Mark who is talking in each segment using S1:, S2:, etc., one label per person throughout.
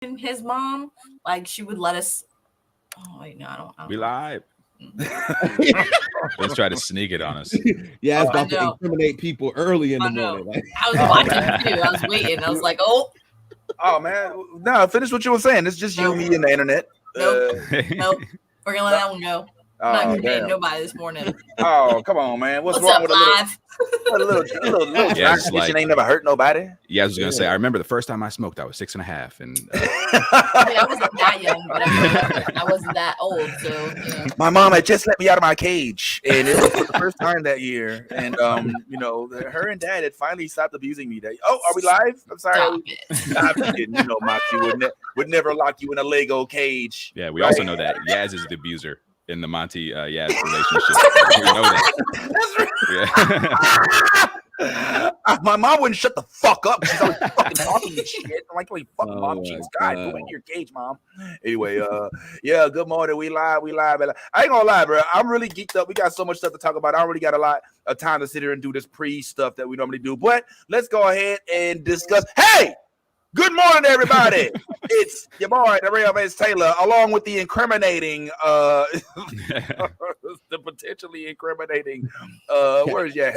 S1: his mom, like she would let us. Oh wait, no, I don't.
S2: We live. Let's try to sneak it on us.
S3: Yeah, it's about to incriminate people early in the morning.
S1: I was watching too. I was waiting. I was like, oh.
S4: Oh man, no, finish what you were saying. It's just you, me, and the internet.
S1: Nope. We're gonna let that one go. I'm not incriminating nobody this morning.
S4: Oh, come on, man. What's wrong
S1: up,
S4: with
S1: live?
S4: a little like, ain't never hurt nobody?
S2: Yeah, I was gonna say. I remember the first time I smoked, I was 6.5, and
S1: I wasn't that young, but I wasn't that old. So
S4: my mom had just let me out of my cage, and it was for the first time that year. And her and dad had finally stopped abusing me. Oh, are we live? I'm sorry. Stop it. Mock you would never lock you in a Lego cage.
S2: Yeah, we also know that Yaz is the abuser in the Monty Yaz relationship. We know that.
S4: Yeah. My mom wouldn't shut the fuck up. She's always fucking talking and shit. I'm like, holy fucking mom cheeks. God, go in your cage, mom. Anyway, good morning. We live. I ain't gonna lie, bro. I'm really geeked up. We got so much stuff to talk about. I already got a lot of time to sit here and do this pre-stuff that we normally do. But let's go ahead and discuss. Hey! Good morning, everybody. It's your boy, the real Miss Taylor, along with the incriminating, the potentially incriminating, where's Yaz?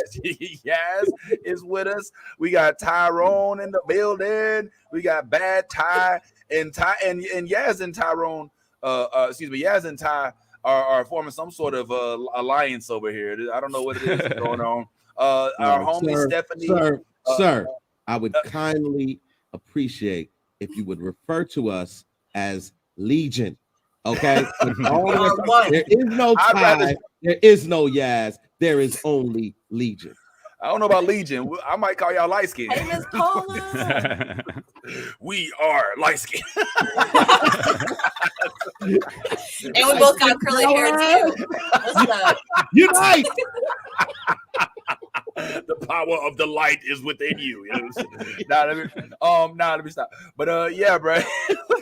S4: Yaz is with us. We got Tyrone in the building. We got Bad Ty and Yaz and Tyrone, Yaz and Ty are forming some sort of alliance over here. I don't know what it is going on. Our homie Stephanie.
S3: Sir, I would kindly appreciate if you would refer to us as Legion. Okay? There is no Ty, there is no Yaz, there is only Legion.
S4: I don't know about Legion. I might call y'all light skin.
S1: Hey, Miss Paula.
S4: We are light skin.
S1: And we both got curly hair too. What's up?
S3: Unite!
S4: The power of the light is within you. Let me stop. But yeah, bro,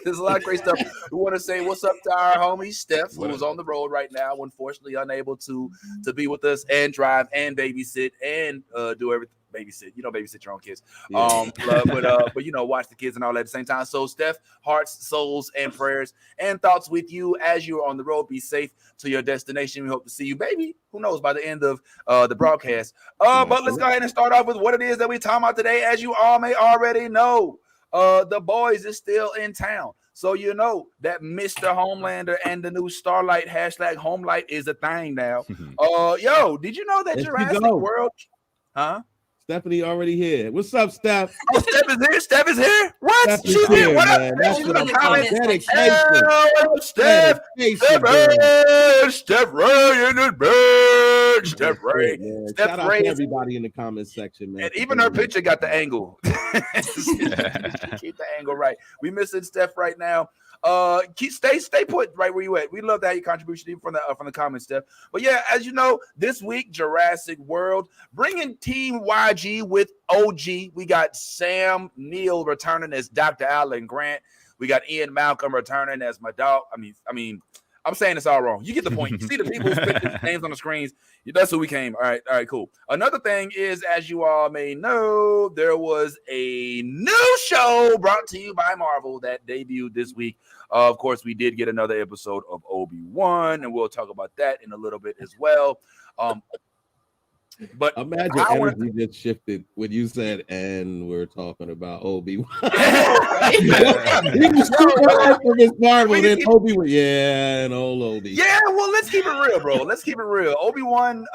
S4: there's a lot of great stuff. We want to say what's up to our homie Steph, who is on the road right now, unfortunately unable to be with us and drive and babysit and do everything. Babysit your own kids.
S3: Yeah.
S4: But watch the kids and all that at the same time. So Steph, hearts, souls, and prayers and thoughts with you as you're on the road. Be safe to your destination. We hope to see you, baby. Who knows, by the end of the broadcast. But let's go ahead and start off with what it is that we're talking about today. As you all may already know, the boys is still in town. So you know that Mr. Homelander and the new Starlight #Homelight is a thing now. Did you know that Jurassic World? Huh?
S3: Stephanie already here. What's up, Steph?
S4: Oh, Steph is here. Steph is here. What? She's here. What up?
S3: That's what I'm calling.
S4: Steph. Steph Ray in the bed. Steph Ray.
S3: Shout out to everybody in the comment section, man.
S4: And even her picture got the angle. Keep the angle right. We missing Steph right now. Stay put right where you at. We love to have your contribution even from the comments, Steph. But yeah, as you know, this week Jurassic World bringing Team YG with OG. We got Sam Neill returning as Dr. Alan Grant. We got Ian Malcolm returning as my dog. I mean, I'm saying this all wrong. You get the point. You see the people who put their names on the screens. That's who we came. All right, cool. Another thing is, as you all may know, there was a new show brought to you by Marvel that debuted this week. Of course, we did get another episode of Obi Wan, and we'll talk about that in a little bit as well. But
S3: imagine energy just shifted when you said, and we're talking about Obi Wan. He was super for Miss Marvel, then Obi Wan. Yeah, and old Obi.
S4: Yeah, well, let's keep it real, bro. Let's keep it real. Obi Wan,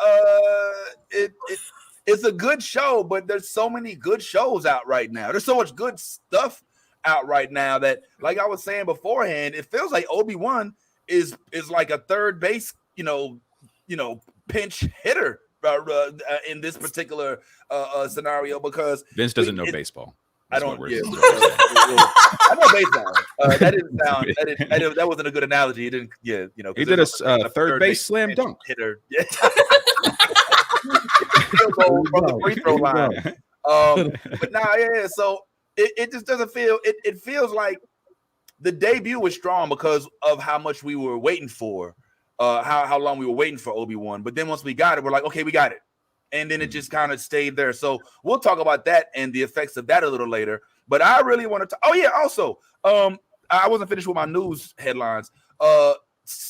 S4: it's a good show, but there's so many good shows out right now. There's so much good stuff out right now that, like I was saying beforehand, it feels like Obi Wan is like a third base, pinch hitter. In this particular scenario, because
S2: Vince doesn't know baseball.
S4: I don't. I know baseball. That didn't sound. That wasn't a good analogy. It didn't. Yeah, he
S2: did a third base slam dunk
S4: hitter. Yeah. From the free throw line. But now, yeah. So it just doesn't feel. It feels like the debut was strong because of how much we were waiting for. How long we were waiting for Obi-Wan, but then once we got it, we're like, okay, we got it, and then it just kind of stayed there. So we'll talk about that and the effects of that a little later. But I really want to. Oh yeah, also, I wasn't finished with my news headlines.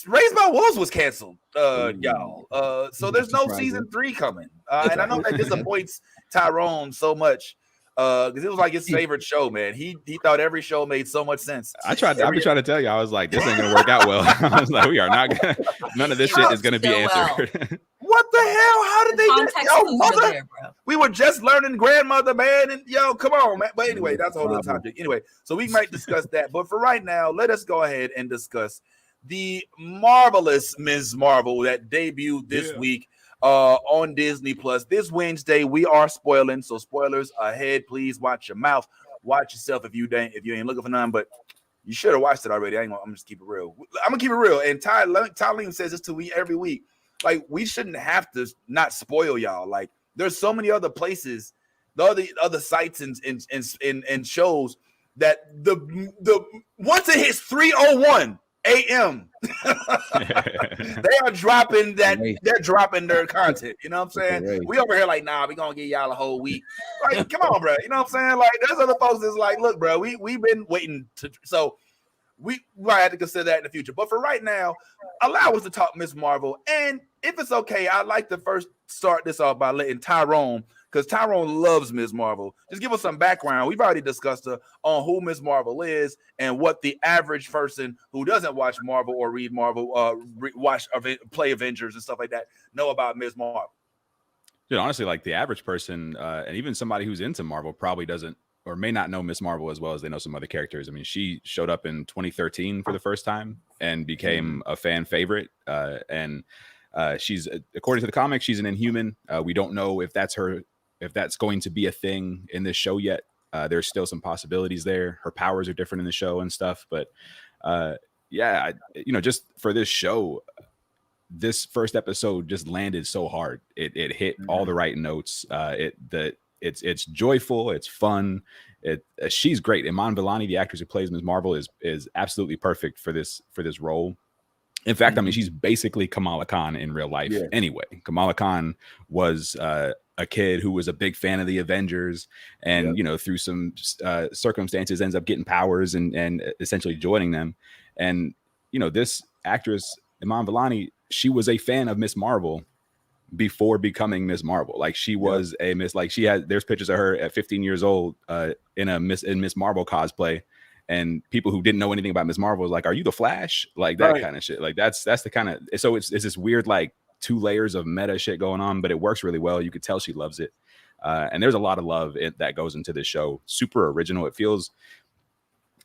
S4: Raised by Wolves was canceled, y'all. So there's no season 3 coming. And I know that disappoints Tyrone so much. Because it was like his favorite show, man. He thought every show made so much sense.
S2: I've been trying to tell you, I was like, this ain't gonna work out well. I was like, we are not gonna, none of this shit is gonna be answered.
S4: Well. What the hell? How did they get mother? There, we were just learning grandmother, man, and come on, man. But anyway, that's a whole other topic. Anyway, so we might discuss that. But for right now, let us go ahead and discuss the marvelous Ms. Marvel that debuted this week on Disney Plus. This Wednesday, we are spoiling, so spoilers ahead. Please watch your mouth. Watch yourself if you ain't looking for none, but you should have watched it already. I'm just keep it real. I'm gonna keep it real. And Tyleen says this to me every week. Like, we shouldn't have to not spoil y'all. Like, there's so many other places, the other sites and shows that the once it hits 3:01 a.m. they are dropping that. They're dropping their content. You know what I'm saying? We over here like, nah, we gonna give y'all a whole week. Like, come on, bro. You know what I'm saying? Like, there's other folks that's like, look, bro, we've been waiting to. So we might have to consider that in the future. But for right now, allow us to talk Ms. Marvel. And if it's okay, I'd like to first start this off by letting Tyrone, because Tyrone loves Ms. Marvel, just give us some background. We've already discussed on who Ms. Marvel is and what the average person who doesn't watch Marvel or read Marvel, watch or play Avengers and stuff like that, know about Ms. Marvel.
S2: Dude, honestly, like the average person, and even somebody who's into Marvel probably doesn't or may not know Ms. Marvel as well as they know some other characters. I mean, she showed up in 2013 for the first time and became a fan favorite. And she's, according to the comics, she's an Inhuman. We don't know if that's going to be a thing in this show yet. There's still some possibilities there. Her powers are different in the show and stuff. But just for this show, this first episode just landed so hard. It hit all the right notes. It's joyful. It's fun. She's great. Iman Vellani, the actress who plays Ms. Marvel, is absolutely perfect for this role. In fact, I mean, she's basically Kamala Khan in real life. Anyway, Kamala Khan was a kid who was a big fan of the Avengers, and through some circumstances ends up getting powers and essentially joining them. And this actress Iman Vellani, she was a fan of Ms. Marvel before becoming Ms. Marvel. Like, she was a Miss, like there's pictures of her at 15 years old in Miss Marvel cosplay. And people who didn't know anything about Ms. Marvel was like, "Are you the Flash?" Like that kind of shit. Like that's the kind of, so it's this weird like 2 layers of meta shit going on, but it works really well. You could tell she loves it, and there's a lot of love that goes into this show. Super original. It feels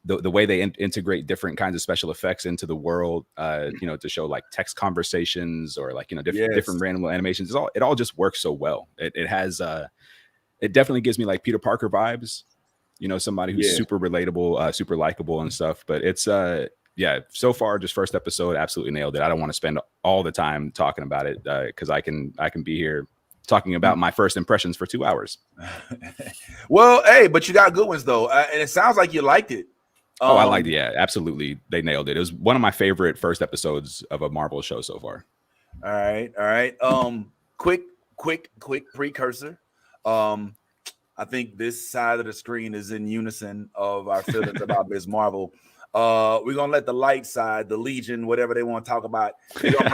S2: the way they integrate different kinds of special effects into the world, to show like text conversations or like different random animations. It all just works so well. It has it definitely gives me like Peter Parker vibes. Somebody who's super relatable, super likable and stuff. But it's so far, just first episode, absolutely nailed it. I don't want to spend all the time talking about it because I can be here talking about my first impressions for 2 hours.
S4: Well, hey, but you got good ones though, and it sounds like you liked it.
S2: I liked it. Yeah, absolutely. They nailed it. It was one of my favorite first episodes of a Marvel show so far.
S4: All right. Quick precursor. I think this side of the screen is in unison of our feelings about Ms. Marvel. We're gonna let the light side, the Legion, whatever they want to talk about, they're gonna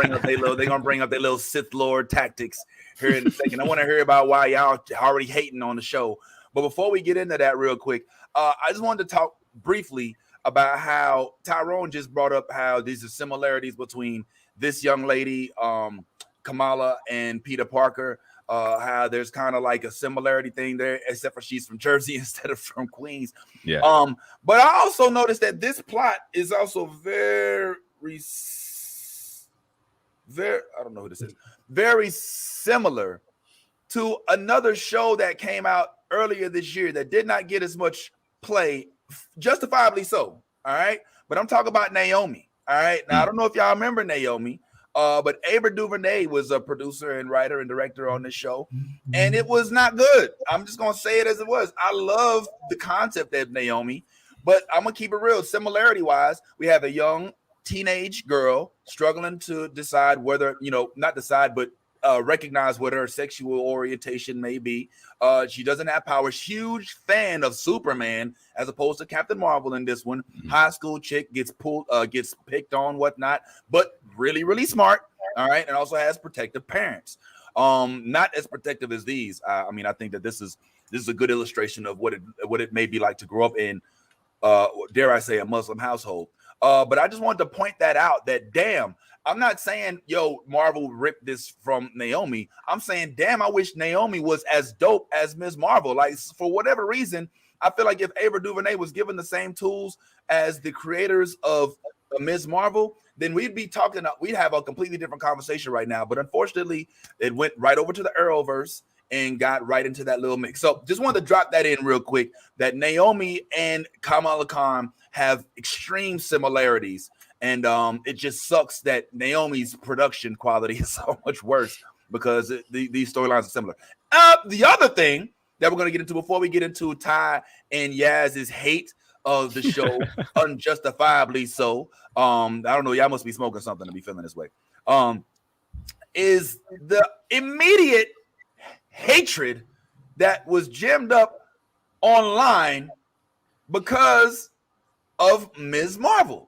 S4: bring up their little Sith Lord tactics here in a second. I want to hear about why y'all already hating on the show. But before we get into that real quick, I just wanted to talk briefly about how Tyrone just brought up how these are similarities between this young lady, Kamala, and Peter Parker. How there's kind of like a similarity thing there, except for she's from Jersey instead of from Queens.
S2: Yeah.
S4: But I also noticed that this plot is also very I don't know who this is. Very similar to another show that came out earlier this year that did not get as much play, justifiably so. All right. But I'm talking about Naomi. All right. Now, I don't know if y'all remember Naomi. But Ava DuVernay was a producer and writer and director on this show, and it was not good. I'm just gonna say it as it was. I love the concept of Naomi, but I'm gonna keep it real. Similarity wise, we have a young teenage girl struggling to decide whether, not decide, but recognize what her sexual orientation may be. She doesn't have powers. Huge fan of Superman as opposed to Captain Marvel in this one. High school chick gets picked on, whatnot, but really, really smart. All right, and also has protective parents. Not as protective as these. I mean, I think that this is a good illustration of what it may be like to grow up in, dare I say, a Muslim household. But I just wanted to point that out. That damn. I'm not saying, yo, Marvel ripped this from Naomi. I'm saying, damn, I wish Naomi was as dope as Ms. Marvel. Like, for whatever reason, I feel like if Ava DuVernay was given the same tools as the creators of Ms. Marvel, then we'd have a completely different conversation right now. But unfortunately, it went right over to the Arrowverse and got right into that little mix. So just wanted to drop that in real quick, that Naomi and Kamala Khan have extreme similarities. And it just sucks that Naomi's production quality is so much worse because these storylines are similar. The other thing that we're going to get into before we get into Ty and Yaz's hate of the show, unjustifiably so. I don't know. Y'all must be smoking something to be feeling this way. Is the immediate hatred that was gemmed up online because of Ms. Marvel.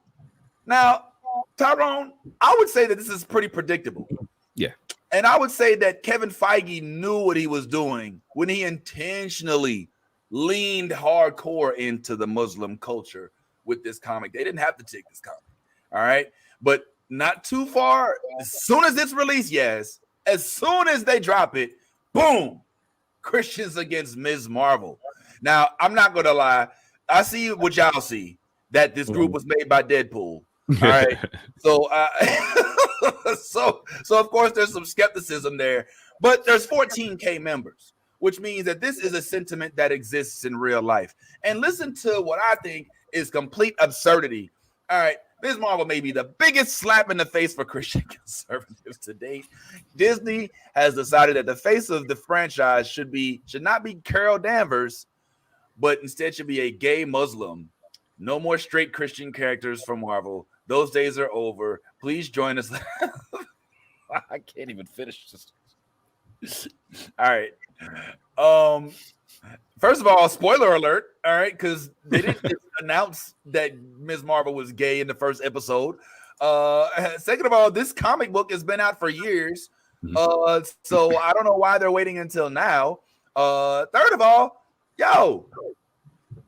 S4: Now, Tyrone, I would say that this is pretty predictable.
S2: Yeah.
S4: And I would say that Kevin Feige knew what he was doing when he intentionally leaned hardcore into the Muslim culture with this comic. They didn't have to take this comic. All right. But not too far. As soon as it's released, yes. As soon as they drop it, boom, Christians against Ms. Marvel. Now, I'm not going to lie. I see what y'all see, that this group was made by Deadpool. All right. So, so of course, there's some skepticism there, but there's 14K members, which means that this is a sentiment that exists in real life. And listen to what I think is complete absurdity. All right. Ms. Marvel may be the biggest slap in the face for Christian conservatives to date. Disney has decided that the face of the franchise should not be Carol Danvers, but instead should be a gay Muslim. No more straight Christian characters from Marvel. Those days are over. Please join us. I can't even finish this. All right. First of all, spoiler alert. All right, because they didn't just announce that Ms. Marvel was gay in the first episode. Second of all, this comic book has been out for years. So I don't know why they're waiting until now. Third of all, yo,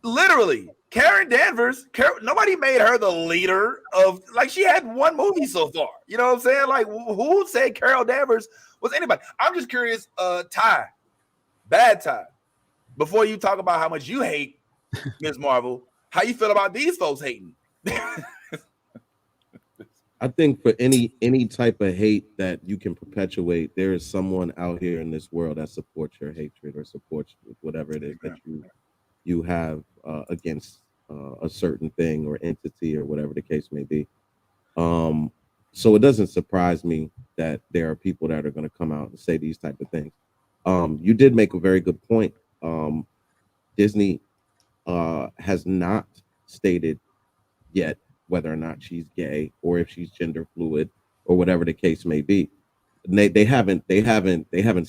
S4: literally, Karen Danvers, nobody made her the leader of, like, she had one movie so far. You know what I'm saying? Like, who said Carol Danvers was anybody? I'm just curious, Bad Ty, before you talk about how much you hate Ms. Marvel, how you feel about these folks hating?
S3: I think for any type of hate that you can perpetuate, there is someone out here in this world that supports your hatred or supports whatever it is that you have against a certain thing or entity or whatever the case may be. So it doesn't surprise me that there are people that are going to come out and say these type of things. You did make a very good point. Disney has not stated yet whether or not she's gay or if she's gender fluid or whatever the case may be. They haven't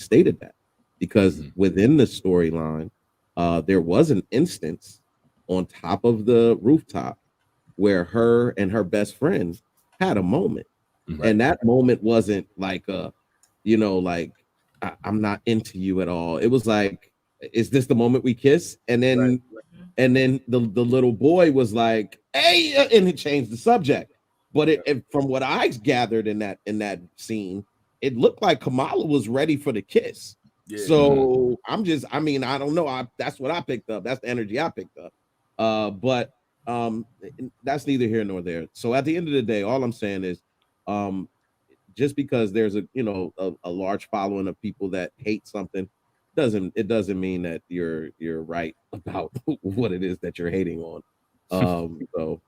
S3: stated that, because within the storyline, there was an instance on top of the rooftop where her and her best friend had a moment. And that moment wasn't like I'm not into you at all. It was like, is this the moment we kiss? And then the little boy was like, hey, and he changed the subject. But from what I gathered in that scene, it looked like Kamala was ready for the kiss. Yeah. So I don't know. That's what I picked up. That's the energy I picked up. But that's neither here nor there. So at the end of the day, all I'm saying is, just because there's a large following of people that hate something doesn't mean that you're right about what it is that you're hating on. So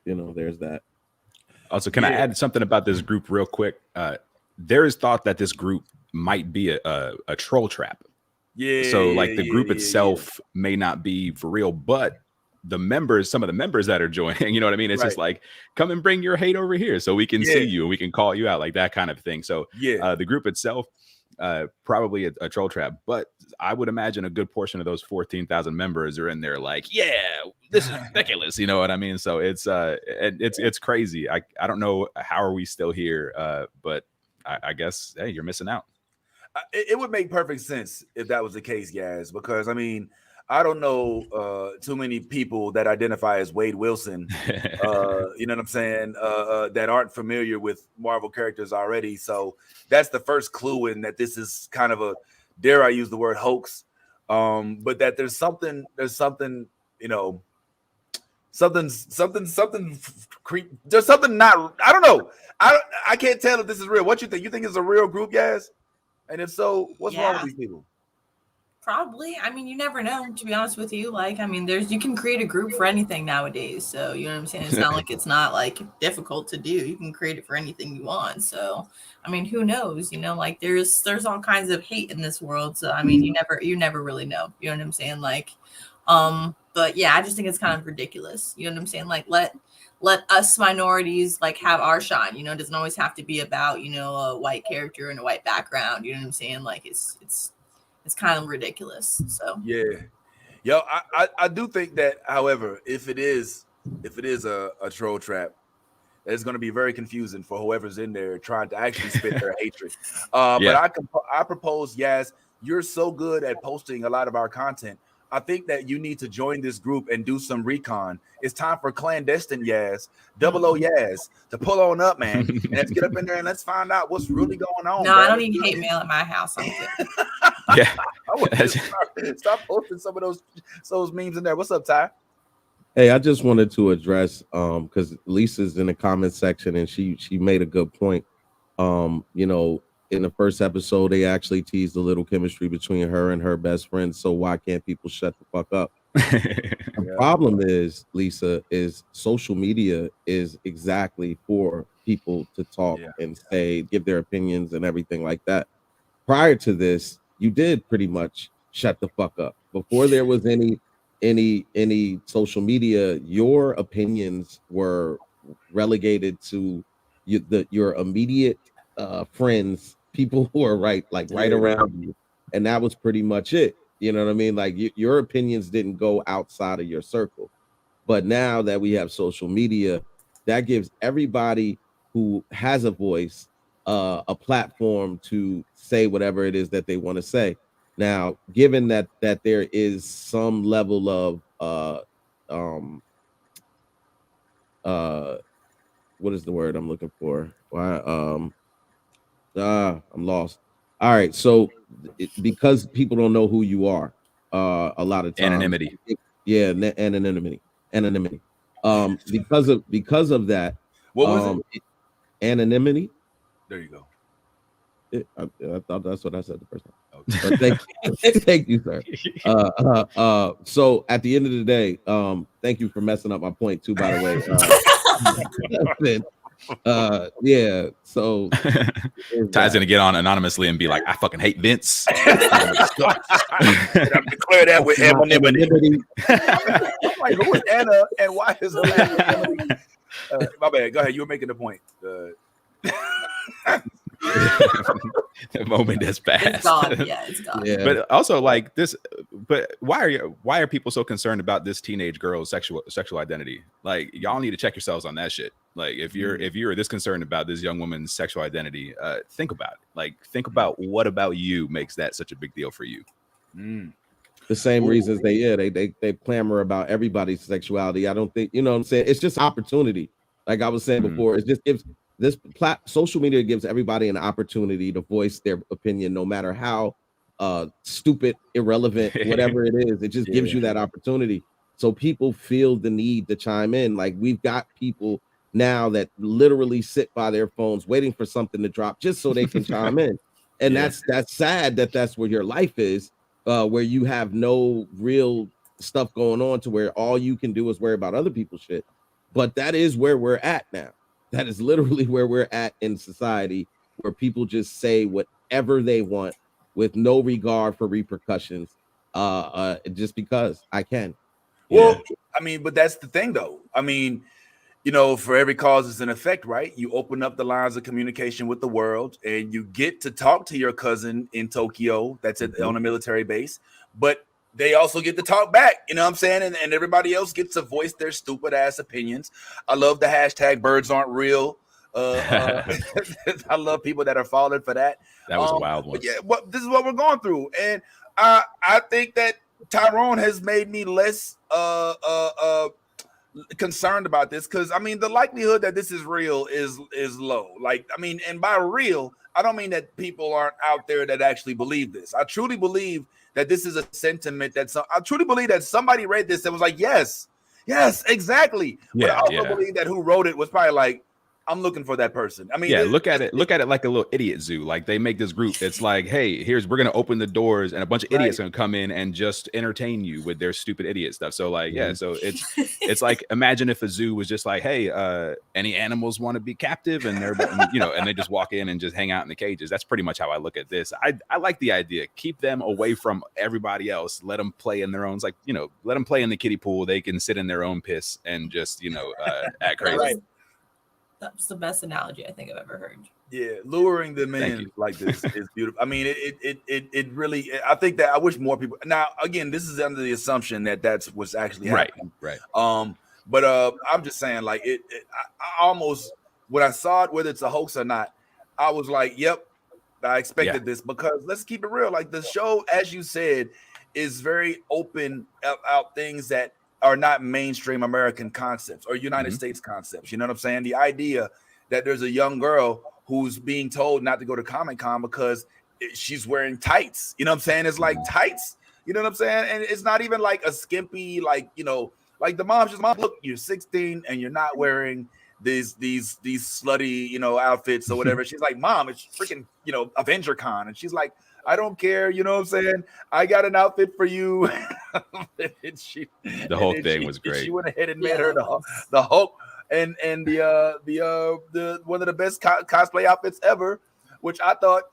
S3: there's that.
S2: Also, can I add something about this group real quick? There is thought that this group might be a troll trap. Yeah. So like the group itself may not be for real, but members, some of the members that are joining, you know what I mean? It's just like, come and bring your hate over here so we can see you and we can call you out, like that kind of thing. So the group itself, probably a troll trap, but I would imagine a good portion of those 14,000 members are in there like, yeah, this is ridiculous, you know what I mean? So it's crazy. I don't know how are we still here, but I guess, hey, you're missing out.
S4: It would make perfect sense if that was the case, guys, because I mean, I don't know too many people that identify as Wade Wilson, you know what I'm saying, that aren't familiar with Marvel characters already. So that's the first clue in that this is kind of a, dare I use the word, hoax, but that there's something, you know, something there's something not, I don't know. I can't tell if this is real. What you think? You think it's a real group, guys? And if so, what's wrong with these people?
S1: Probably. I mean, you never know, to be honest with you. Like, I mean, you can create a group for anything nowadays. So, you know what I'm saying? It's not like it's not like difficult to do. You can create it for anything you want. So, I mean, who knows? You know, like there's all kinds of hate in this world. So, I mean, you never really know. You know what I'm saying? Like, but yeah, I just think it's kind of ridiculous. You know what I'm saying? Like, let us minorities like have our shine. You know, it doesn't always have to be about, you know, a white character and a white background. You know what I'm saying? Like, it's kind of ridiculous. So
S4: I do think that, however, if it is a troll trap, it's going to be very confusing for whoever's in there trying to actually spit their hatred. But I propose, Yaz, you're so good at posting a lot of our content. I think that you need to join this group and do some recon. It's time for clandestine Yaz, 00 Yaz, to pull on up, man. And let's get up in there and let's find out what's really going on.
S1: No, bro. I don't need hate mail at my house. I'm good.
S2: Yeah.
S4: Stop posting some of those memes in there. What's up, Ty?
S3: Hey, I just wanted to address because Lisa's in the comment section and she made a good point. You know, in the first episode, they actually teased a little chemistry between her and her best friend. So why can't people shut the fuck up? The problem is, Lisa, is social media is exactly for people to talk and say, give their opinions and everything like that. Prior to this, you did pretty much shut the fuck up. Before there was any social media, your opinions were relegated to your immediate friends, people who are right around you, and that was pretty much it. You know what I mean? Like your opinions didn't go outside of your circle. But now that we have social media, that gives everybody who has a voice a platform to say whatever it is that they want to say. Now, given that there is some level of what is the word I'm looking for? I'm lost. All right, so because people don't know who you are, a lot of times,
S2: anonymity.
S3: Anonymity. Because of that,
S4: what was it?
S3: Anonymity.
S4: There you go.
S3: I thought that's what I said the first time. Okay. But thank you, sir. So at the end of the day, thank you for messing up my point too, by the way. So
S2: Ty's gonna get on anonymously and be like, I fucking hate Vince.
S4: I'm declare that with anonymity. Like, who is Anna and why is anonymity? My bad. Go ahead. You were making the point.
S2: The moment has passed.
S1: It's gone. Yeah, it's gone.
S3: Yeah.
S2: But also like this, but why are people so concerned about this teenage girl's sexual identity? Like, y'all need to check yourselves on that shit. Like, if you're this concerned about this young woman's sexual identity, think about it. Like, think about what about you makes that such a big deal for you.
S3: The same reasons they clamor about everybody's sexuality. I don't think, you know what I'm saying? It's just opportunity. Like I was saying before, it just gives social media gives everybody an opportunity to voice their opinion, no matter how stupid, irrelevant, whatever it is. It just gives you that opportunity. So people feel the need to chime in. Like, we've got people now that literally sit by their phones waiting for something to drop just so they can chime in. And that's sad that that's where your life is, where you have no real stuff going on to where all you can do is worry about other people's shit. But that is where we're at now. That is literally where we're at in society, where people just say whatever they want with no regard for repercussions, just because I can.
S4: Well, I mean, but that's the thing, though. I mean, you know, for every cause is an effect, right? You open up the lines of communication with the world, and you get to talk to your cousin in Tokyo that's on a military base, but they also get to talk back, you know what I'm saying? And everybody else gets to voice their stupid ass opinions. I love the hashtag birds aren't real. I love people that are falling for that.
S2: That was a wild one.
S4: But yeah, this is what we're going through. And I think that Tyrone has made me less concerned about this, because I mean the likelihood that this is real is low. Like, I mean, and by real, I don't mean that people aren't out there that actually believe this. I truly believe that this is a sentiment I truly believe that somebody read this and was like, yes, exactly. But I also believe that who wrote it was probably like, I'm looking for that person. I mean,
S2: look at it like a little idiot zoo. Like, they make this group. It's like, hey, we're gonna open the doors, and a bunch of idiots gonna come in and just entertain you with their stupid idiot stuff. So like, so it's like, imagine if a zoo was just like, hey, any animals want to be captive, and they're and they just walk in and just hang out in the cages. That's pretty much how I look at this. I like the idea. Keep them away from everybody else. Let them play in their own. It's like, let them play in the kiddie pool. They can sit in their own piss and just act crazy.
S4: Right.
S1: That's the best analogy I think I've ever heard.
S4: Yeah, luring them in like this is beautiful. I mean, it really. I think that I wish more people. Now, again, this is under the assumption that that's what's actually happening.
S2: Right.
S4: But I'm just saying, like, I almost, when I saw it, whether it's a hoax or not, I was like, yep, I expected this, because let's keep it real. Like, the show, as you said, is very open about things that are not mainstream American concepts or United States concepts. You know what I'm saying? The idea that there's a young girl who's being told not to go to Comic-Con because she's wearing tights. You know what I'm saying? It's like tights. You know what I'm saying? And it's not even like a skimpy, like, like the mom's just, look, you're 16 and you're not wearing these slutty, outfits or whatever. She's like, Mom, it's freaking, Avenger Con. And she's like, I don't care, you know what I'm saying? I got an outfit for you.
S2: The whole thing was great.
S4: She went ahead and made her the Hulk and the one of the best cosplay outfits ever, which I thought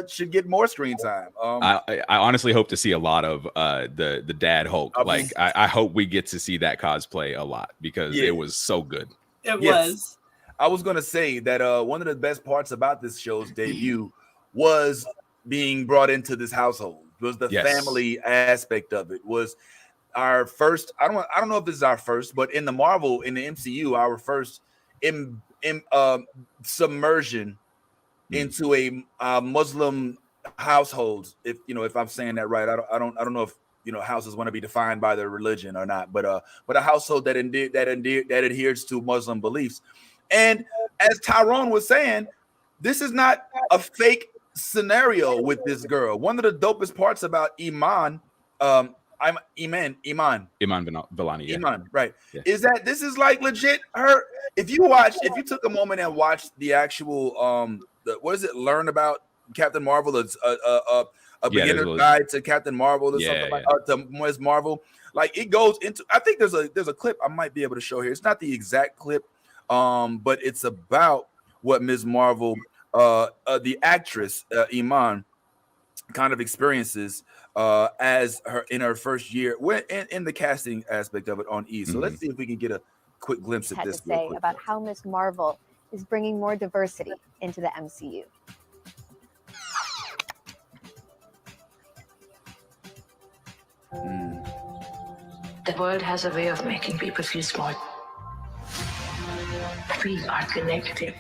S4: should get more screen time.
S2: I honestly hope to see a lot of the dad Hulk. Like, I hope we get to see that cosplay a lot, because it was so good.
S1: It was.
S4: I was gonna say that one of the best parts about this show's debut was being brought into this household. Was the family aspect of it. Was our first, I don't know if this is our first, but in the MCU, our first submersion into a Muslim household. If I'm saying that right, I don't know if houses want to be defined by their religion or not, but a household that adheres to Muslim beliefs. And as Tyrone was saying, this is not a fake scenario with this girl. One of the dopest parts about Iman Vellani,
S2: Iman,
S4: right, is that this is like legit her. If you took a moment and watched the actual learn about Captain Marvel, a beginner's guide to Captain Marvel or something like to Ms. Marvel, like, it goes into, I think there's a clip I might be able to show here. It's not the exact clip, but it's about what Ms. Marvel, the actress Iman, kind of experiences as her in her first year in the casting aspect of it on E. So let's see if we can get a quick glimpse at this.
S5: To say about how Ms. Marvel is bringing more diversity into the MCU.
S6: The world has a way of making people feel small. We are connected,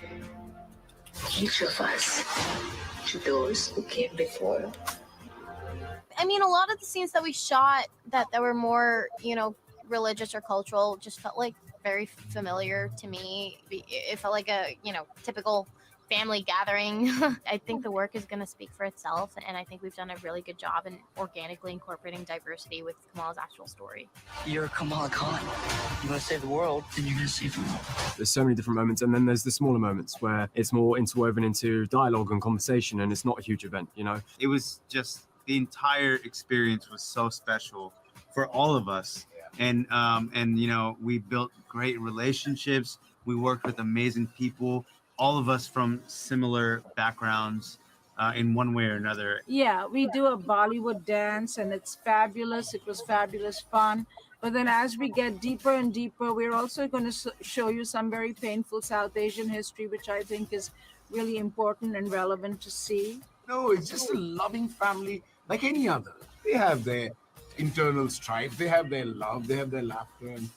S6: each of us, to those who came before.
S7: I mean, a lot of the scenes that we shot that were more, religious or cultural just felt like very familiar to me. It felt like a, typical family gathering. I think the work is going to speak for itself, and I think we've done a really good job in organically incorporating diversity with Kamala's actual story.
S8: You're Kamala Khan. You want to save the world, then you're going to save the world.
S9: There's so many different moments, and then there's the smaller moments where it's more interwoven into dialogue and conversation, and it's not a huge event,
S10: It was just, the entire experience was so special for all of us. And we built great relationships. We worked with amazing people, all of us from similar backgrounds in one way or another.
S11: Yeah, we do a Bollywood dance, and it's fabulous. It was fabulous fun. But then as we get deeper and deeper, we're also going to show you some very painful South Asian history, which I think is really important and relevant to see.
S12: No, it's just a loving family like any other. They have their internal strife, they have their love, they have their laughter, and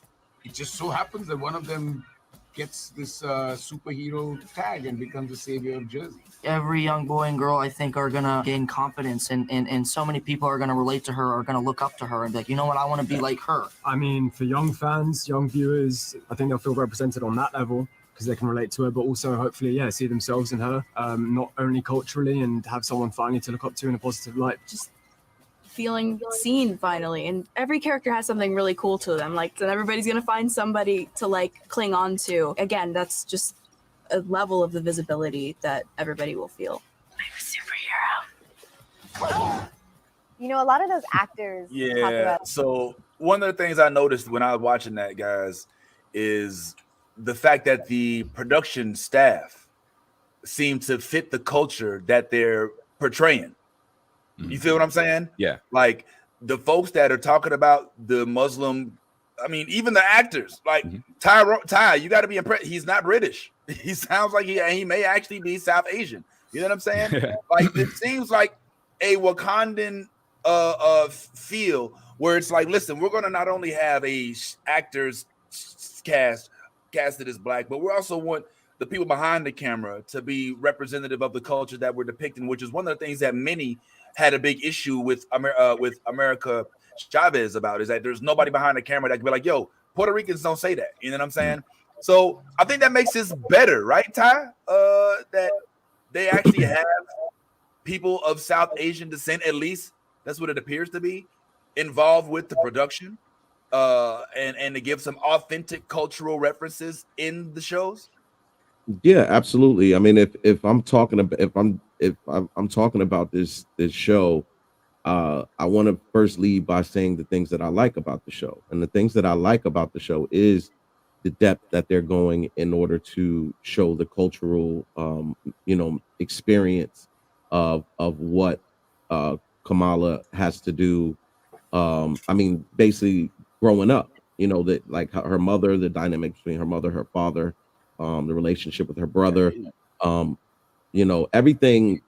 S12: it just so happens that one of them gets this superhero tag and becomes the savior of Jersey.
S8: Every young boy and girl, I think, are gonna gain confidence, and so many people are gonna relate to her, are gonna look up to her and be like, you know what, I want to be like her.
S9: I mean, for young fans, young viewers, I think they'll feel represented on that level because they can relate to her, but also hopefully, yeah, see themselves in her, not only culturally, and have someone finally to look up to in a positive light.
S13: Just feeling seen finally, and every character has something really cool to them. Like, then everybody's gonna find somebody to like cling on to. Again, that's just a level of the visibility that everybody will feel. I'm a superhero.
S5: You know, a lot of those actors talk
S4: Yeah.
S5: about.
S4: So one of the things I noticed when I was watching that, guys, is the fact that the production staff seem to fit the culture that they're portraying. You feel what I'm saying?
S2: Yeah.
S4: Like the folks that are talking about the Muslim, I mean, even the actors, like Ty, you got to be impressed. He's not British. He sounds like he may actually be South Asian. You know what I'm saying? Like it seems like a Wakandan feel where it's like, listen, we're going to not only have a actors casted as black, but we also want the people behind the camera to be representative of the culture that we're depicting, which is one of the things that many had a big issue with America Chavez about, is that there's nobody behind the camera that can be like, yo, Puerto Ricans don't say that. You know what I'm saying? So I think that makes this better, right, Ty? That they actually have people of South Asian descent, at least that's what it appears to be, involved with the production, and to give some authentic cultural references in the shows.
S3: Yeah, absolutely. I mean, if I'm talking about this show, I want to first lead by saying the things that I like about the show. And the things that I like about the show is the depth that they're going in order to show the cultural experience of what Kamala has to do. I mean, basically growing up, that like her mother, the dynamic between her mother, her father, the relationship with her brother, everything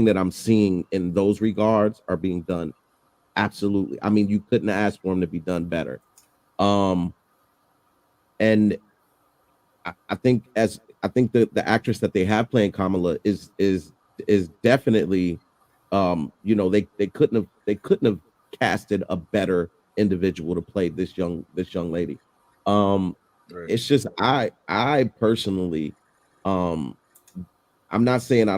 S3: that I'm seeing in those regards are being done absolutely. I mean, you couldn't ask for them to be done better. And I think the actress that they have playing Kamala is definitely, they couldn't have casted a better individual to play this young lady. Right. It's just I personally, I'm not saying I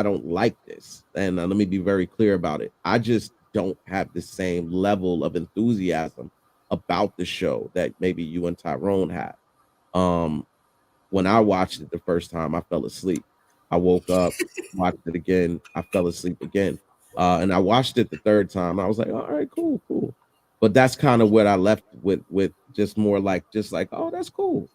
S3: don't like this, and let me be very clear about it. I just don't have the same level of enthusiasm about the show that maybe you and Tyrone had. When I watched it the first time, I fell asleep. I woke up, watched it again, I fell asleep again. And I watched it the third time. I was like, all right, cool. But that's kind of what I left with just like, oh, that's cool.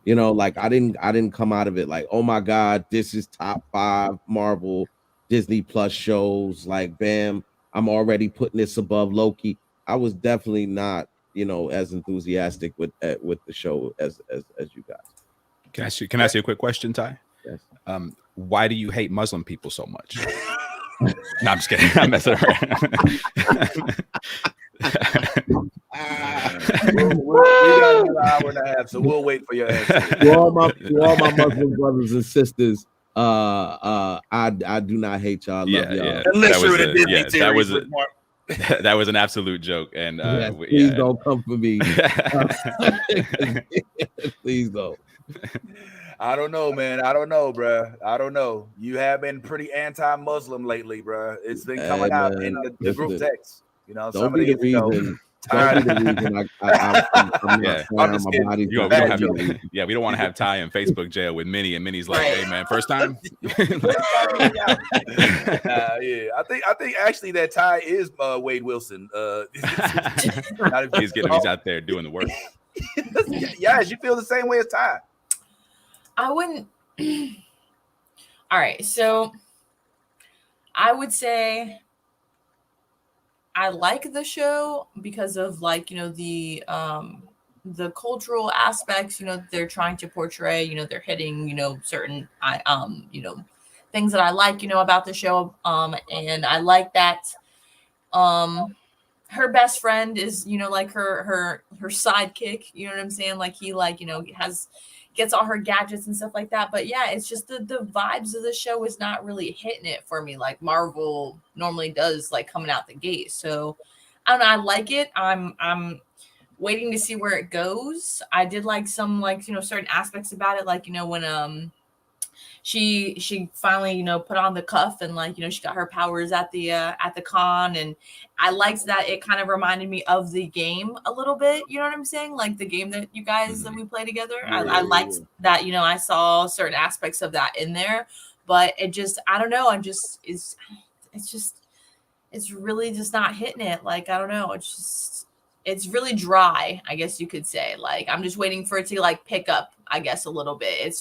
S3: Like I didn't come out of it like, oh my God, this is top 5 Marvel Disney Plus shows. Like, bam, I'm already putting this above Loki. I was definitely not, as enthusiastic with the show as you guys.
S2: Can I ask you a quick question, Ty?
S3: Yes.
S2: Why do you hate Muslim people so much? No, I'm just kidding. I'm messing around.
S4: We got another hour and a half, so we'll wait for your answer.
S3: To all my Muslim brothers and sisters, I do not hate y'all. I love y'all.
S2: Yeah.
S4: Unless you're in a Disney series with Mark.
S2: That was an absolute joke, and
S3: please don't come for me. Please don't.
S4: I don't know, man. I don't know, bro. I don't know. You have been pretty anti-Muslim lately, bro. It's been coming out in the group text.
S3: Don't be the reason. Don't be the reason I'm just kidding.
S2: We don't want to have Ty in Facebook jail with Minnie, and Minnie's like, "Hey, man, first time."
S4: Yeah. I think actually that Ty is Wade Wilson.
S2: He's out there doing the work.
S4: Yes, you feel the same way as Ty.
S1: I wouldn't. All right, so I would say I like the show because of like, you know, the cultural aspects, you know, they're trying to portray, you know, they're hitting, you know, certain you know, things that I like, you know, about the show. And I like that her best friend is, you know, like her sidekick, you know what I'm saying? Like he like, you know, gets all her gadgets and stuff like that. But yeah, it's just the vibes of the show is not really hitting it for me like Marvel normally does, like coming out the gate. So I don't know, I like it. I'm waiting to see where it goes. I did like some like, you know, certain aspects about it, like, you know, when she finally, you know, put on the cuff and like, you know, she got her powers at the con, and I liked that it kind of reminded me of the game a little bit, you know what I'm saying? Like the game that you guys that we play together. I liked that, you know, I saw certain aspects of that in there, but it just, I don't know, it's really just not hitting it. Like, I don't know, it's really dry, I guess you could say. Like, I'm just waiting for it to like pick up, I guess, a little bit.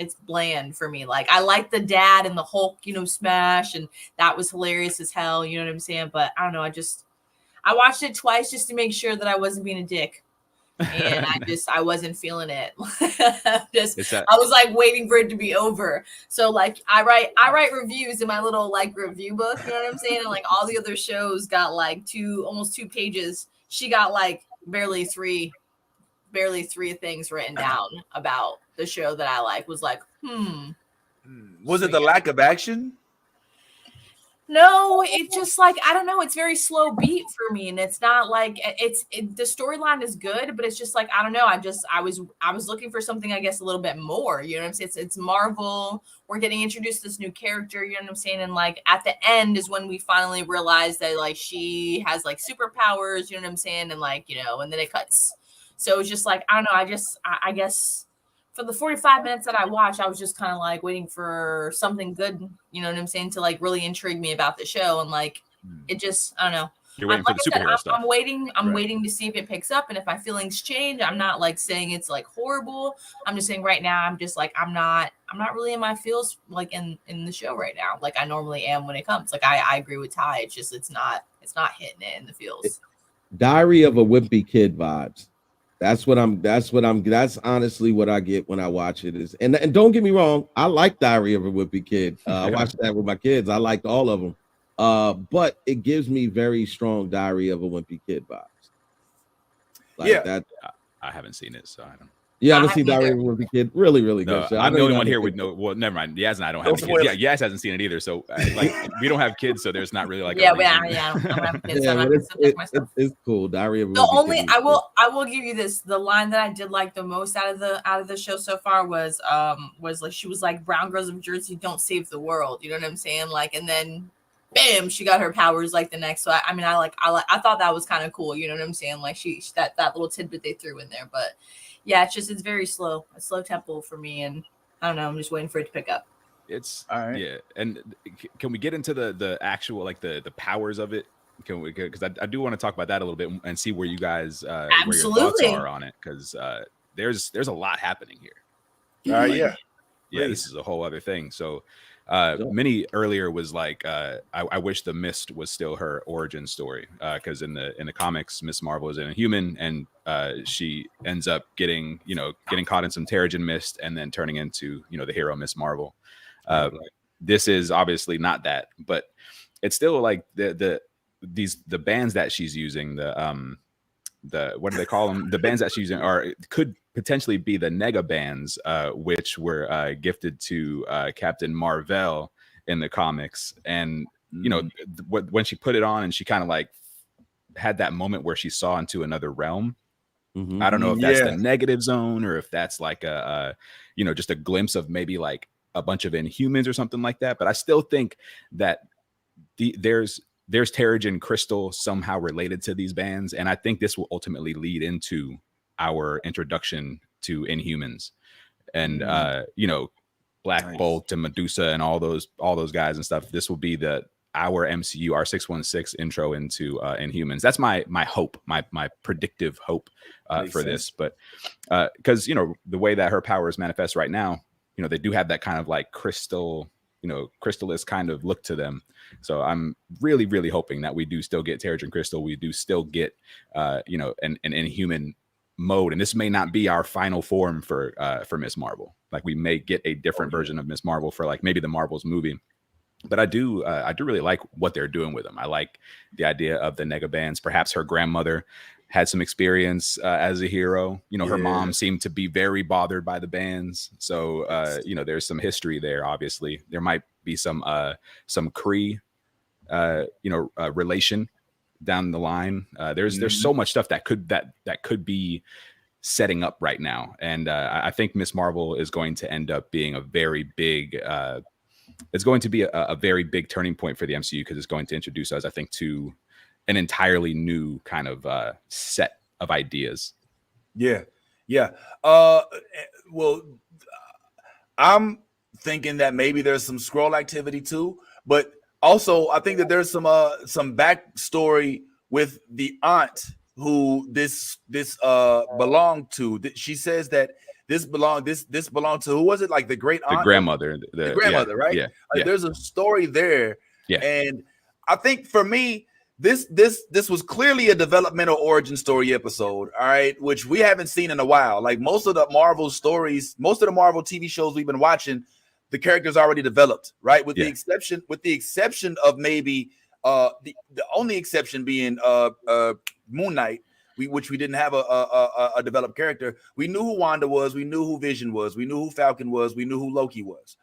S1: It's bland for me. Like, I like the dad and the Hulk, you know, smash, and that was hilarious as hell. You know what I'm saying? But I don't know. I watched it twice just to make sure that I wasn't being a dick. And I wasn't feeling it. I was like waiting for it to be over. So like I write reviews in my little like review book, you know what I'm saying? And like all the other shows got like almost 2 pages. She got like barely three things written down about the show that I like. Was like,
S4: Was it the lack of action?
S1: No, it's just like, I don't know. It's very slow beat for me, and it's not like the storyline is good, but it's just like, I don't know. I was looking for something, I guess, a little bit more. You know what I'm saying? It's Marvel. We're getting introduced to this new character. You know what I'm saying? And like at the end is when we finally realize that like she has like superpowers. You know what I'm saying? And like, you know, and then it cuts. So it's just like, I don't know. I guess for the 45 minutes that I watched, I was just kind of like waiting for something good, you know what I'm saying, to like really intrigue me about the show. And like, it just, I don't know.
S2: You're waiting for the superhero stuff.
S1: I'm waiting to see if it picks up. And if my feelings change, I'm not like saying it's like horrible. I'm just saying right now, I'm just like, I'm not really in my feels like in the show right now. Like I normally am when it comes. Like I agree with Ty. It's just, it's not hitting it in the feels.
S3: Diary of a Wimpy Kid vibes. That's honestly what I get when I watch it. Is and don't get me wrong, I like Diary of a Wimpy Kid. I watched that with my kids. I liked all of them. But it gives me very strong Diary of a Wimpy Kid vibes. Like that.
S2: I haven't seen it, so I don't.
S3: You haven't seen Diary of a Wimpy Kid? Really, really good show.
S2: I'm the only one here with no. Well, never mind. Yaz and I don't have kids. Yeah, Yaz hasn't seen it either. So like, we don't have kids, so there's not really like.
S1: I don't have kids. So
S3: it's cool. Diary of a
S1: Wimpy Kid. I will give you this. The line that I did like the most out of the show so far was like, she was like, "Brown girls of Jersey don't save the world." You know what I'm saying? Like, and then bam, she got her powers like the next. So I thought that was kind of cool. You know what I'm saying? Like that little tidbit they threw in there, but. Yeah, it's very slow. A slow tempo for me, and I don't know. I'm just waiting for it to pick up.
S2: It's all right. Yeah, and can we get into the actual like the powers of it? Can we? Because I do want to talk about that a little bit and see where you guys where your thoughts are on it. Because there's a lot happening here.
S4: Yeah,
S2: this is a whole other thing. So. Minnie earlier was like, I wish the Mist was still her origin story, because in the comics, Miss Marvel is an Inhuman, and she ends up getting caught in some Terrigen mist and then turning into the hero Miss Marvel. This is obviously not that, but it's still like the bands that she's using, the what do they call them? The bands that she's using could potentially be the Nega bands, which were gifted to Captain Marvel in the comics. And when she put it on and she kind of like had that moment where she saw into another realm. I don't know if that's the negative zone or if that's like a just a glimpse of maybe like a bunch of Inhumans or something like that. But I still think that there's Terrigen crystal somehow related to these bands, and I think this will ultimately lead into our introduction to Inhumans, and Black Bolt and Medusa and all those guys and stuff. This will be our MCU, our 616 intro into Inhumans. That's my hope, my predictive hope for this. But because the way that her powers manifest right now, they do have that kind of like crystal Crystalists kind of look to them. So I'm really, really hoping that we do still get Terrigen Crystal. We do still get, an Inhuman mode. And this may not be our final form for Miss Marvel. Like we may get a different version of Miss Marvel for like maybe the Marvels movie. But I do really like what they're doing with them. I like the idea of the nega bands. Perhaps her grandmother had some experience as a hero. Her mom seemed to be very bothered by the bands. So, there's some history there. Obviously, there might be some Kree, relation down the line. There's so much stuff that could be setting up right now. And I think Miss Marvel is going to end up being a very big. It's going to be a very big turning point for the MCU because it's going to introduce us, I think, to an entirely new kind of set of ideas.
S4: Yeah. Well, I'm thinking that maybe there's some scroll activity too, but also I think that there's some backstory with the aunt who this belonged to. She says that this belonged to, who was it? Like the great aunt,
S2: the grandmother,
S4: the grandmother, right?
S2: Yeah.
S4: There's a story there.
S2: Yeah.
S4: And I think for me, this was clearly a developmental origin story episode, all right, which we haven't seen in a while. Like most of the Marvel stories, most of the Marvel TV shows we've been watching, the characters already developed, right? With the exception of maybe the only exception being Moon Knight, which we didn't have a developed character. We knew who Wanda was, we knew who Vision was, we knew who Falcon was, we knew who Loki was.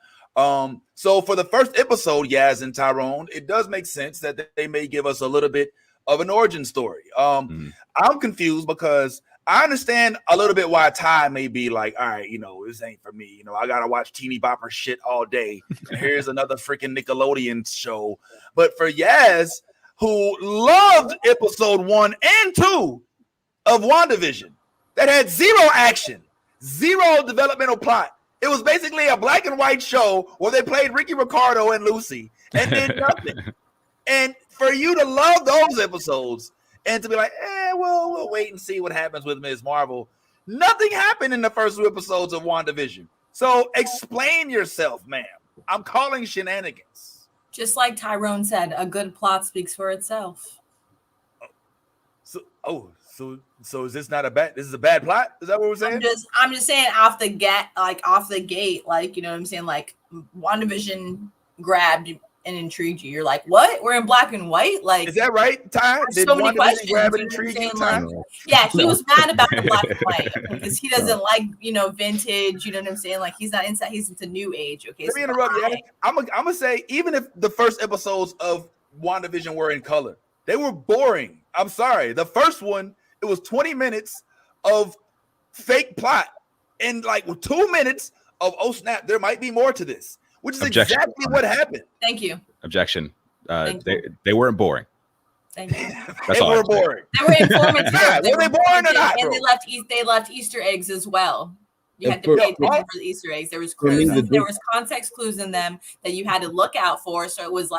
S4: So for the first episode, Yaz and Tyrone, it does make sense that they may give us a little bit of an origin story. I'm confused because I understand a little bit why Ty may be like, all right, this ain't for me. I gotta watch teeny bopper shit all day. And here's another freaking Nickelodeon show. But for Yaz, who loved episode 1 and 2 of WandaVision, that had zero action, zero developmental plot. It was basically a black and white show where they played Ricky Ricardo and Lucy and did nothing. And for you to love those episodes and to be like, we'll wait and see what happens with Ms. Marvel. Nothing happened in the first 2 episodes of WandaVision. So explain yourself, ma'am. I'm calling shenanigans.
S1: Just like Tyrone said, a good plot speaks for itself.
S4: So is this not a bad? This is a bad plot? Is that what we're saying?
S1: I'm just saying off the gate, like, you know what I'm saying? Like WandaVision grabbed and intrigued you. You're like, what? We're in black and white? Like,
S4: is that right, Ty? Did
S1: so many
S4: WandaVision
S1: questions.
S4: grab and intrigue you, Ty?
S1: Yeah, he was mad about the black and white because he doesn't like, vintage. You know what I'm saying? Like he's not inside. He's into new age. Okay.
S4: Let me interrupt you. I'm gonna say, even if the first episodes of WandaVision were in color, they were boring. I'm sorry. The first one, it was 20 minutes of fake plot and like 2 minutes of, oh snap, there might be more to this, which is
S2: Objection.
S4: exactly what happened.
S1: Thank you.
S2: Objection. They weren't boring.
S1: Thank you.
S2: That's
S4: they
S2: all
S4: were boring.
S1: They were informative.
S4: Were they boring or not?
S1: And
S4: Bro?
S1: they left Easter eggs as well. You had to
S3: for-
S1: pay attention for the Easter eggs. There was
S3: For me,
S1: clues. There was context clues in them that you had to look out for. So it was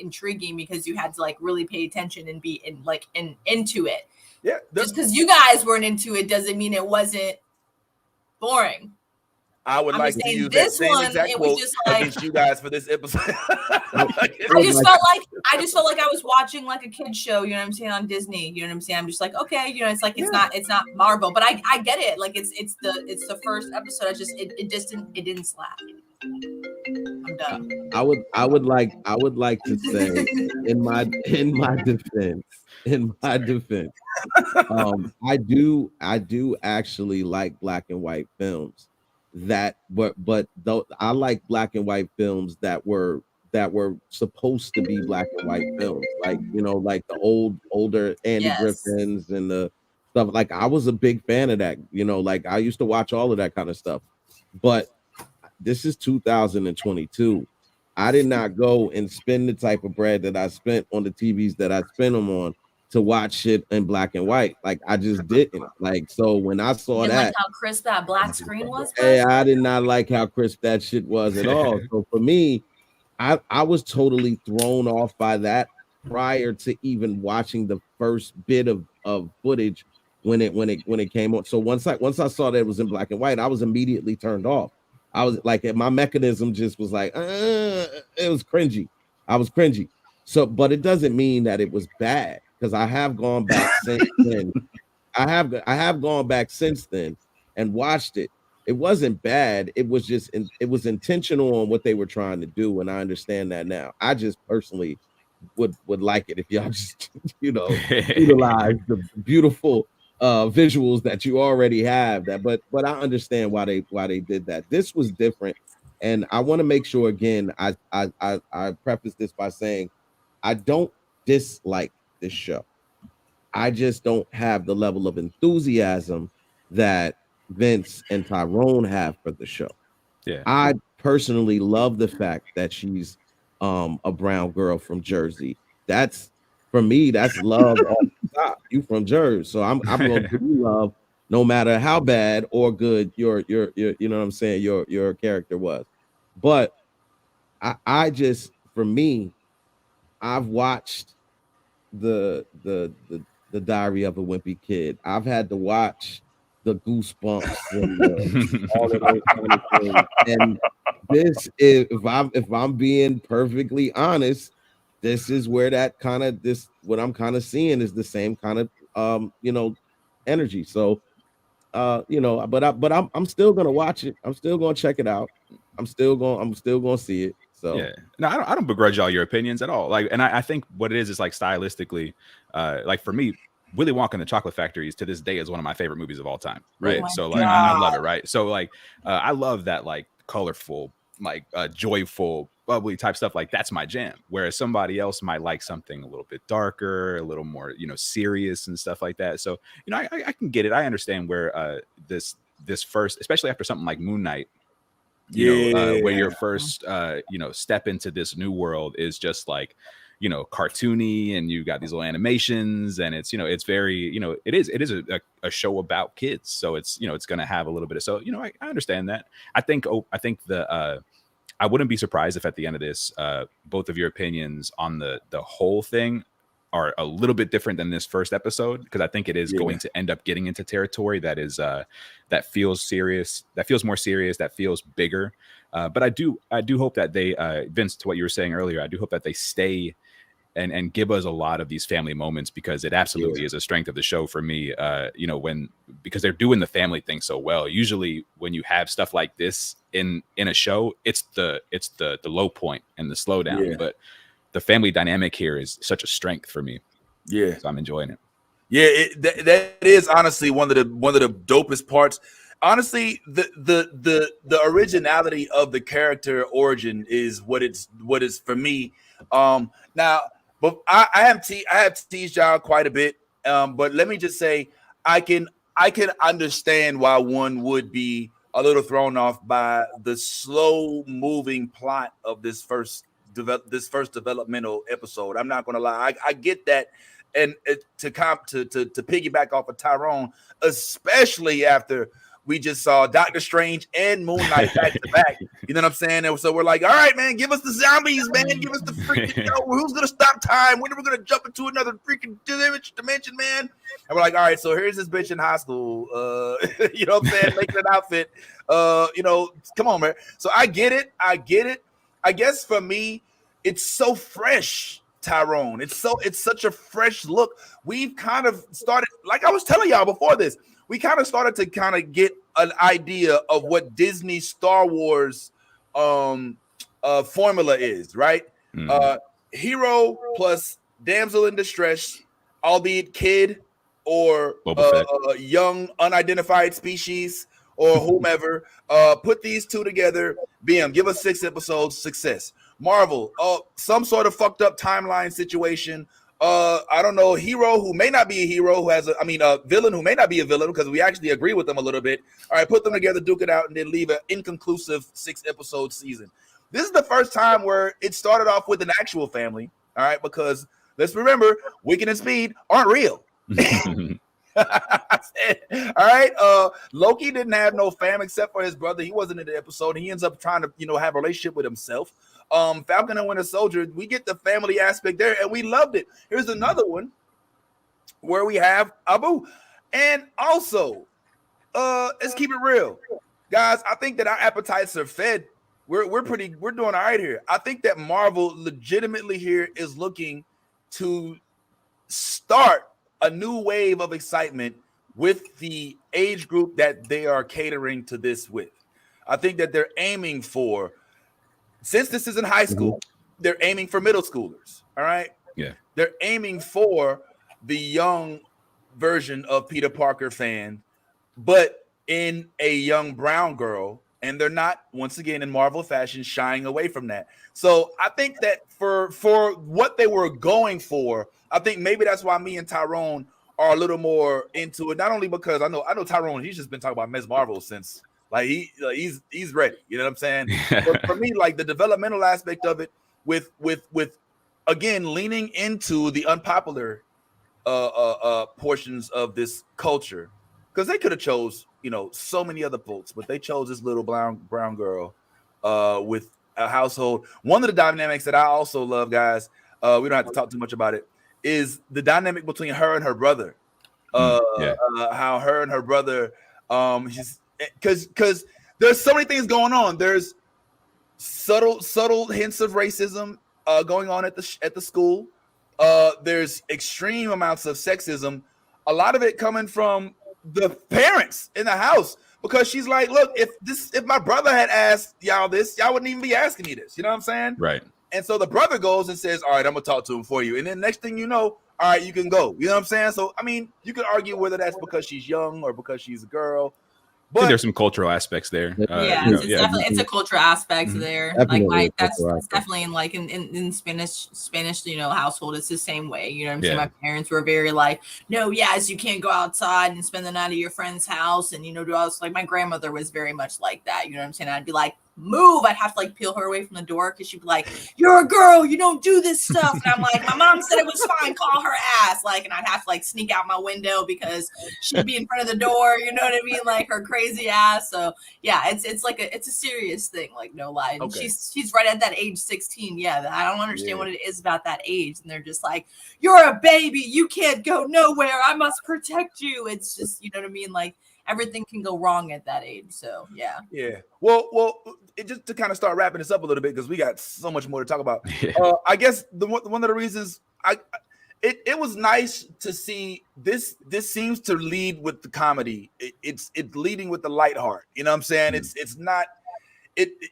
S1: intriguing because you had to like really pay attention and be into it.
S4: Yeah.
S1: Just because you guys weren't into it doesn't mean it wasn't boring.
S4: I would
S1: I'm
S4: like
S1: just
S4: to
S1: saying
S4: use
S1: this
S4: that same
S1: one,
S4: exact
S1: it was
S4: quote
S1: just like-
S4: against you guys for this episode.
S1: I just felt like I was watching like a kid's show, you know what I'm saying, on Disney. You know what I'm saying? I'm just like, okay, it's like it's not Marvel, but I get it. Like it's the first episode. It didn't slap. I'm done.
S3: I would like to say in my defense, I do actually like black and white films but though I like black and white films that were supposed to be black and white films, like like the older Andy Griffins and the stuff. Like I was a big fan of that, like I used to watch all of that kind of stuff. But this is 2022. I did not go and spend the type of bread that I spent on the TVs that I spent them on to watch shit in black and white. Like I just didn't. Like, so when I saw that,
S1: like how crisp that black screen was.
S3: Hey, I did not like how crisp that shit was at all. So for me, I was totally thrown off by that prior to even watching the first bit of footage when it came on. So once I saw that it was in black and white, I was immediately turned off. I was like, my mechanism just was like, it was cringy. I was cringy. So, but it doesn't mean that it was bad, because I have gone back since then. I have gone back since then and watched it. It wasn't bad. It was just it was intentional on what they were trying to do, and I understand that now. I just personally would like it if y'all just utilize the beautiful visuals that you already have. That, but I understand why they did that. This was different, and I want to make sure again. I preface this by saying I don't dislike this show. I just don't have the level of enthusiasm that Vince and Tyrone have for the show.
S2: Yeah.
S3: I personally love the fact that she's a brown girl from Jersey. That's, for me, that's love off the top. You from Jersey. So I'm gonna give you love no matter how bad or good your you know what I'm saying, your character was. But I just, for me, I've watched the Diary of a Wimpy Kid. I've had to watch the Goosebumps and all of those kind of things. And this is, if I'm being perfectly honest, this is where that kind of what I'm kind of seeing is the same kind of energy. So but I'm still gonna watch it. I'm still gonna check it out. I'm still gonna see it. So
S2: yeah, no, I don't begrudge all your opinions at all. Like, and I think what it is like stylistically, like for me, Willy Wonka and the Chocolate Factory to this day is one of my favorite movies of all time. Right.
S1: Oh
S2: so like I love it. Right. So like I love that like colorful, like joyful, bubbly type stuff. Like that's my jam. Whereas somebody else might like something a little bit darker, a little more, serious and stuff like that. So, I can get it. I understand where this first, especially after something like Moon Knight, where your first step into this new world is just like cartoony, and you got these little animations, and it's it's very it is a show about kids, so it's it's going to have a little bit of, so I understand that. I think I wouldn't be surprised if at the end of this both of your opinions on the whole thing are a little bit different than this first episode, because I think it is going to end up getting into territory that is that feels serious, that feels more serious, that feels bigger. But I do hope that they, Vince, to what you were saying earlier, I do hope that they stay and give us a lot of these family moments, because it absolutely is a strength of the show for me. Because they're doing the family thing so well. Usually when you have stuff like this in a show, it's the low point and the slowdown. But the family dynamic here is such a strength for me.
S4: Yeah,
S2: so I'm enjoying it.
S4: Yeah, that is honestly one of the dopest parts. Honestly, the originality of the character origin is what is for me. Now, but I have teased y'all quite a bit. But let me just say, I can understand why one would be a little thrown off by the slow moving plot of this first developmental episode. I'm not gonna lie, I get that, and to piggyback off of Tyrone, especially after we just saw Doctor Strange and Moon Knight back to back. You know what I'm saying? And so we're like, all right, man, give us the zombies, man. Give us the freaking, who's going to stop time? When are we going to jump into another freaking dimension, man? And we're like, all right, so here's this bitch in high school, you know what I'm saying, making an outfit. Come on, man. So I get it. I guess for me, it's so fresh, Tyrone. It's such a fresh look. We've kind of started, like I was telling y'all before this, we kind of started to kind of get an idea of what Disney Star Wars formula is, right? Hero plus damsel in distress, albeit kid or young unidentified species or whomever. Put these two together, BM, give us 6 episodes, success. Marvel, some sort of fucked up timeline situation. I don't know, hero who may not be a hero, a villain who may not be a villain, because we actually agree with them a little bit. All right, put them together, duke it out, and then leave an inconclusive 6-episode season. This is the first time where it started off with an actual family, all right, because let's remember, Wicked and Speed aren't real. All right, Loki didn't have no fam except for his brother. He wasn't in the episode. He ends up trying to, have a relationship with himself. Falcon and Winter Soldier, we get the family aspect there, and we loved it. Here's another one where we have Abu, and also, let's keep it real. guys, I think that our appetites are fed. We're doing all right here. I think that Marvel legitimately here is looking to start a new wave of excitement with the age group that they are catering to this with. I think that they're aiming for, since this is in high school, they're aiming for middle schoolers. All right.
S2: Yeah.
S4: They're aiming for the young version of Peter Parker fan, but in a young brown girl. And they're not, once again, in Marvel fashion, shying away from that. So I think that for what they were going for, I think maybe that's why me and Tyrone are a little more into it. Not only because I know Tyrone, he's just been talking about Ms. Marvel since like he's ready. You know what I'm saying? But for me, like the developmental aspect of it, with again leaning into the unpopular portions of this culture, because they could have chose so many other folks, but they chose this little brown girl with a household. One of the dynamics that I also love, guys, we don't have to talk too much about it, is the dynamic between her and her brother. How her and her brother, because there's so many things going on. There's subtle hints of racism going on at the school. There's extreme amounts of sexism. A lot of it coming from the parents in the house, because she's like, look, if my brother had asked y'all this, y'all wouldn't even be asking me this. You know what I'm saying?
S2: Right.
S4: And so the brother goes and says, all right, I'm gonna talk to him for you. And then next thing you know, all right, you can go. You know what I'm saying? So I mean, you could argue whether that's because she's young or because she's a girl.
S2: I think there's some cultural aspects there.
S1: Definitely it's a cultural aspect there.
S3: Definitely
S1: That's definitely in like in Spanish household. It's the same way. You know what I'm saying? My parents were very like, no, yes, you can't go outside and spend the night at your friend's house, and do all this. Like my grandmother was very much like that. You know what I'm saying? I'd be like, move. I'd have to like peel her away from the door because she'd be like, you're a girl, you don't do this stuff. And I'm like, my mom said it was fine, call her ass. Like, and I'd have to like sneak out my window because she'd be in front of the door, you know what I mean? Like her crazy ass. So yeah, it's like it's a serious thing, like no lie. And she's right at that age 16. Yeah, I don't understand what it is about that age. And they're just like, you're a baby, you can't go nowhere, I must protect you. It's just, you know what I mean? Like everything can go wrong at that age. So yeah.
S4: Well, it just to kind of start wrapping this up a little bit, because we got so much more to talk about. I guess one of the reasons it was nice to see this seems to lead with the comedy. It's leading with the light heart. You know what I'm saying? It's not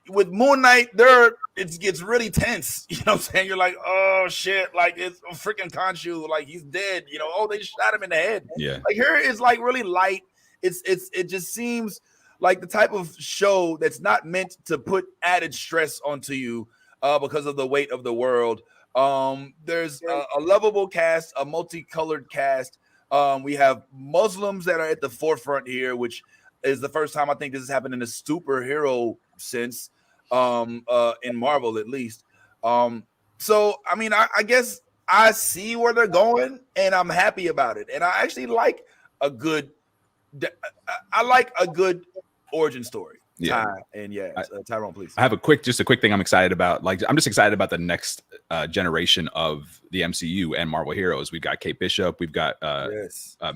S4: with Moon Knight there. It gets really tense. You know what I'm saying? You're like, oh shit, like it's a freaking Khonshu, like he's dead. Oh, they shot him in the head.
S2: Yeah.
S4: Like here is like really light. It just seems like the type of show that's not meant to put added stress onto you because of the weight of the world. There's a lovable cast, a multicolored cast. We have Muslims that are at the forefront here, which is the first time I think this has happened in a superhero sense, in Marvel at least. So I mean, I guess I see where they're going, and I'm happy about it. And I actually like a good origin story. Tyrone, please.
S2: I have a quick thing I'm excited about. Like, I'm just excited about the next generation of the MCU and Marvel heroes. We've got Kate Bishop, we've got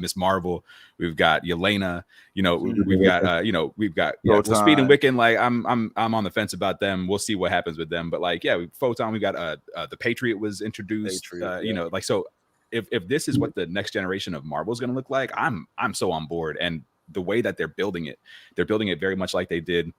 S2: Miss Marvel, we've got Yelena. We've got Speed and Wiccan. Like, I'm on the fence about them. We'll see what happens with them. But like, Photon. We got the Patriot was introduced. So if this is what the next generation of Marvel is going to look like, I'm so on board. And the way that they're building it very much like they did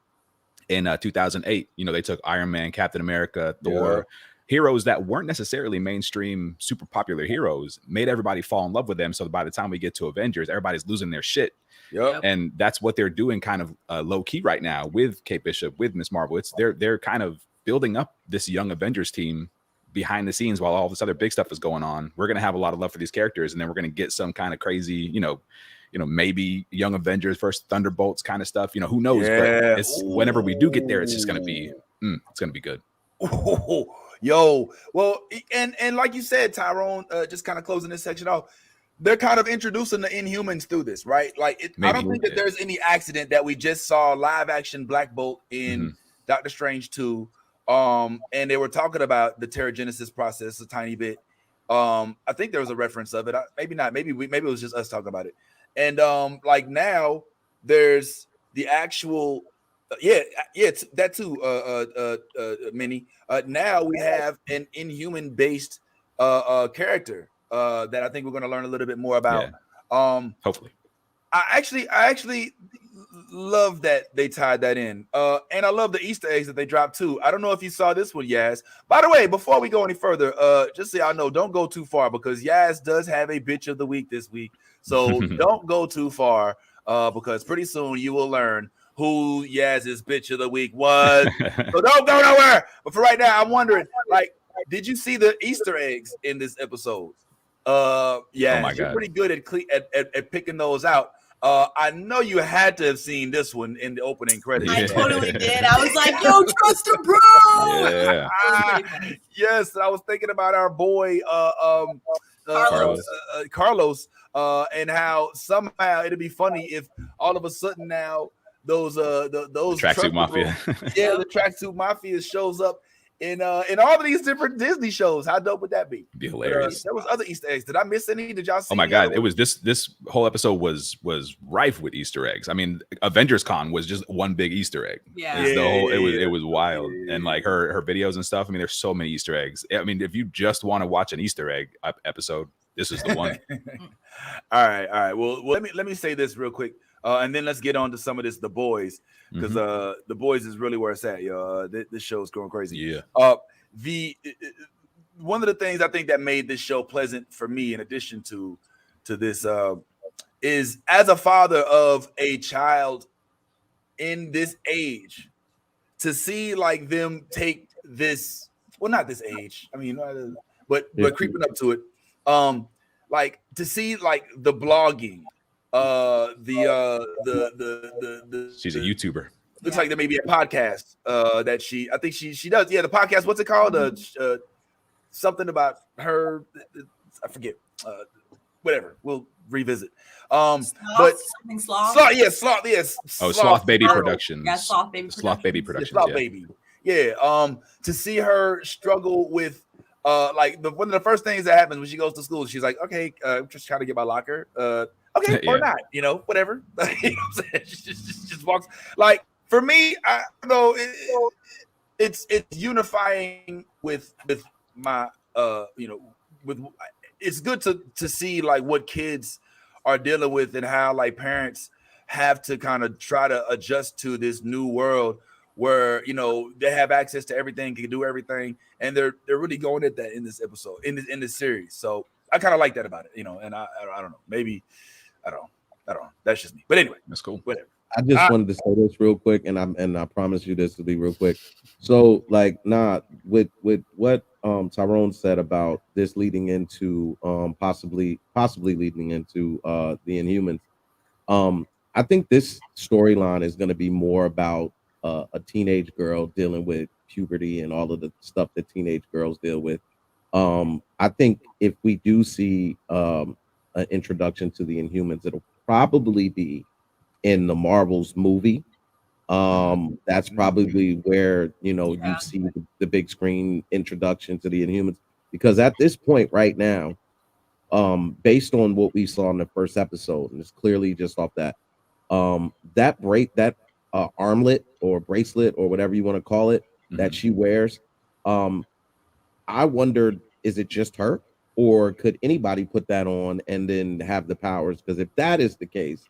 S2: in 2008. They took Iron Man, Captain America, Thor, heroes that weren't necessarily mainstream, super popular heroes, made everybody fall in love with them. So by the time we get to Avengers, everybody's losing their shit. And that's what they're doing kind of low key right now with Kate Bishop, with Miss Marvel. They're kind of building up this young Avengers team behind the scenes while all this other big stuff is going on. We're going to have a lot of love for these characters, and then we're going to get some kind of crazy, maybe Young Avengers versus Thunderbolts kind of stuff. Who knows? But whenever we do get there, it's just going to be, it's going to be good.
S4: Well, and like you said, Tyrone, just kind of closing this section off, they're kind of introducing the Inhumans through this, right? Like, I don't think that there's any accident that we just saw live action Black Bolt in Doctor Strange 2. And they were talking about the Terrigenesis process a tiny bit. I think there was a reference of it. Maybe not. Maybe it was just us talking about it. And like now, there's the actual that too. Minnie. Now we have an Inhuman-based character that I think we're going to learn a little bit more about.
S2: Hopefully,
S4: I actually love that they tied that in, and I love the Easter eggs that they dropped too. I don't know if you saw this one, Yaz. By the way, before we go any further, just so y'all know, don't go too far because Yaz does have a bitch of the week this week. So don't go too far because pretty soon you will learn who Yaz's bitch of the week was. So don't go nowhere. But for right now, I'm wondering, like, did you see the Easter eggs in this episode? Yeah,
S2: my
S4: you're
S2: God.
S4: pretty good at picking those out. I know you had to have seen this one in the opening credits.
S1: I totally did. I was like, yo, trust him, bro.
S2: Yeah.
S4: Yes, I was thinking about our boy Carlos, and how somehow it'd be funny if all of a sudden now those
S2: Tracksuit Mafia.
S4: the Tracksuit Mafia shows up in all of these different Disney shows. How dope would that be?
S2: Be hilarious.
S4: There was other Easter eggs. Did I miss any? Did y'all see?
S2: Oh my God! It was this whole episode was rife with Easter eggs. I mean, Avengers Con was just one big Easter egg. It was wild, and like her videos and stuff. I mean, there's so many Easter eggs. I mean, if you just want to watch an Easter egg episode, this is the one.
S4: All right. Well, let me say this real quick, and then let's get on to some of this. The Boys, because The Boys is really where it's at, yo. This show's going crazy.
S2: Yeah.
S4: One of the things I think that made this show pleasant for me, in addition to this, is as a father of a child in this age, to see like them take this, well, not this age, I mean, but creeping up to it, like to see like the blogging,
S2: she's a YouTuber.
S4: Looks like there may be a podcast that I think she does. Yeah, the podcast. What's it called? Something about her. I forget. Whatever. We'll revisit.
S1: Sloth?
S4: But
S1: Something Sloth?
S4: Sloth. Yeah, Sloth. Yes.
S2: Oh, Sloth Baby Productions.
S1: Yeah, Sloth Baby Productions.
S2: Sloth Baby Productions.
S4: Sloth Baby. Yeah. To see her struggle with like one of the first things that happens when she goes to school, she's like, okay, I'm just trying to get my locker. Okay, or not, whatever. You know what I'm saying? She just walks. Like for me, I know it's unifying with my with it's good to see like what kids are dealing with and how like parents have to kind of try to adjust to this new world where they have access to everything, can do everything, and they're really going at that in this episode, in this series. So I kind of like that about it, and I don't know, maybe I don't know. That's just me. But anyway,
S2: that's cool.
S4: Whatever.
S3: I just wanted to say this real quick, and I promise you this will be real quick. So like, with what Tyrone said about this leading into possibly leading into the Inhumans. I think this storyline is going to be more about a teenage girl dealing with puberty and all of the stuff that teenage girls deal with. I think if we do see an introduction to the Inhumans, it'll probably be in the Marvel's movie. That's probably where you see the big screen introduction to the Inhumans, because at this point right now, based on what we saw in the first episode, and it's clearly just off that that armlet or bracelet or whatever you want to call it that she wears, I wondered, is it just her, or could anybody put that on and then have the powers? Because if that is the case,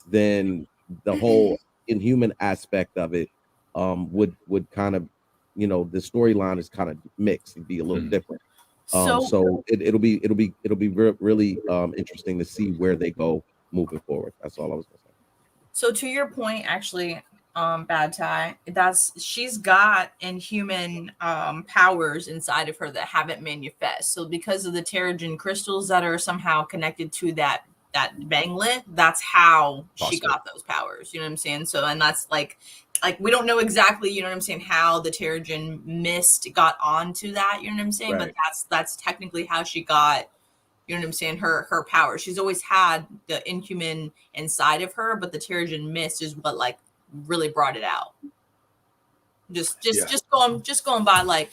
S3: then the whole Inhuman aspect of it would kind of, the storyline is kind of mixed and be a little different. So it'll be really interesting to see where they go moving forward. That's all I was gonna say.
S1: So to your point, actually, Bad Tie, she's got Inhuman powers inside of her that haven't manifest. So because of the Terrigen crystals that are somehow connected to that banglet, that's how she got those powers. You know what I'm saying? So, and that's like we don't know exactly, you know what I'm saying, how the Terrigen mist got onto that, you know what I'm saying? Right. But that's technically how she got, you know what I'm saying, her power. She's always had the Inhuman inside of her, but the Terrigen mist is what like really brought it out. Just going by like,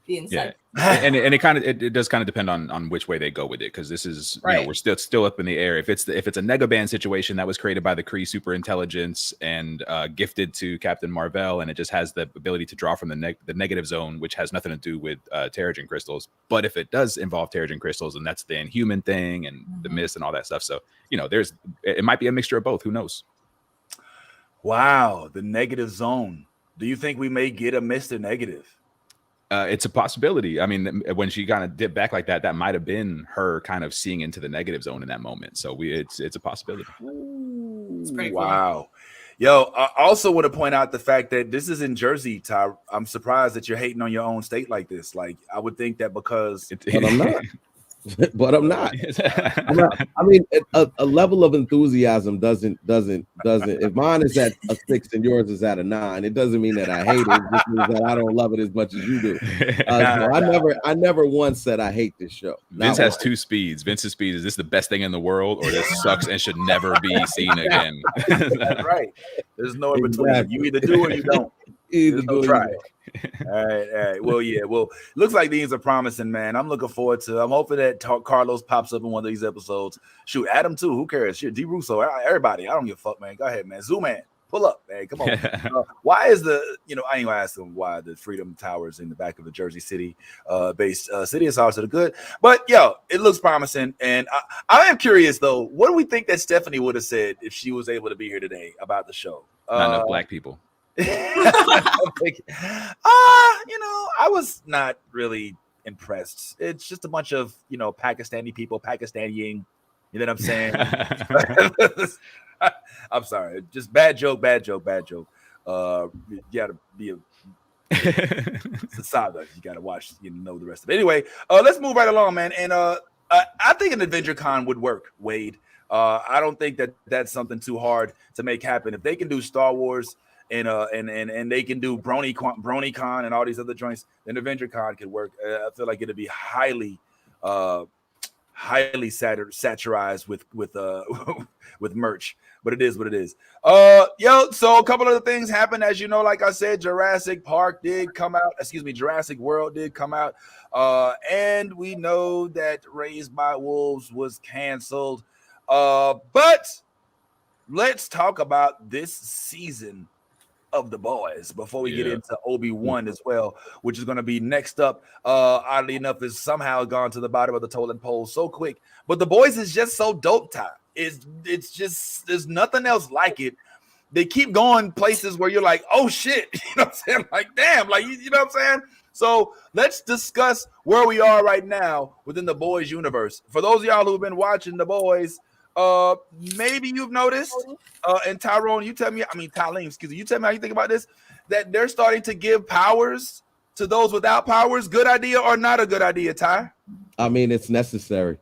S1: the incentive.
S2: And it kind of it does kind of depend on which way they go with it, because this is we're still up in the air. If it's a Negaband situation that was created by the Kree super intelligence and gifted to Captain Marvel, and it just has the ability to draw from the negative zone, which has nothing to do with Terrigen crystals. But if it does involve Terrigen crystals, and that's the Inhuman thing and the mist and all that stuff, so it might be a mixture of both. Who knows?
S4: Wow, the negative zone. Do you think we may get a Mr. Negative?
S2: It's a possibility. I mean, when she kind of dipped back like that, that might have been her kind of seeing into the negative zone in that moment. So it's a possibility.
S1: It's pretty cool.
S4: Wow. Yo, I also want to point out the fact that this is in Jersey, Ty. I'm surprised that you're hating on your own state like this. Like, I would think that because...
S3: But I'm not. But I'm not. I mean, a level of enthusiasm doesn't. If mine is at a 6 and yours is at a 9, it doesn't mean that I hate it. It just means that I don't love it as much as you do. So I never once said I hate this show.
S2: Vince has two speeds. Vince's speed is this the best thing in the world, or this sucks and should never be seen again.
S4: That's right. There's no in between. Exactly. You either do or you don't. There's no try. All right. Well, yeah. Well, looks like these are promising, man. I'm looking forward to. I'm hoping that Carlos pops up in one of these episodes. Shoot, Adam too. Who cares? Shit, D. Russo. Everybody. I don't give a fuck, man. Go ahead, man. Zoom man. Pull up, man. Come on. Why is I ain't gonna ask them why the Freedom Towers in the back of the Jersey City based city is also good. But yo, it looks promising, and I am curious though. What do we think that Stephanie would have said if she was able to be here today about the show?
S2: Not enough black people.
S4: I was not really impressed. It's just a bunch of Pakistani people Pakistaniing. You know what I'm saying? I'm sorry, just bad joke. You gotta be it's a saga. You gotta watch, know the rest of it. Anyway, let's move right along, man. And I think an Adventure Con would work, Wade. I don't think that that's something too hard to make happen. If they can do Star Wars and they can do BronyCon and all these other joints, then Adventure Con could work. I feel like it'd be highly satirized with with merch, but it is what it is. So a couple of things happened, as you know. Like I said, Jurassic World did come out, and we know that Raised by Wolves was canceled. But let's talk about this season of The Boys before we get into Obi-Wan as well, which is going to be next up. Oddly enough, is somehow gone to the bottom of the totem pole so quick. But The Boys is just so dope, Ty. It's just, there's nothing else like it. They keep going places where you're like, oh shit, you know what I'm saying? Like, damn, like, you know what I'm saying? So let's discuss where we are right now within the Boys universe. For those of y'all who've been watching The Boys, maybe you've noticed, and Tyrone, Tylene, excuse me, you tell me how you think about this, that they're starting to give powers to those without powers. Good idea or not a good idea, Ty?
S3: I mean, it's necessary.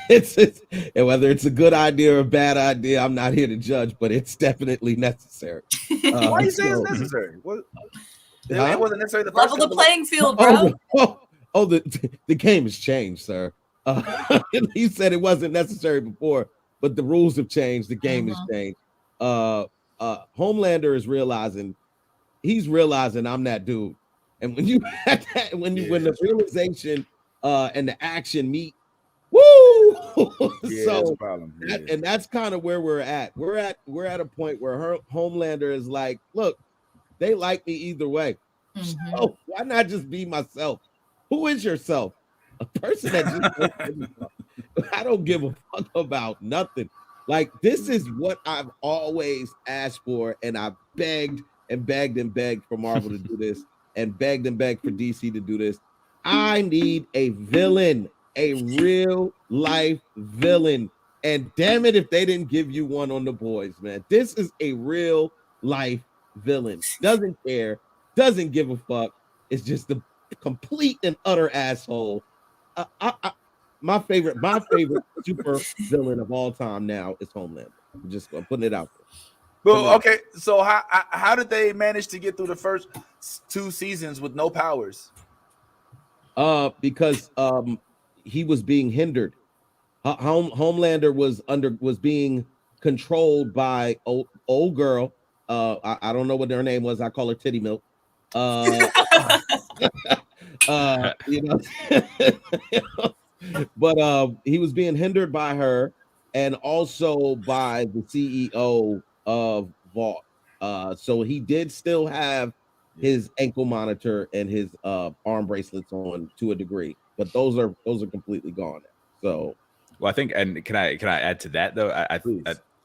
S3: it's and whether it's a good idea or a bad idea, I'm not here to judge, but it's definitely necessary.
S4: Why you say it's necessary? What? It wasn't necessary. The
S1: level the playing field, bro.
S3: The game has changed, sir. He said it wasn't necessary before, but the rules have changed. The game has changed. Homelander is realizing I'm that dude. And when you when the realization and the action meet, woo! So and that's kind of where we're at. We're at a point where Homelander is like, look, they like me either way. So why not just be myself? Who is yourself? A person that just I don't give a fuck about nothing. Like, this is what I've always asked for, and I've begged and begged and begged for Marvel to do this, and begged and begged for DC to do this. I need a villain, a real life villain. And damn it, if they didn't give you one on The Boys, man. This is a real life villain. Doesn't care, doesn't give a fuck. It's just the complete and utter asshole. My favorite super villain of all time now is Homelander. I'm putting it out there.
S4: Well, okay, so how did they manage to get through the first 2 seasons with no powers?
S3: Because he was being hindered. Homelander was being controlled by old girl. I don't know what her name was. I call her Titty Milk. You know, but he was being hindered by her and also by the CEO of Vault. So he did still have his ankle monitor and his arm bracelets on to a degree, but those are completely gone now. So,
S2: well, I think, and can I add to that though?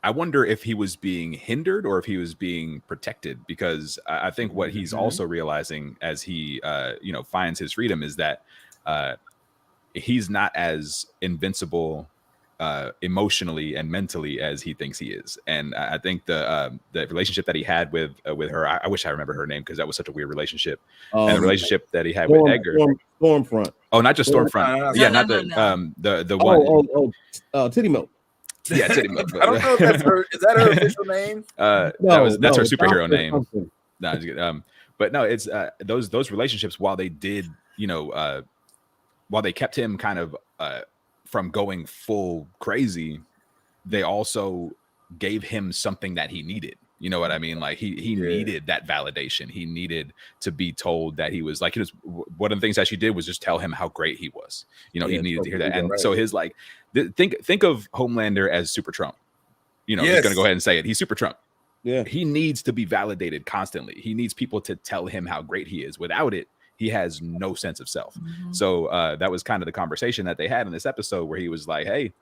S2: I wonder if he was being hindered or if he was being protected, because I think what he's also realizing as he finds his freedom is that he's not as invincible emotionally and mentally as he thinks he is. And I think the relationship that he had with her, I wish I remember her name because that was such a weird relationship. And the relationship that he had with Edgar,
S3: Stormfront.
S2: Oh, not just Stormfront. Yeah, not the one.
S3: Titty Milk.
S2: Yeah, Titty Milk.
S4: I don't know if that's her. Is that her official name?
S2: That's her superhero name. No, but no, it's those relationships. While they did, while they kept him kind of from going full crazy, they also gave him something that he needed. You know what I mean? Like he needed that validation. He needed to be told that he was like, one of the things that she did was just tell him how great he was. He needed to hear that. And so his like, think of Homelander as Super Trump. He's going to go ahead and say it. He's Super Trump.
S3: Yeah.
S2: He needs to be validated constantly. He needs people to tell him how great he is. Without it, he has no sense of self. So that was kind of the conversation that they had in this episode where he was like, hey,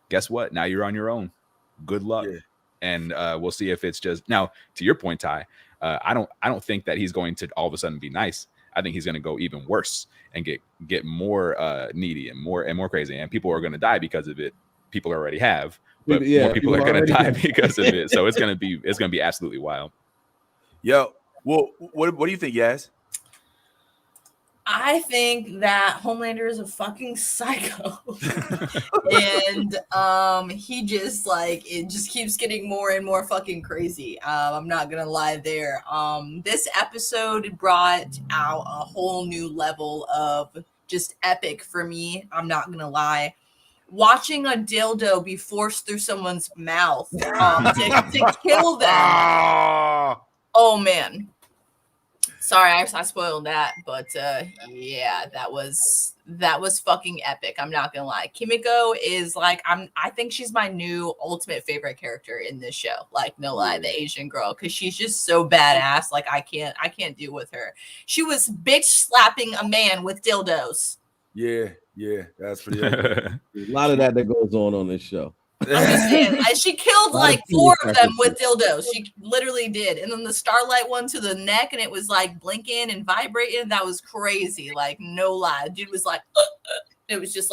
S2: guess what? Now you're on your own. Good luck. Yeah. And we'll see if it's just now, to your point, Ty, I don't think that he's going to all of a sudden be nice. I think he's going to go even worse and get more needy and more crazy. And people are going to die because of it. People already have, but more people are going to die because of it. So it's going to be absolutely wild.
S4: Yo, well, what do you think, Yaz?
S1: I think that Homelander is a fucking psycho. And he just it just keeps getting more and more fucking crazy. I'm not gonna lie there. This episode brought out a whole new level of just epic for me. I'm not gonna lie. Watching a dildo be forced through someone's mouth to kill them. Oh man. Sorry, I spoiled that, but yeah, that was fucking epic. I'm not gonna lie. Kimiko is I think she's my new ultimate favorite character in this show. Like, no lie, the Asian girl, because she's just so badass. Like, I can't deal with her. She was bitch slapping a man with dildos.
S4: Yeah, that's pretty.
S3: A lot of that goes on this show.
S1: I'm just saying, she killed 4 of them with dildos. She literally did. And then the Starlight one to the neck, and it was blinking and vibrating. That was crazy. Like, no lie. Dude was it was just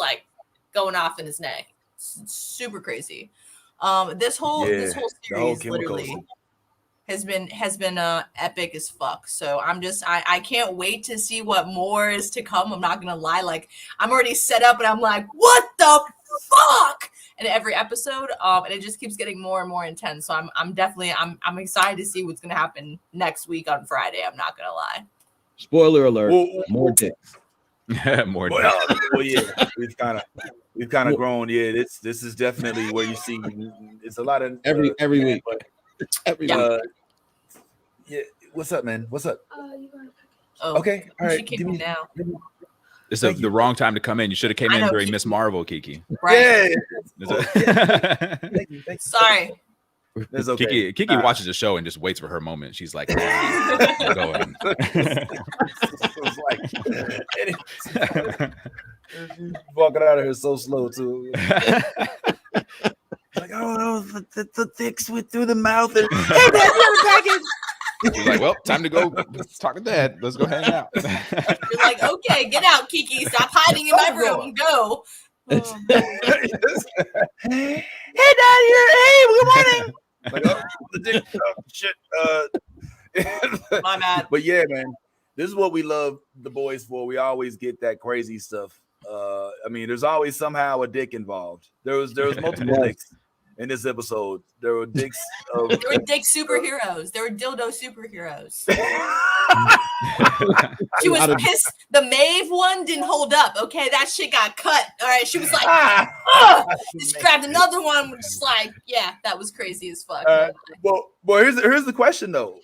S1: going off in his neck. Super crazy. This whole series literally has been epic as fuck. So I can't wait to see what more is to come. I'm not gonna lie. I'm already set up and I'm like, what the fuck? In every episode, and it just keeps getting more and more intense. So I'm definitely excited to see what's gonna happen next week on Friday. I'm not gonna lie.
S3: Spoiler alert: more dicks.
S2: More dicks.
S4: Well, yeah, we've kind of grown. Yeah, this is definitely where you see it's a lot of
S3: every week. Every week.
S4: Yeah. What's up, man? What's up?
S1: Oh,
S4: okay. All right.
S1: Give me now.
S2: It's the wrong time to come in. You should have came in during Miss Marvel, Kiki.
S1: Right.
S4: Yeah. Thank you.
S1: Sorry.
S4: It's okay.
S2: Kiki watches the show and just waits for her moment. She's like, go in.
S4: Walking out of here so slow too. The dicks went through the mouth. And, hey, Dad, you have a package.
S2: She's like, well, time to go talk to Dad. Let's go hang out.
S1: You're like, okay, get out, Kiki. Stop hiding in my room. Go.
S4: Hey, Dad, hey, good morning. The dick shit.
S1: My bad.
S4: But yeah, man, this is what we love the boys for. We always get that crazy stuff. I mean, there's always somehow a dick involved. There was multiple dicks in this episode. There were dicks.
S1: There were dick superheroes. There were dildo superheroes. She was pissed. The Maeve one didn't hold up. Okay, that shit got cut. All right, she was like, just grabbed another one. Just yeah, that was crazy as fuck.
S4: Well, here's the question though.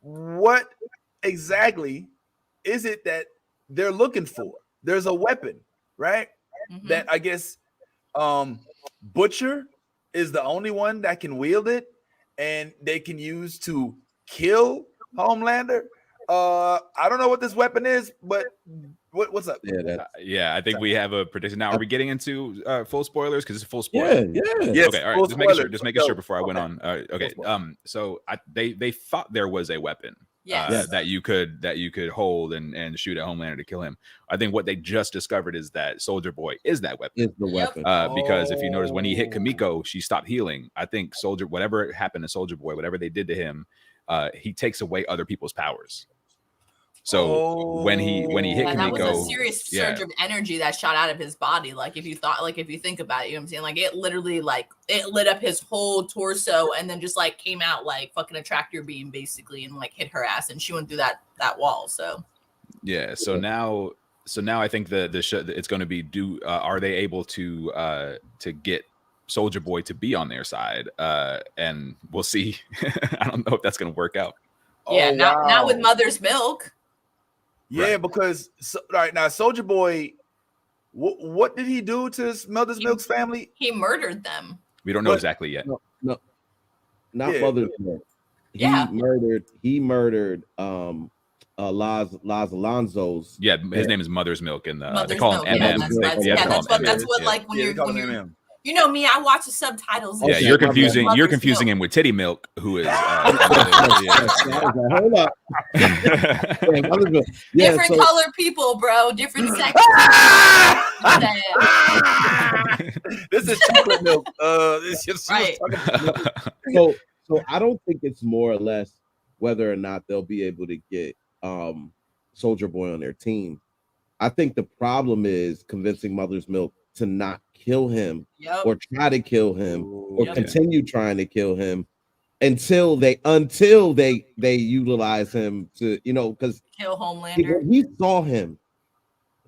S4: What exactly is it that they're looking for? There's a weapon, right? That I guess Butcher is the only one that can wield it, and they can use to kill Homelander. I don't know what this weapon is, but what's up?
S2: Yeah, I think we have a prediction. Now, are we getting into full spoilers? Because it's full spoiler.
S3: Yeah.
S4: Yes,
S2: okay, all right. Just making sure before I went on. Okay. So they thought there was a weapon.
S1: Yes.
S2: That you could hold and shoot at Homelander to kill him. I think what they just discovered is that Soldier Boy is that weapon.
S3: Is the weapon.
S2: Because if you notice, when he hit Kimiko, she stopped healing. I think whatever happened to Soldier Boy, whatever they did to him, he takes away other people's powers. So when he hit Kimiko,
S1: that was a serious surge of energy that shot out of his body. Like if you think about it, you know what I'm saying? Like it literally it lit up his whole torso and then just like came out like fucking a tractor beam basically and like hit her ass and she went through that wall. So
S2: So now I think the show it's going to be are they able to get Soldier Boy to be on their side? And we'll see. I don't know if that's going to work out.
S1: Yeah, not with Mother's Milk.
S4: Yeah, because right now, Soldier Boy, what did he do to his Mother's Milk's family?
S1: He murdered them.
S2: We don't know exactly yet.
S3: No, not Mother's Milk. He murdered Las Alonso's.
S2: Yeah, his name is Mother's Milk, and they
S1: call
S2: him MM.
S1: That's what like when you're you know me, I watch the subtitles.
S2: Yeah, you're confusing him with Titty Milk, who is
S3: hold up.
S1: Different colored people, bro. Different sex.
S4: This is chocolate milk.
S1: Right.
S3: So I don't think it's more or less whether or not they'll be able to get Soldier Boy on their team. I think the problem is convincing Mother's Milk to not kill him or try to kill him or continue trying to kill him until they utilize him to, because
S1: kill Homelander.
S3: He saw him,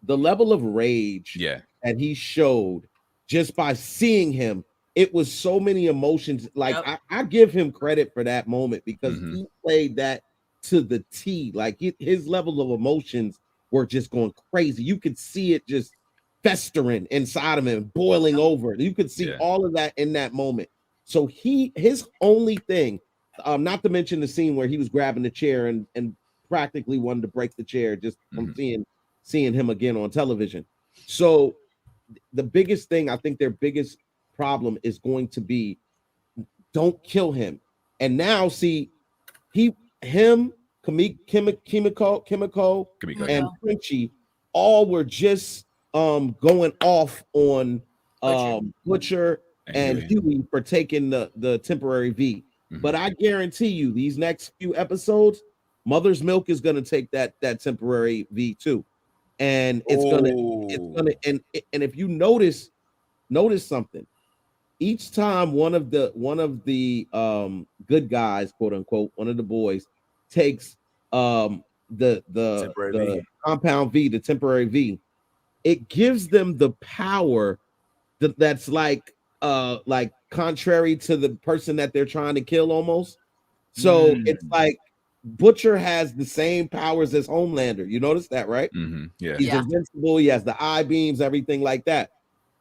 S3: the level of rage that he showed just by seeing him. It was so many emotions. Like I give him credit for that moment because he played that to the T. Like his level of emotions were just going crazy. You could see it just festering inside of him, boiling over. You could see all of that in that moment. So his only thing, not to mention the scene where he was grabbing the chair and practically wanted to break the chair just from seeing him again on television. So the biggest thing, I think their biggest problem is going to be don't kill him. And now see Kimiko and Frenchie all were just going off on Butcher and Huey for taking the temporary V. But I guarantee you these next few episodes, Mother's Milk is gonna take that temporary V too. And it's gonna and if you notice something, each time one of the good guys, quote unquote, one of the boys takes the compound V, the temporary V, it gives them the power that's like contrary to the person that they're trying to kill almost. So it's like Butcher has the same powers as Homelander. You notice that, right?
S2: Yeah.
S3: He's invincible. He has the eye beams, everything like that.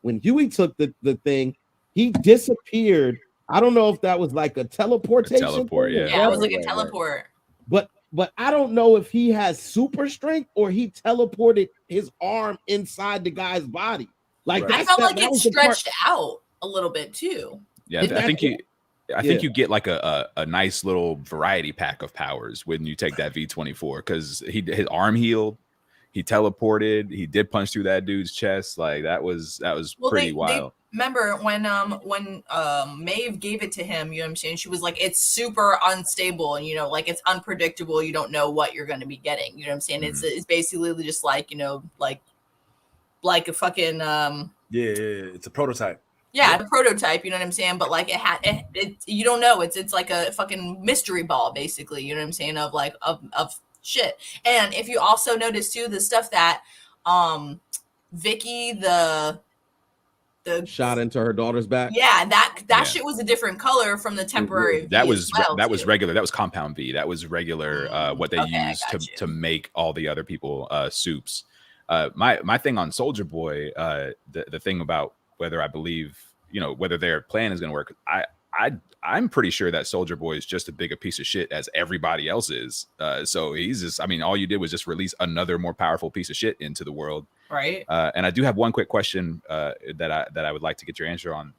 S3: When Huey took the thing, he disappeared. I don't know if that was like a teleportation.
S1: Yeah, it was like a teleport.
S3: But I don't know if he has super strength or he teleported his arm inside the guy's body. Like
S1: I felt like it stretched out a little bit too.
S2: Yeah, I think you get like a nice little variety pack of powers when you take that V24 because his arm healed, he teleported, he did punch through that dude's chest. Like that was pretty wild.
S1: Remember when Maeve gave it to him, you know what I'm saying? She was like, it's super unstable and like it's unpredictable. You don't know what you're gonna be getting. You know what I'm saying? It's basically just like, like a fucking
S4: it's a prototype.
S1: Yeah, a prototype, you know what I'm saying? But like it you don't know. It's like a fucking mystery ball, basically, you know what I'm saying, of like of shit. And if you also notice too, the stuff that Vicky, the
S3: shot into her daughter's back.
S1: Yeah, that shit was a different color from the temporary.
S2: That
S1: V
S2: was
S1: as well,
S2: that was
S1: too.
S2: regular. That was compound V. That was regular. What they used to make all the other people soups. My thing on Soldier Boy, the thing about whether I believe, whether their plan is going to work. I'm pretty sure that Soldier Boy is just as big a piece of shit as everybody else is. So he's just, all you did was just release another more powerful piece of shit into the world.
S1: Right.
S2: And I do have one quick question that I would like to get your answer on.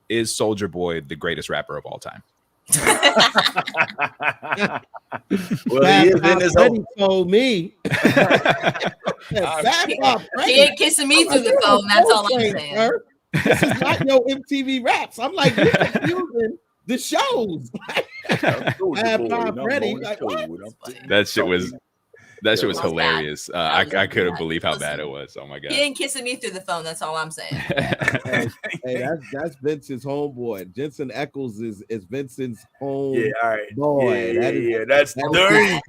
S2: Is Soldier Boy the greatest rapper of all time?
S3: Well, he already told me.
S1: He ain't kissing me through the phone. That's all I'm saying.
S3: Sir. This is not no MTV Raps. I'm like, you're confusing the shows. I have Bob Freddy. Like, what?
S2: That shit was hilarious. I couldn't believe how bad it was. Oh my god.
S1: He ain't kissing me through the phone. That's all I'm saying.
S3: Hey, that's Vincent's homeboy. Jensen Ackles is Vincent's home boy.
S4: That's Dane.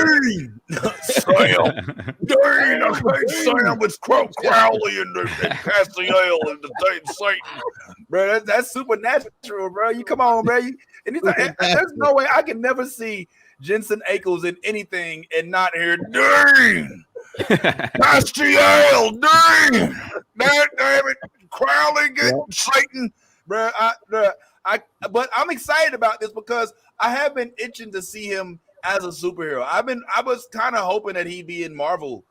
S4: Dane. Sam with Crowley and Castiel and the Satan. Bro, that's supernatural, bro. You come on, bro. There's no way I can never see Jensen Ackles in anything and not hear Dane. Castiel, Dane. Damn it. Crowley, Satan. Bro, but I'm excited about this because I have been itching to see him as a superhero. I was kind of hoping that he'd be in Marvel,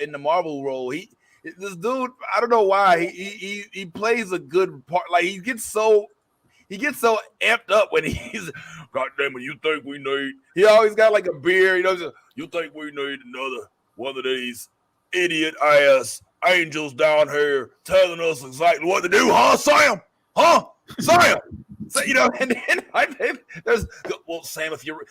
S4: in the Marvel role. This dude, I don't know why he plays a good part. Like he gets so amped up when he's, God damn it, you think we need? He always got like a beard. You think we need another one of these idiot ass angels down here telling us exactly what to do, huh, Sam? Huh, Sam? So, and then there's, well, Sam, if you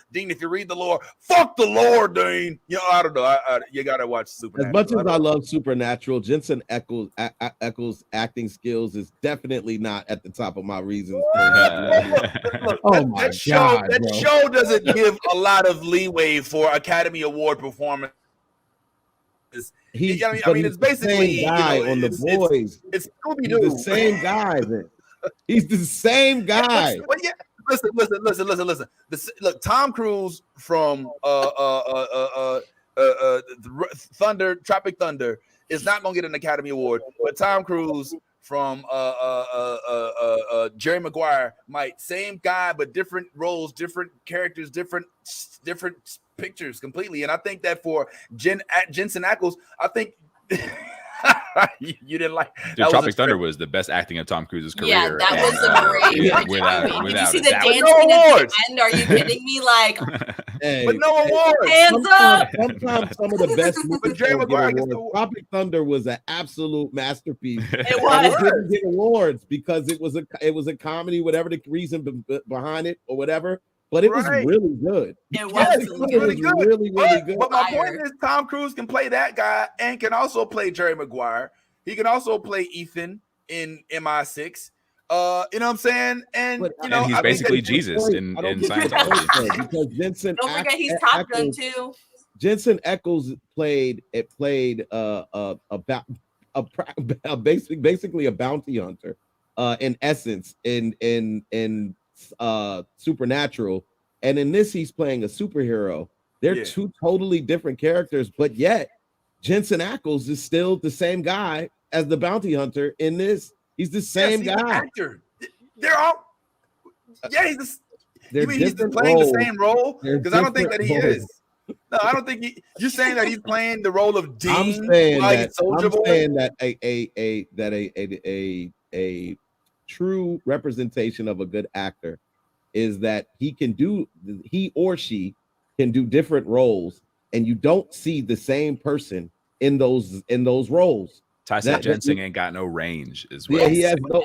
S4: read the lore, fuck the lore, Dean. I don't know. You gotta watch Supernatural.
S3: As much as I love Supernatural, Jensen Ackles' acting skills is definitely not at the top of my reasons.
S4: That show doesn't give a lot of leeway for Academy Award performance. It's basically
S3: guy on the Boys.
S4: It's Scooby-Doo.
S3: The same guy. Then. He's the same guy.
S4: Listen. Look, Tom Cruise from Tropic Thunder is not gonna get an Academy Award, but Tom Cruise from Jerry Maguire might. Same guy, but different roles, different characters, different pictures completely. And I think that for Jensen Ackles, I think you didn't like.
S2: Dude, Tropic Thunder was the best acting of Tom Cruise's career.
S1: Yeah, that was a great.
S2: Without
S1: Did you see
S2: a
S1: the
S2: doubt.
S1: dancing at the end? Are you kidding me? Like,
S3: hey,
S4: but no awards.
S1: Hands up.
S3: Sometimes some of the best movies don't get awards. Tropic Thunder was an absolute masterpiece.
S1: It was.
S3: It didn't get awards because it was a comedy, whatever the reason behind it or whatever. But it was really good.
S1: It was
S4: really good.
S3: Really good.
S4: But my point is, Tom Cruise can play that guy and can also play Jerry Maguire. He can also play Ethan in MI6. You know what I'm saying? And
S2: he's basically Jesus in Scientology.
S3: Because Jensen,
S1: don't forget he's Top Gun too.
S3: Jensen Ackles played basically a bounty hunter. In essence, in Supernatural, and in this he's playing a superhero. They're two totally different characters, but yet Jensen Ackles is still the same guy as the bounty hunter in this. He's the same guy.
S4: They're all he's playing the same role, because I don't think that he is. No, I don't think you're saying that he's playing the role of Dean.
S3: I'm saying that a true representation of a good actor is that he or she can do different roles, and you don't see the same person in those roles.
S2: Tyson Jensen ain't got no range as well.
S3: Yeah, he has no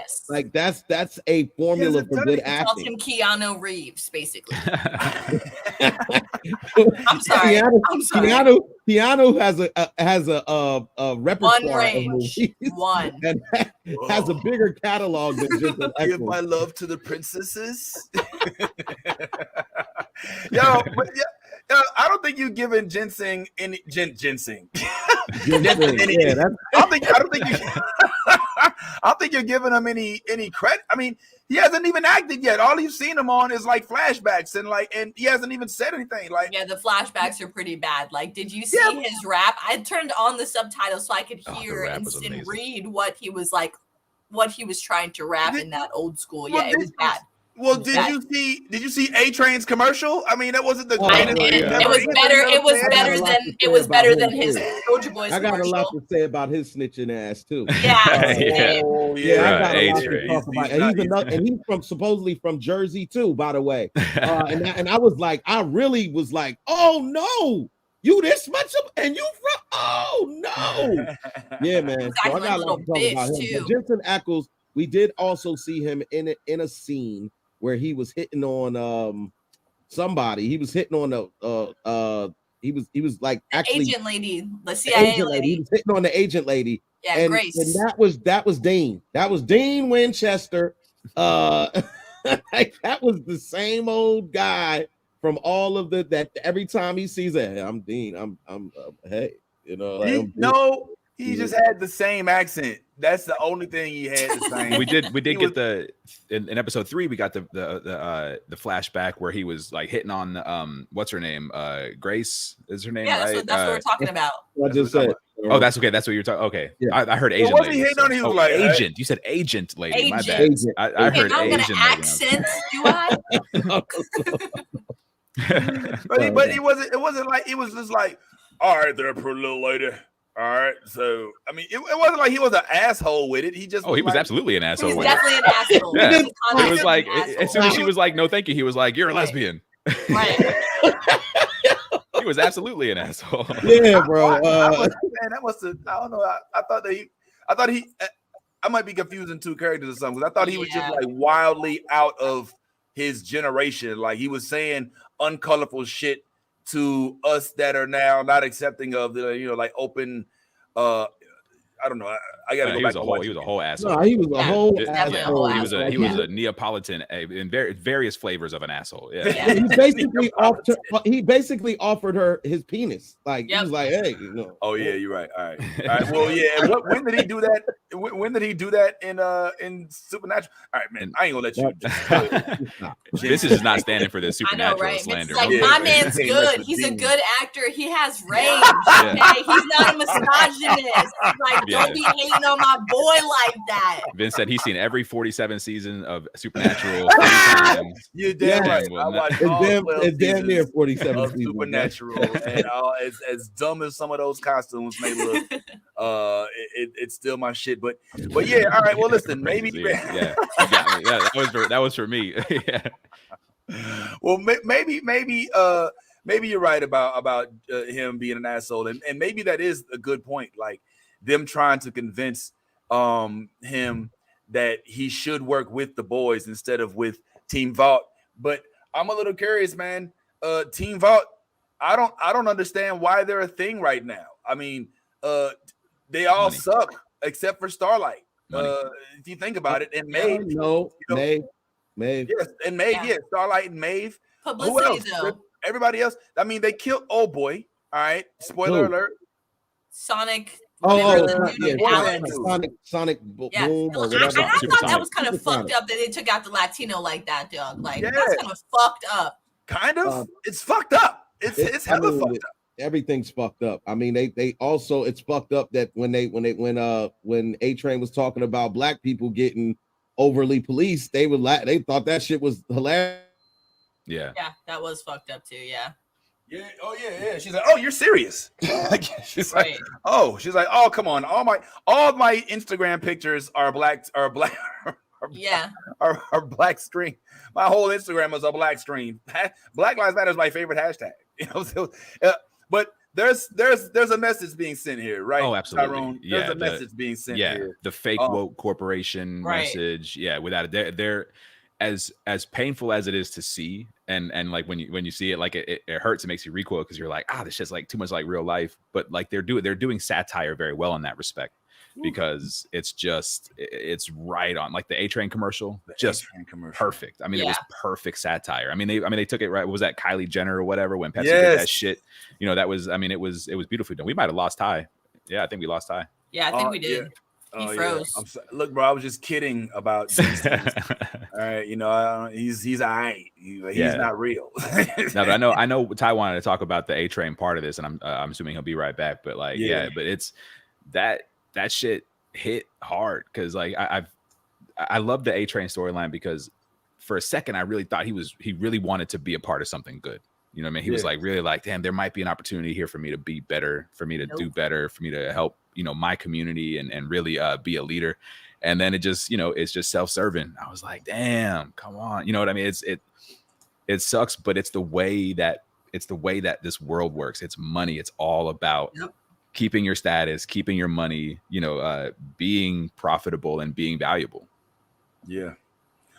S3: that's a formula for good
S1: acting. Calls him Keanu Reeves, basically. I'm sorry.
S3: Keanu has a repertoire
S1: one range. One
S3: and has a bigger catalog than just
S4: give my love to the princesses. I don't think you've given ginseng any ginseng. I I don't think you're giving him any credit. I mean, he hasn't even acted yet. All you've seen him on is like flashbacks and he hasn't even said anything. Like,
S1: yeah, the flashbacks are pretty bad. Like, did you see his rap? I turned on the subtitles so I could hear and read what he was like, what he was trying to rap in that old school. Yeah, it was bad.
S4: Well, did you see A-Train's commercial? I mean, that wasn't the greatest.
S1: It was better. It was better than his Soulja Boys
S3: I got
S1: commercial.
S3: a lot to say about his snitching ass too.
S1: Yeah,
S3: I got a lot to talk about. And he's from supposedly from Jersey too, by the way. And I was like, I really was like, oh no, you this much of, and you from? Oh no, yeah, man. So I got a lot to talk about him. But Jensen Ackles, we did also see him in a scene where he was hitting on somebody. He was hitting on he was like actually
S1: agent lady, the CIA lady.
S3: He was hitting on the agent lady.
S1: Yeah,
S3: and,
S1: Grace.
S3: And that was Dean. That was Dean Winchester. Like, that was the same old guy from all of that every time he sees it. Hey, I'm Dean. I'm hey, you know. Like,
S4: he just had the same accent. That's the only thing he had the same.
S2: We did get in episode 3, we got the flashback where he was like hitting on what's her name? Grace is her name,
S1: yeah,
S2: right?
S1: That's what we're talking about.
S3: I just said.
S2: Oh, that's okay. That's what you're talking. Okay, yeah. I heard agent.
S4: What was he hitting on? He was like
S2: agent. You said agent lady. My bad.
S3: Agent.
S2: I heard
S1: I'm
S2: agent.
S1: Gonna accent, do I?
S4: but it wasn't like, it was just like, all right there, poor little lady. All right, so I mean, it wasn't like he was an asshole with it. He just
S2: he was absolutely an asshole.
S1: He was
S2: with
S1: definitely an asshole.
S2: Yeah. It was like as soon as she was like, "No, thank you," he was like, "You're a lesbian."
S1: Right.
S2: He was absolutely an asshole.
S3: Yeah, bro.
S4: Man, that must have. I don't know. I thought he. I might be confusing two characters or something, because I thought he was just like wildly out of his generation. Like, he was saying uncolorful shit to us that are now not accepting of the, like open. I don't know. I gotta go back.
S2: He was a whole asshole.
S3: No, he was a whole asshole.
S2: He was a Neapolitan in various flavors of an asshole. Yeah.
S3: He basically offered her his penis. Like, he was like, hey,
S4: Oh yeah, you're right. All right. Well, yeah. When did he do that? When did he do that in Supernatural? All right, man. I ain't gonna let you.
S2: This is not standing for this Supernatural slander.
S1: It's like, my man's good. He's a good actor. He has range. Okay? He's not a misogynist. Like, don't be hating on my boy like that.
S2: Vince said he's seen every 47 season of Supernatural.
S4: You're damn right. I watched
S3: it's damn near 47
S4: of
S3: seasons,
S4: Supernatural, and as dumb as some of those costumes may look, it's still my shit. But yeah, all right. Well, listen, maybe
S2: yeah, you got me. Yeah, that was for me. Yeah.
S4: Well, maybe you're right about him being an asshole, and maybe that is a good point. Like, them trying to convince him that he should work with the boys instead of with Team Vault. But I'm a little curious, man. Team Vault, I don't understand why they're a thing right now. I mean, they all suck except for Starlight. If you think about it, and Maeve.
S3: Maeve.
S4: Yes, and Maeve. Yeah, Starlight and Maeve.
S1: Publicity,
S4: who else?
S1: though.
S4: Everybody else. I mean, they killed Old Boy. All right. Spoiler alert.
S1: Sonic.
S3: Sonic Boom.
S1: Yeah.
S3: Or
S1: I thought that was kind of fucked up that they took out the Latino like that, dog. Like, that's kind of fucked up.
S4: Kind of. It's fucked up. It's hella fucked up.
S3: Everything's fucked up. I mean, they also, it's fucked up that when A-Train was talking about black people getting overly policed, they thought that shit was hilarious.
S2: Yeah,
S1: that was fucked up too. Yeah.
S4: Oh yeah. She's like, oh, you're serious. She's like, oh, come on. All my Instagram pictures are black.
S1: Yeah.
S4: Are black screen. My whole Instagram is a black screen. Black Lives Matter is my favorite hashtag. So, but there's a message being sent here, right?
S2: Oh, absolutely.
S4: Tyrone, there's a message being sent here.
S2: The fake woke corporation message. Yeah, without it, they're as painful as it is to see, and like when you see it, like it hurts. It makes you recoil because you're like, this shit's like too much like real life. But like they're doing satire very well in that respect, because it's right on. Like the A-Train commercial, perfect. I mean, it was perfect satire. I mean, they took it right. What was that, Kylie Jenner or whatever, when Pepsi did that shit? That was. I mean, it was beautifully done. We might have lost Ty. Yeah, I think we lost Ty.
S1: Yeah, I think we did.
S4: Oh
S1: froze.
S4: yeah. Look, bro, I was just kidding about these things. All right, you know, he's all right. He's not real.
S2: No, but I know Ty wanted to talk about the A-Train part of this, and I'm assuming he'll be right back. But like, but it's that shit hit hard because like I love the A-Train storyline because for a second I really thought he really wanted to be a part of something good. You know what I mean? He was like really like, damn, there might be an opportunity here for me to be better, for me to do better, for me to help, you know, my community and really be a leader. And then it just, you know, it's just self-serving. I was like, damn, come on. You know what I mean? It sucks, but it's the way that this world works. It's money. It's all about keeping your status, keeping your money, you know, being profitable and being valuable.
S4: Yeah.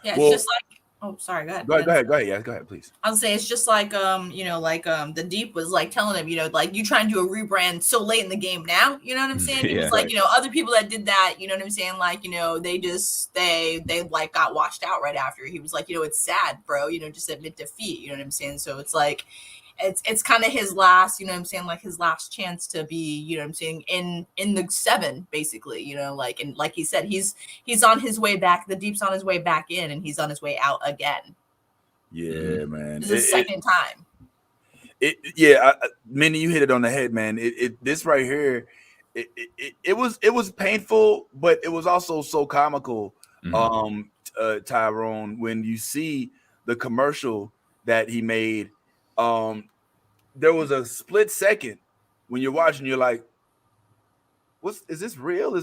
S1: Yeah, it's just like, oh, sorry, go ahead.
S4: Go ahead. Yeah, go ahead, please.
S1: I'll say it's just like you know, like the Deep was like telling him, you know, like you trying to do a rebrand so late in the game now, you know what I'm saying? It was like, you know, other people that did that, you know what I'm saying? Like, you know, they like got washed out right after. He was like, you know, it's sad, bro, you know, just admit defeat, you know what I'm saying? So it's like it's kind of his last, you know what I'm saying, like his last chance to be, you know what I'm saying, in the 7, basically, you know, like, and like he said, he's on his way back. The Deep's on his way back in, and he's on his way out again.
S4: Yeah, man.
S1: This is the second time.
S4: Minnie, you hit it on the head, man. This right here, it was painful, but it was also so comical. Tyrone, when you see the commercial that he made, there was a split second when you're watching, you're like, is this real?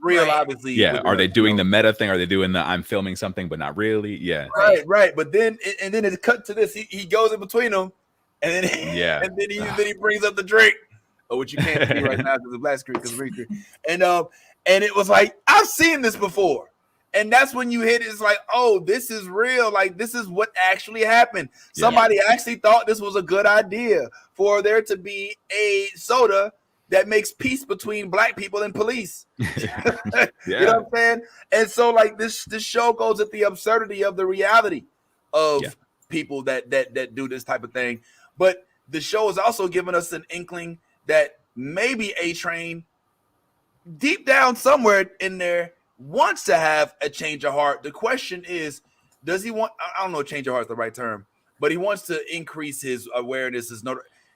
S4: Real, obviously.
S2: Yeah. Are they doing the meta thing? Are they doing the I'm filming something but not really? Yeah.
S4: Right. But then it cut to this. He goes in between them, and then and then he brings up the drink, which you can't see right now because the black screen, and it was like, I've seen this before. And that's when you hit it. It's like, oh, this is real. Like, this is what actually happened. Somebody actually thought this was a good idea for there to be a soda that makes peace between black people and police. You know what I'm saying? And so, like, this show goes at the absurdity of the reality of people that do this type of thing. But the show is also giving us an inkling that maybe A-Train, deep down somewhere in there, wants to have a change of heart. The question is, does he want, I don't know, change of heart is the right term, but he wants to increase his awareness.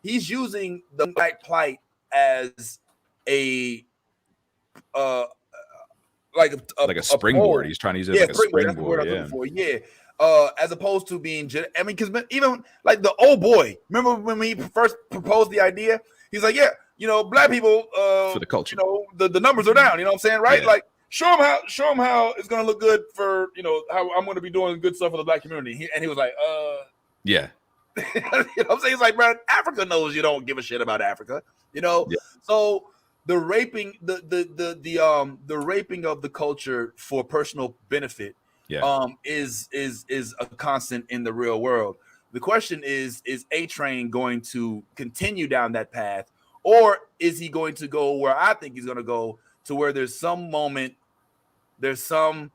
S4: He's using the black plight as a like a
S2: springboard. He's trying to use it like a springboard.
S4: As opposed to being, I mean, because even like the old boy, remember when he first proposed the idea? He's like, yeah, you know, black people
S2: for the culture,
S4: you know, the numbers are down. You know what I'm saying, right? Like, show him how it's gonna look good for, you know, how I'm gonna be doing good stuff for the black community. And he was like,
S2: yeah.
S4: You know what I'm saying? He's like, bro, Africa knows you don't give a shit about Africa, you know. So the raping, the raping of the culture for personal benefit, is a constant in the real world. The question is A-Train going to continue down that path, or is he going to go where I think he's going to go, to where there's some moment, there's some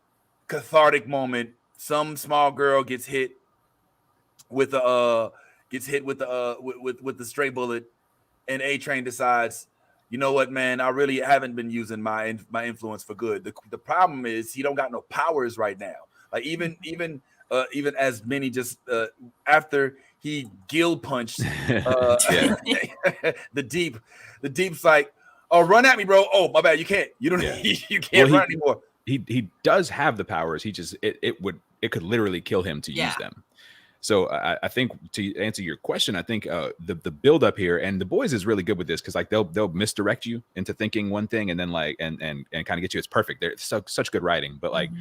S4: cathartic moment, some small girl gets hit with the stray bullet, and A-Train decides, you know what, man, I really haven't been using my influence for good. The problem is he don't got no powers right now. Like even as many just after he gill punched the Deep's like, oh, run at me, bro. Oh, my bad. You can't. You don't. You can't run anymore.
S2: He does have the powers. He just it could literally kill him to use them. So I think, to answer your question, I think the build up here, and the Boys is really good with this, because like they'll misdirect you into thinking one thing and then like and kind of get you. It's perfect. They're such good writing, but like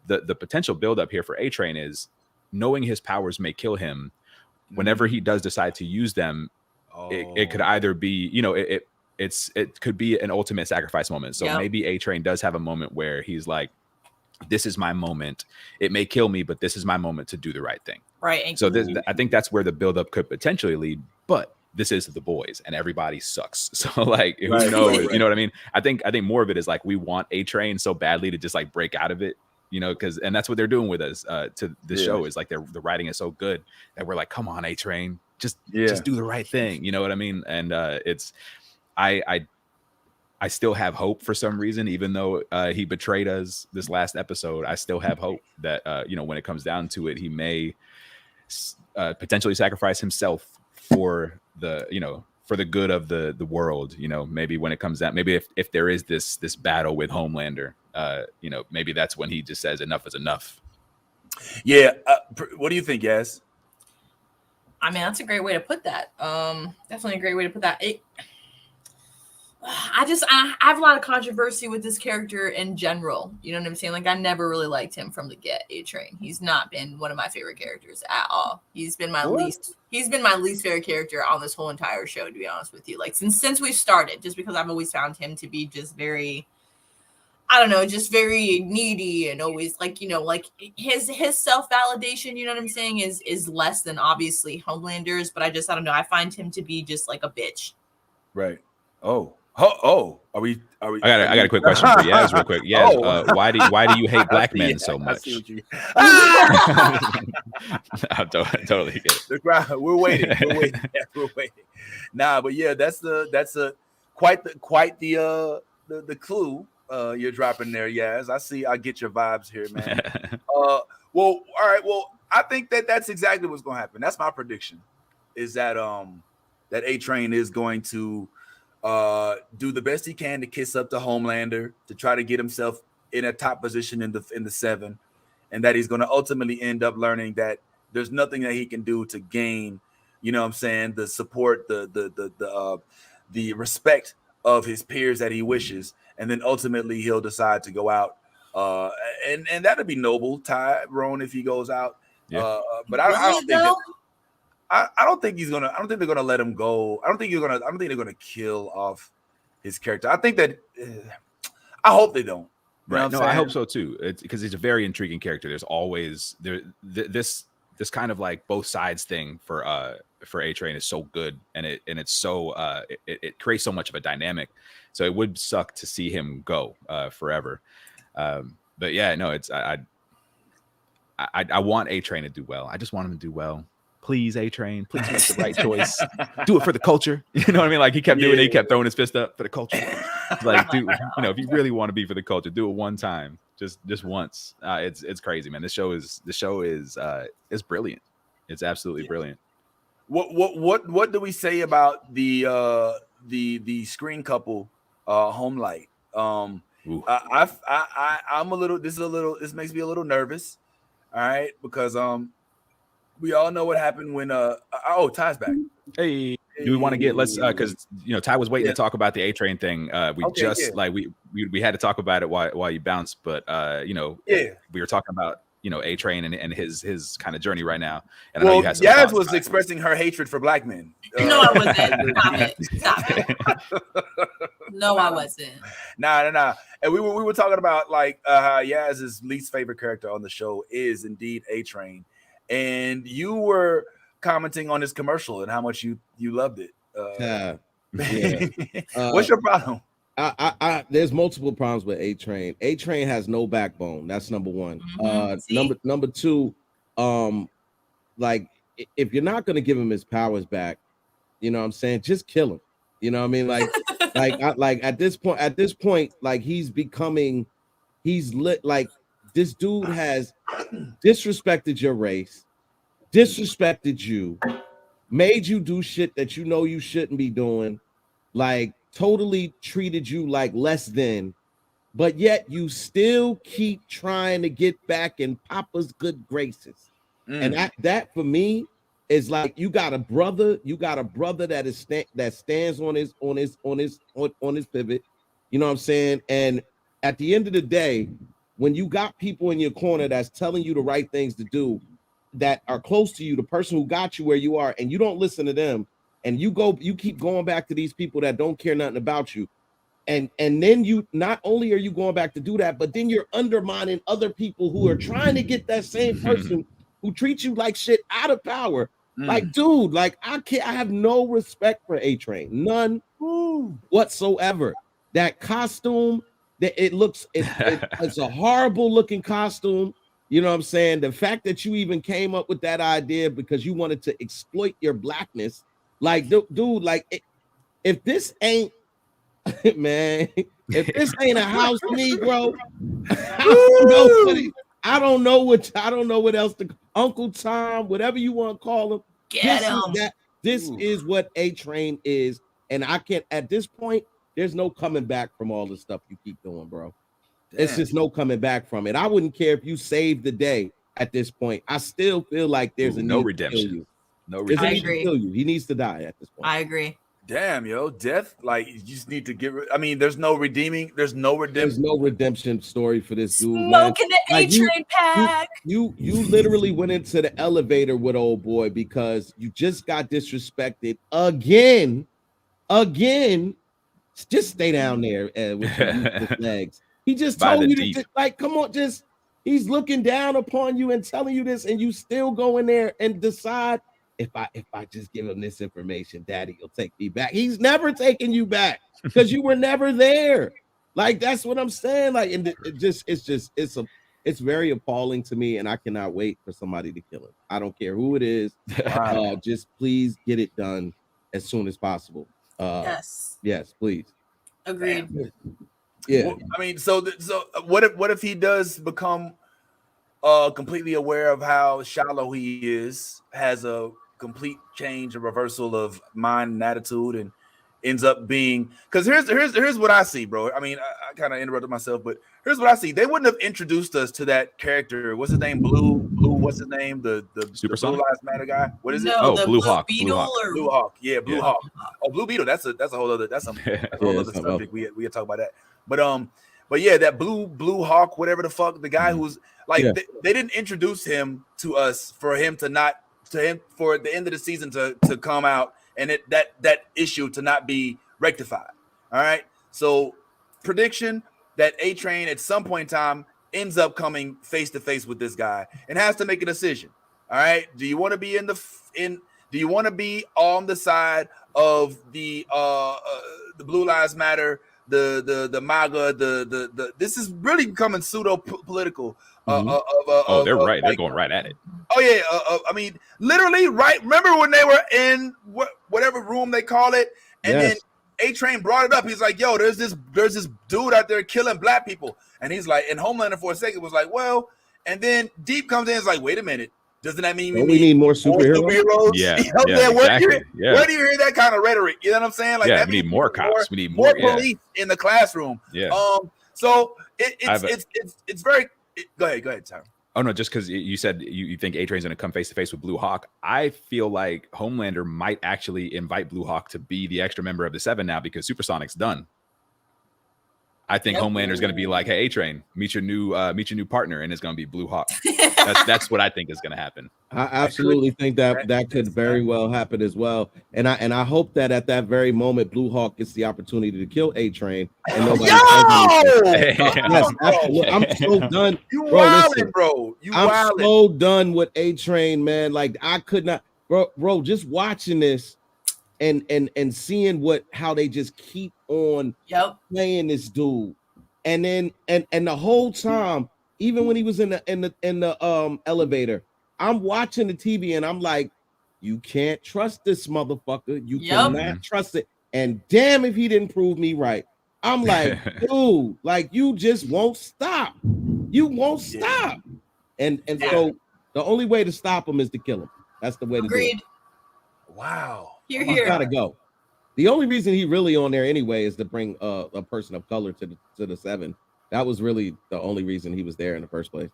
S2: the potential build up here for A-Train is knowing his powers may kill him. Whenever he does decide to use them, it could either be, you know, it could be an ultimate sacrifice moment. So maybe A-Train does have a moment where he's like, this is my moment. It may kill me, but this is my moment to do the right thing.
S1: Right.
S2: So I think that's where the buildup could potentially lead. But this is the Boys, and everybody sucks. So like, who knows? You know what I mean? I think more of it is like, we want A-Train so badly to just like break out of it, you know, and that's what they're doing with us to this show, is like the writing is so good that we're like, come on, A-Train, just do the right thing. You know what I mean? And I I still have hope for some reason, even though he betrayed us this last episode. I still have hope that when it comes down to it, he may potentially sacrifice himself for the good of the world. Maybe when it comes down, maybe if there is this battle with Homelander, maybe that's when he just says enough is enough.
S4: Yeah. What do you think, Yaz?
S1: I mean, that's a great way to put that. Definitely a great way to put that. I have a lot of controversy with this character in general. You know what I'm saying? Like, I never really liked him from the get. A-Train. He's not been one of my favorite characters at all. He's been my least favorite character on this whole entire show, to be honest with you. Like, since we started, just because I've always found him to be just very, I don't know, just very needy and always like his self-validation, you know what I'm saying, is less than obviously Homelander's, but I don't know. I find him to be just like a bitch.
S4: Right. Oh, are we?
S2: I got a quick question for Yaz, real quick. Yaz, why do you hate black men so much? I totally get it.
S4: The crowd, we're waiting. We're waiting. Nah, but yeah, that's quite the clue you're dropping there, Yaz. I get your vibes here, man. Well, all right. Well, I think that's exactly what's going to happen. That's my prediction. Is that that A-Train is going to do the best he can to kiss up to Homelander, to try to get himself in a top position in the 7, and that he's going to ultimately end up learning that there's nothing that he can do to gain, the support, the respect of his peers that he wishes, and then ultimately he'll decide to go out, and that'll be noble, Tyrone, if he goes out.
S2: Yeah.
S4: But I don't think. I don't think he's gonna. I don't think they're gonna let him go. I don't think they're gonna kill off his character. I think that. I hope they don't.
S2: Right. No, I hope so too. It's because he's a very intriguing character. There's always this kind of like both sides thing for A-Train is so good, and it's so it creates so much of a dynamic. So it would suck to see him go forever. But yeah, no, it's I want A-Train to do well. I just want him to do well. Please, A-Train, please make the right choice. Do it for the culture. You know what I mean? Like he kept doing it. He kept throwing his fist up for the culture. Like, dude, if you really want to be for the culture, do it one time, just once. It's crazy, man. The show is brilliant. It's absolutely brilliant.
S4: What do we say about the screen couple, Homelight? I'm a little. This makes me a little nervous. All right, because we all know what happened when Ty's back.
S2: Hey, do we want to get because Ty was waiting to talk about the A-Train thing. We had to talk about it while you bounced, but we were talking about A-Train and his kind of journey right now. And I know you had some
S4: Yaz was expressing her hatred for black men.
S1: No, I wasn't. Stop it. No, I wasn't.
S4: Nah. And we were talking about how Yaz's least favorite character on the show is indeed A-Train. And you were commenting on his commercial and how much you loved it. What's your problem?
S3: There's multiple problems with A-Train. A-Train has no backbone. That's number one. Number two, if you're not gonna give him his powers back, you know what I'm saying, just kill him. You know what I mean? At this point, he's lit. Like, this dude has disrespected your race, disrespected you, made you do shit that you shouldn't be doing, totally treated you like less than, but yet you still keep trying to get back in Papa's good graces. And that for me is you got a brother that stands on his pivot. You know what I'm saying? And at the end of the day, when you got people in your corner that's telling you the right things to do, that are close to you, the person who got you where you are, and you don't listen to them, and you keep going back to these people that don't care nothing about you, and then you not only are you going back to do that, but then you're undermining other people who are trying to get that same person who treats you like shit out of power. Dude, I have no respect for A-Train, none whatsoever. That costume. It's a horrible looking costume. You know what I'm saying? The fact that you even came up with that idea because you wanted to exploit your blackness, if this ain't Man, if this ain't a house Negro, I don't know what else to Uncle Tom, whatever you want to call him. This is what A-Train is, and I can't at this point. There's no coming back from all the stuff you keep doing, bro. It's just no coming back from it. I wouldn't care if you saved the day at this point. I still feel like there's
S2: no redemption.
S3: No redemption.
S1: I agree.
S3: Kill you. He needs to die at this point.
S1: I agree.
S4: Damn, yo, death. Like you just need to get. I mean, there's no redeeming. There's no redemption.
S3: There's no redemption story for this dude.
S1: Smoking the A-Train pack.
S3: You literally went into the elevator with old boy because you just got disrespected again. Just stay down there with your legs. He just told you to just, like, come on, just he's looking down upon you and telling you this, and you still go in there and decide if I just give him this information, Daddy will take me back. He's never taking you back because you were never there. Like that's what I'm saying. Like, and it's very appalling to me, and I cannot wait for somebody to kill him. I don't care who it is. Just please get it done as soon as possible. Yes, please.
S1: Agreed.
S3: Yeah.
S4: Well, I mean, so what if he does become completely aware of how shallow he is, has a complete change, a reversal of mind and attitude, and ends up being, because here's what I see, bro. I mean, I kind of interrupted myself, but here's what I see. They wouldn't have introduced us to that character. What's his name? Blue. What's his name? The
S2: Supersonic?
S4: Blue Lives Matter guy. What is it?
S2: Blue Hawk.
S4: Blue Hawk. Yeah, Blue Hawk. Oh, Blue Beetle. That's a whole other. That's a whole other subject. We can talk about that. But yeah, that Blue Hawk, whatever the fuck, the guy who's like, they didn't introduce him to us for him to not for the end of the season to come out and that issue to not be rectified. All right. So prediction that A-Train at some point in time ends up coming face to face with this guy and has to make a decision. All right. Do you want to be do you want to be on the side of the Blue Lives Matter, the MAGA, this is really becoming pseudo political.
S2: They're right. They're going right at it.
S4: Oh yeah. I mean, literally, right. Remember when they were in whatever room they call it, and then A-Train brought it up. He's like, "Yo, there's this dude out there killing black people," and he's like, and Homelander for a second was like, "Well," and then Deep comes in, and is like, "Wait a minute. Doesn't that mean we
S3: need more superheroes?"
S2: Yeah,
S4: Where do you hear that kind of rhetoric? You know what I'm saying? Like,
S2: we need more cops. We need
S4: more police in the classroom.
S2: Yeah.
S4: So it's very. Go ahead, Tyron.
S2: Oh no, just because you said you think A-Train's going to come face to face with Blue Hawk, I feel like Homelander might actually invite Blue Hawk to be the extra member of the Seven now because Supersonic's done. I think Homelander's going to be like, "Hey, A-Train, meet your new partner," and it's going to be Blue Hawk. That's what I think is going to happen.
S3: I absolutely think that could very well happen as well, and I hope that at that very moment, Blue Hawk gets the opportunity to kill A-Train. And nobody yes, absolutely. I'm so done.
S4: You wildin', bro.
S3: I'm so done with A-Train, man. Like I could not, bro. Just watching this. And seeing how they just keep on playing this dude, and then and the whole time, even when he was in the elevator, I'm watching the TV and I'm like, you can't trust this motherfucker. You cannot trust it. And damn if he didn't prove me right. I'm like, dude, like you just won't stop. You won't stop. And so the only way to stop him is to kill him. That's the way to do it.
S4: Wow.
S1: He's
S3: gotta go. The only reason he really on there anyway is to bring a person of color to the Seven. That was really the only reason he was there in the first place.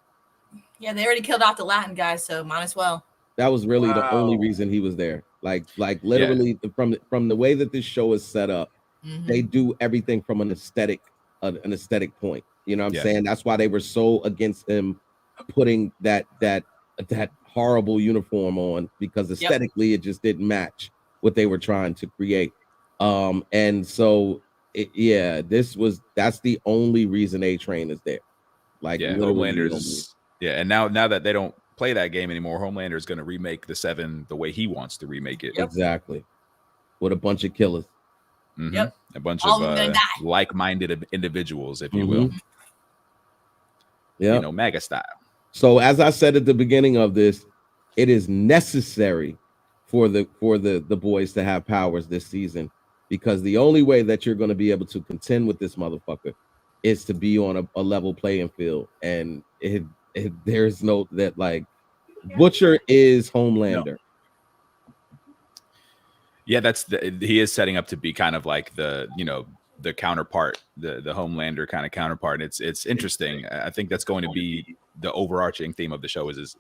S1: Yeah, they already killed off the Latin guy, so might as well.
S3: That was really the only reason he was there. Like literally from the way that this show is set up, they do everything from an aesthetic point. You know what I'm saying? That's why they were so against him putting that horrible uniform on, because aesthetically it just didn't match what they were trying to create. And so that's the only reason A-Train is there. Like
S2: Homelander's and now that they don't play that game anymore, Homelander is going to remake the Seven the way he wants to remake it.
S3: Exactly. With a bunch of killers.
S2: A bunch of like-minded individuals, if you will.
S3: Yeah,
S2: MAGA style.
S3: So as I said at the beginning of this, it is necessary for the boys to have powers this season. because the only way that you're going to be able to contend with this motherfucker is to be on a level playing field. And there's no that like Butcher is Homelander.
S2: Yeah, he is setting up to be kind of like the counterpart, the Homelander kind of counterpart. It's interesting. I think that's going to be the overarching theme of the show is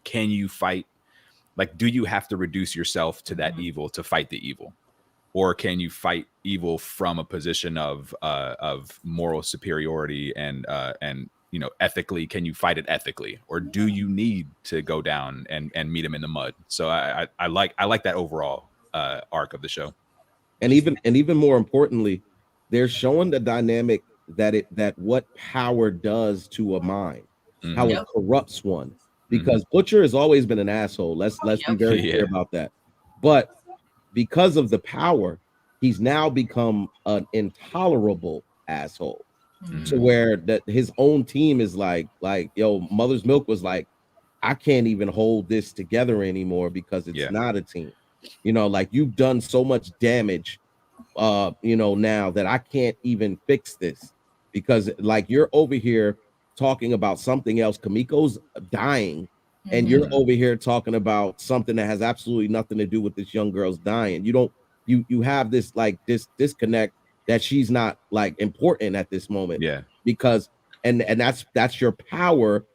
S2: can you fight? Like, do you have to reduce yourself to that evil to fight the evil? Or can you fight evil from a position of moral superiority and ethically? Can you fight it ethically, or do you need to go down and meet him in the mud? So I like that overall arc of the show.
S3: And even more importantly, they're showing the dynamic that what power does to a mind, how it corrupts one. Because Butcher has always been an asshole. Let's be very clear about that. But because of the power, he's now become an intolerable asshole. To where that his own team is like, yo, Mother's Milk was like, I can't even hold this together anymore because it's not a team. Like you've done so much damage, now that I can't even fix this because like you're over here talking about something else. Kamiko's dying, and you're over here talking about something that has absolutely nothing to do with this young girl's dying. You have this disconnect that she's not like important at this moment. Yeah, because and that's your power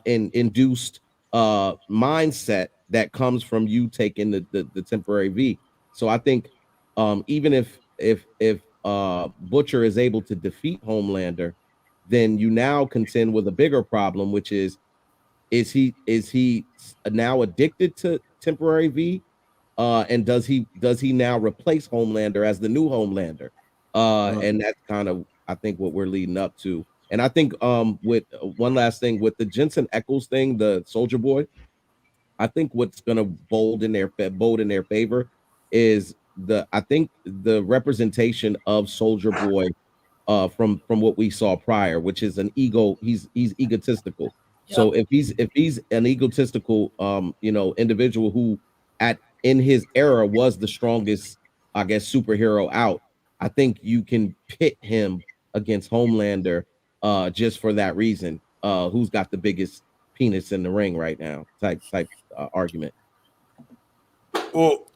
S3: induced mindset that comes from you taking the temporary V. So I think even if Butcher is able to defeat Homelander, then you now contend with a bigger problem, which is he now addicted to temporary V? And does he now replace Homelander as the new Homelander? And that's kind of I think what we're leading up to. And I think with one last thing with the Jensen Ackles thing, the Soldier Boy, I think what's gonna bold in their favor is the representation of Soldier Boy from what we saw prior, which is an ego. He's egotistical. Yep. So if he's an egotistical individual who in his era was the strongest, I guess, superhero out, I think you can pit him against Homelander just for that reason. Who's got the biggest penis in the ring right now? Type argument.
S4: Well,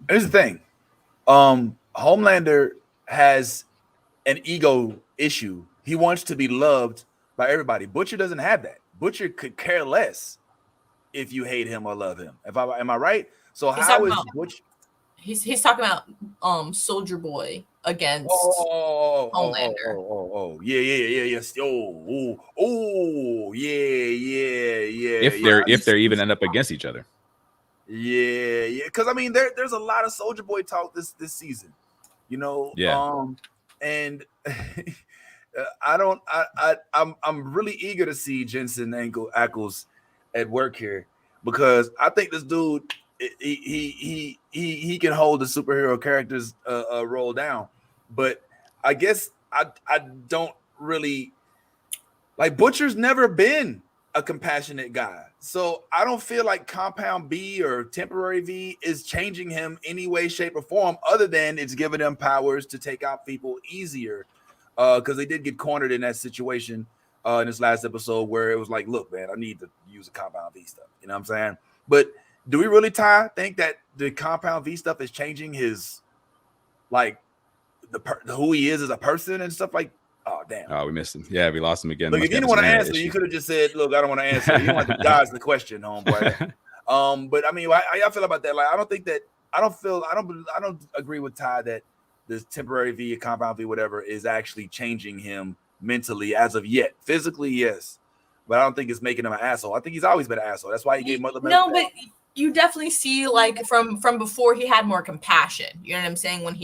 S4: here's the thing. Homelander has an ego issue. He wants to be loved by everybody. Butcher doesn't have that. Butcher could care less if you hate him or love him. Am I right? So how is Butcher?
S1: He's talking about Soldier Boy against Homelander.
S4: Yeah.
S2: If they're even end up against each other.
S4: Yeah. Because I mean, there's a lot of Soldier Boy talk this season, and I'm really eager to see Jensen Ackles at work here because I think this dude he can hold the superhero characters role down, but I guess I don't really like Butcher's never been a compassionate guy, so I don't feel like Compound B or Temporary V is changing him any way, shape, or form, other than it's giving them powers to take out people easier. Because they did get cornered in that situation in this last episode where it was like, look, man, I need to use the Compound V stuff. You know what I'm saying? But do we really, Ty, think that the Compound V stuff is changing his, like, who he is as a person and stuff like? Oh, damn.
S2: Oh, we missed him. Yeah, we lost him again.
S4: Look, if you didn't want to answer, you could have just said, look, I don't want to answer. You want to dodge the question, homeboy. But I mean, how y'all feel about that? Like, I don't agree with Ty that this Temporary V, Compound V, whatever, is actually changing him mentally as of yet. Physically, yes, but I don't think it's making him an asshole. I think he's always been an asshole. That's why he gave Mother.
S1: No, but you definitely see like from before he had more compassion. You know what I'm saying? When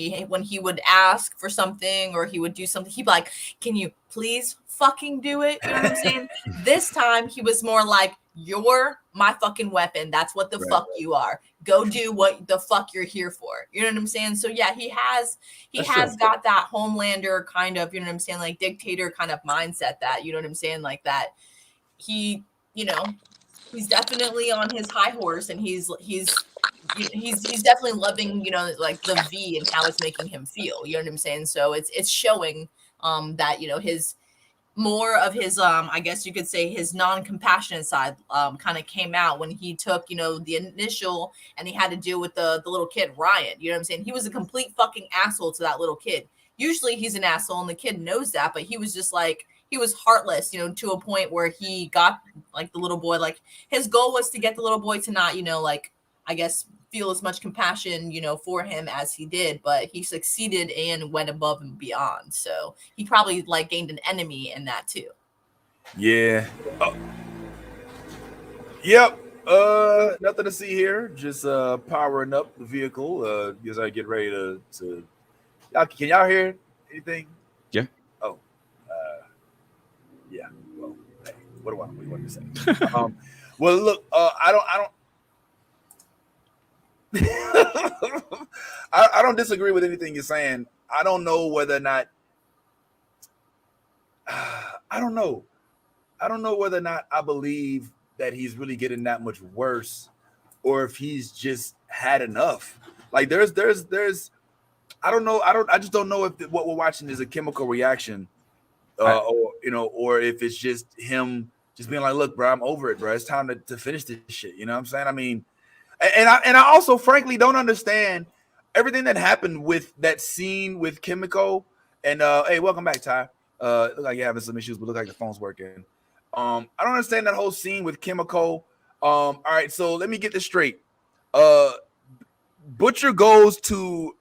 S1: he would ask for something or he would do something, he'd be like, "Can you please fucking do it?" You know what I'm saying? This time he was more like, "You're my fucking weapon. That's what the fuck you are. Go do what the fuck you're here for." You know what I'm saying? So yeah, he has got that Homelander kind of, you know what I'm saying, like dictator kind of mindset that, you know what I'm saying, like that he, he's definitely on his high horse and he's he's definitely loving, you know, like the V and how it's making him feel. You know what I'm saying? So it's showing that, you know, his more of his I guess you could say his non-compassionate side kind of came out when he took, you know, the initial and he had to deal with the little kid Ryan. You know what I'm saying? He was a complete fucking asshole to that little kid. Usually he's an asshole and the kid knows that, but he was just like, he was heartless, you know, to a point where he got like the little boy, like his goal was to get the little boy to not, you know, like I guess feel as much compassion, you know, for him as he did, but he succeeded and went above and beyond. So he probably like gained an enemy in that too.
S4: Yeah. Yep. Nothing to see here. Just powering up the vehicle. As I get ready to can y'all hear anything?
S2: Yeah.
S4: Oh. Yeah. Well, hey, what do you want to say? Well, look, I don't disagree with anything you're saying. I don't know whether or not I don't know whether or not I believe that he's really getting that much worse, or if he's just had enough. Like there's I don't know. I just don't know if what we're watching is a chemical reaction, or you know, or if it's just him just being like, look, bro, I'm over it, bro. It's time to finish this shit. You know what I'm saying? I mean, and I also frankly don't understand everything that happened with that scene with Kimiko. And hey, welcome back, Ty. Look like you're having some issues, but look like the phone's working. I don't understand that whole scene with Kimiko. All right, so let me get this straight. Butcher goes to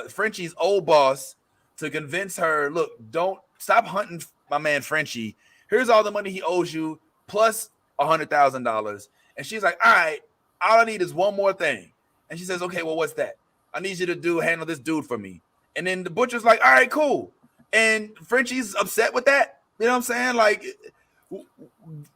S4: Frenchie's old boss to convince her, look, don't stop hunting my man Frenchie. Here's all the money he owes you, plus $100,000. And she's like, all right, all I need is one more thing. And she says, okay, well, what's that? I need you to handle this dude for me. And then the butcher's like, all right, cool. And Frenchie's upset with that. You know what I'm saying? Like,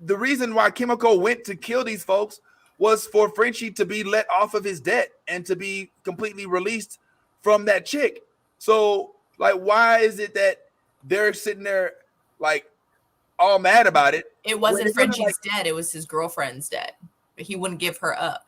S4: the reason why Kimiko went to kill these folks was for Frenchie to be let off of his debt and to be completely released from that chick. So, like, why is it that they're sitting there, like, all mad about it?
S1: It wasn't Frenchie's debt. It was his girlfriend's debt. But he wouldn't give her up.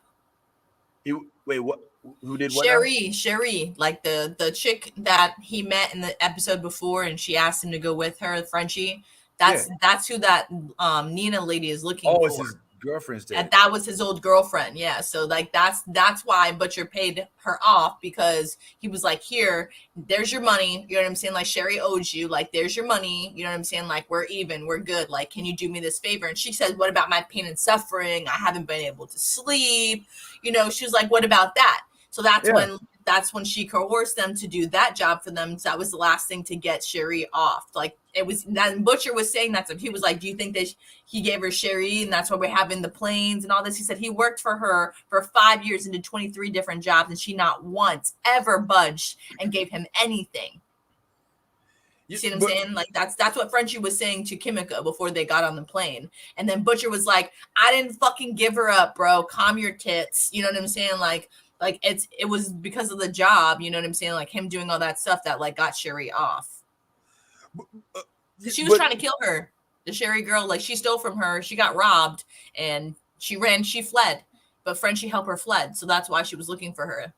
S4: Wait, what? Who did what?
S1: Sherry, like the chick that he met in the episode before, and she asked him to go with her, Frenchie. That's who that Nina lady is looking for.
S4: It's his girlfriend's dead.
S1: And that was his old girlfriend. Yeah. So like that's why Butcher paid her off, because he was like, here, there's your money. You know what I'm saying? Like, Sherry owes you, like, there's your money. You know what I'm saying? Like, we're even, we're good. Like, can you do me this favor? And she said, what about my pain and suffering? I haven't been able to sleep. You know, she was like, what about that? So that's when she coerced them to do that job for them. So that was the last thing to get Sherry off. Like, it was that Butcher was saying that to him. He was like, do you think that he gave her Sherry and that's why we're having the planes and all this? He said he worked for her for 5 years and did 23 different jobs, and she not once ever budged and gave him anything. You see what I'm saying? Like, that's what Frenchie was saying to Kimiko before they got on the plane. And then Butcher was like, I didn't fucking give her up, bro. Calm your tits. You know what I'm saying? Like it was because of the job, you know what I'm saying? Like, him doing all that stuff that like got Sherry off. She was trying to kill her, the Sherry girl. Like, she stole from her, she got robbed, and she fled. But Frenchie helped her fled, so that's why she was looking for her.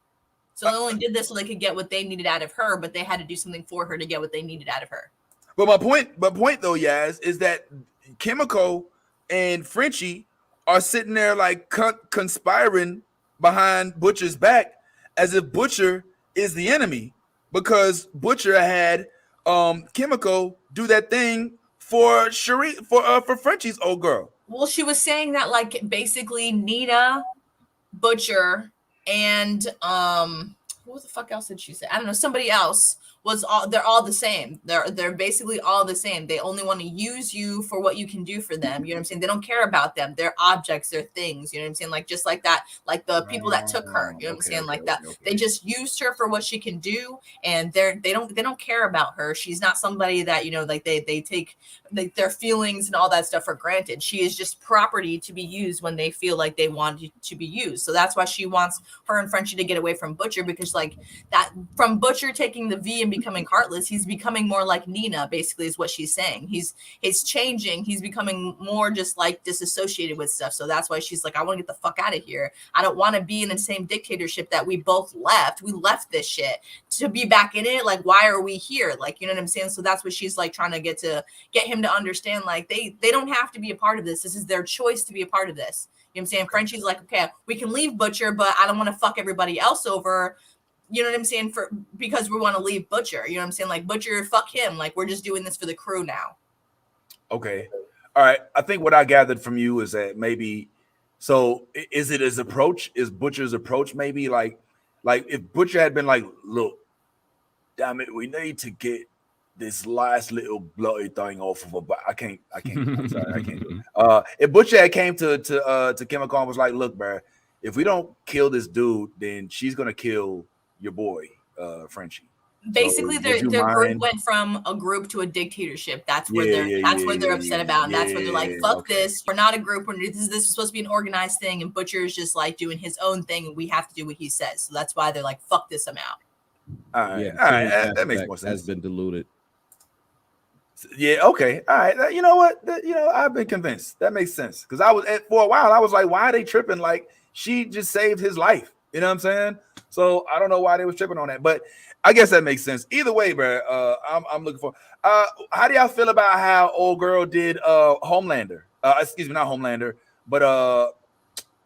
S1: So they only did this so they could get what they needed out of her, but they had to do something for her to get what they needed out of her.
S4: But my point though, Yaz, is that Kimiko and Frenchie are sitting there like conspiring behind Butcher's back, as if Butcher is the enemy, because Butcher had Kimiko do that thing for Sherry, for Frenchie's old girl.
S1: Well, she was saying that, like, basically Nina, Butcher, and what the fuck else did she say? I don't know. Somebody else they're all the same. They're basically all the same. They only want to use you for what you can do for them. You know what I'm saying? They don't care about them. They're objects, they're things. You know what I'm saying? Like, just like that, like the people that took her, you know what I'm saying? Like that. They just used her for what she can do, and they don't care about her. She's not somebody that, you know, like they take their feelings and all that stuff for granted. She is just property to be used when they feel like they want it to be used. So that's why she wants her and Frenchie to get away from Butcher, because like that from Butcher taking the V and becoming heartless, he's becoming more like Nina, basically, is what she's saying. He's changing. He's becoming more just like disassociated with stuff. So that's why she's like, I want to get the fuck out of here. I don't want to be in the same dictatorship that we both left. We left this shit to be back in it. Like, why are we here? Like, you know what I'm saying? So that's what she's like trying to get him to understand. Like, they don't have to be a part of this. This is their choice to be a part of this. You know what I'm saying? Frenchie's like, okay, we can leave Butcher, but I don't want to fuck everybody else over. You know what I'm saying? Because we want to leave Butcher. You know what I'm saying? Like, Butcher, fuck him. Like, we're just doing this for the crew now.
S4: Okay. All right. I think what I gathered from you is that maybe, so is it his approach? Is Butcher's approach maybe like if Butcher had been like, look, damn it, we need to get this last little bloody thing off of her, but I can't. I'm sorry, I can't do it. If Butcher had came to Chemical and was like, look, bro, if we don't kill this dude, then she's gonna kill your boy, Frenchie.
S1: Basically,
S4: so
S1: their group went from a group to a dictatorship. That's where they're upset about, and that's where they're like, "Fuck this! We're not a group. This is supposed to be an organized thing." And Butcher is just like doing his own thing, and we have to do what he says. So that's why they're like, "Fuck this! I'm out."
S4: All right, that makes more sense.
S3: Has been diluted.
S4: Yeah. Okay. All right. You know what? I've been convinced. That makes sense because for a while I was like, why are they tripping? Like she just saved his life. You know what I'm saying? So I don't know why they was tripping on that, but I guess that makes sense. Either way, bro. I'm looking for. How do y'all feel about how old girl did Homelander? Excuse me, not Homelander, but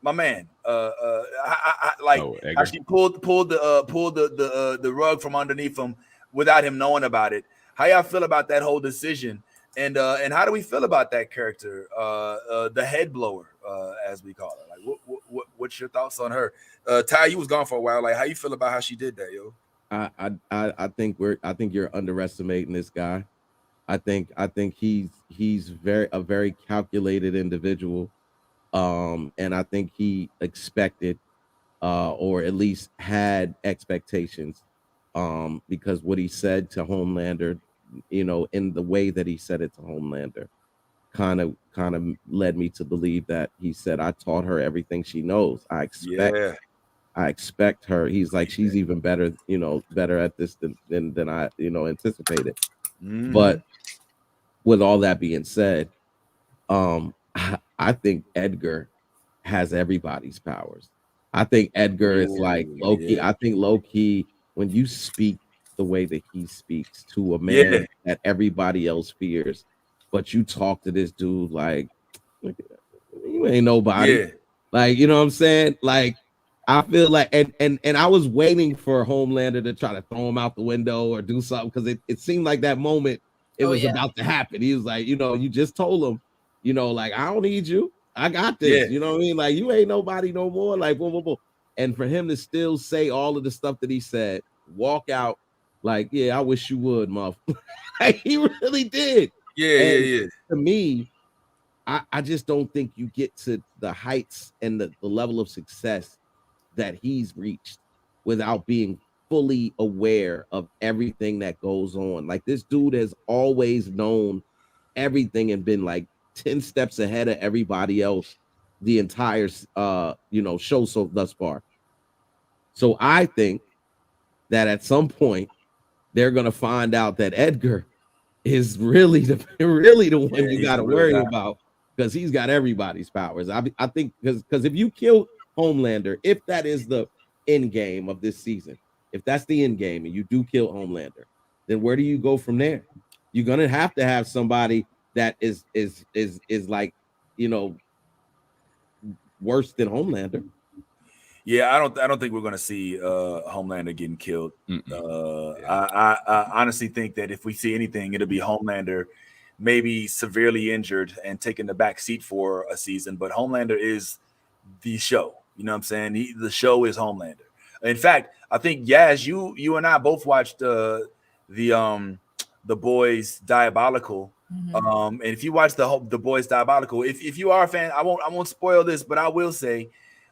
S4: my man. How she pulled the rug from underneath him without him knowing about it. How y'all feel about that whole decision? And how do we feel about that character, the head blower, as we call it? Like, what's your thoughts on her? Ty, you was gone for a while. Like, how you feel about how she did that, yo?
S3: I think you're underestimating this guy. I think he's a very calculated individual, and I think he expected, or at least had expectations, because what he said to Homelander, in the way that he said it to Homelander, kind of led me to believe that he said, I taught her everything she knows. I expect her. He's like, she's even better, better at this than I, anticipated. But with all that being said, I think Edgar has everybody's powers. I think Edgar is like Loki. I think Loki, when you speak the way that he speaks to a man that everybody else fears, but you talk to this dude like you ain't nobody. Like, you know what I'm saying? Like, I feel like, and I was waiting for Homelander to try to throw him out the window or do something, because it seemed like that moment it was about to happen. He was like, you just told him, like, I don't need you. I got this. You know what I mean? Like, you ain't nobody no more. Like, boom, boom, boom. And for him to still say all of the stuff that he said, walk out like, yeah, I wish you would, motherfucker. Like, he really did. To me, I just don't think you get to the heights and the level of success that he's reached without being fully aware of everything that goes on. Like, this dude has always known everything and been like 10 steps ahead of everybody else the entire show so thus far. So I think that at some point they're gonna find out that Edgar is really the one you got to worry about, because he's got everybody's powers. I think because if you kill Homelander, if that is the end game of this season, if that's the end game and you do kill Homelander, then where do you go from there? You're gonna have to have somebody that is like, worse than Homelander.
S4: Yeah, I don't think we're gonna see Homelander getting killed. I honestly think that if we see anything, it'll be Homelander maybe severely injured and taking the back seat for a season. But Homelander is the show. You know what I'm saying? The show is Homelander. In fact, I think Yaz, you and I both watched the Boys Diabolical. And if you watch the Boys Diabolical, if you are a fan, I won't spoil this, but I will say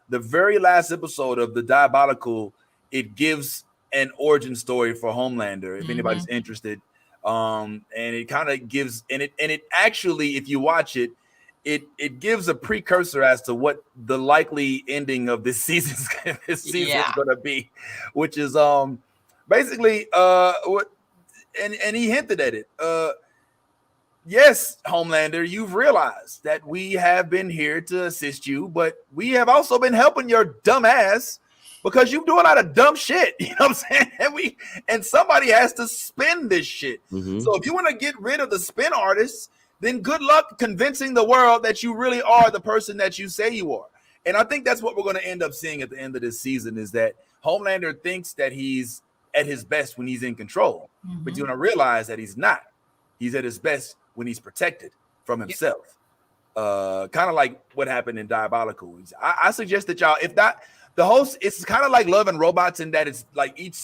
S4: the very last episode of the Diabolical, it gives an origin story for Homelander, if anybody's interested. And it kind of gives, and it actually, if you watch it, it gives a precursor as to what the likely ending of this season is going to be, which is basically what and he hinted at it. Yes, Homelander, you've realized that we have been here to assist you, but we have also been helping your dumb ass because you do a lot of dumb shit. You know what I'm saying? And somebody has to spin this shit. So if you want to get rid of the spin artists, then good luck convincing the world that you really are the person that you say you are. And I think that's what we're going to end up seeing at the end of this season is that Homelander thinks that he's at his best when he's in control, but you're going to realize that he's not. He's at his best when he's protected from himself. Kind of like what happened in Diabolical. I suggest that y'all, if not, the host, it's kind of like Love and Robots in that it's like each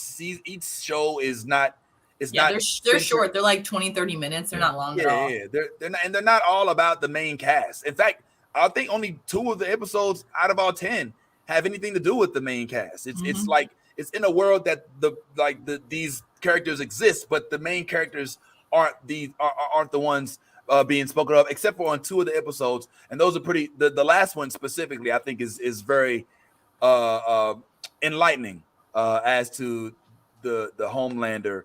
S4: show is not.
S1: They're short. They're like 20, 30 minutes. They're not long at all.
S4: Yeah, they're not all about the main cast. In fact, I think only 2 of the episodes out of all 10 have anything to do with the main cast. It's like it's in a world that these characters exist, but the main characters aren't the ones being spoken of, except for on 2 of the episodes, and those are pretty. The last one specifically, I think, is very enlightening as to the Homelander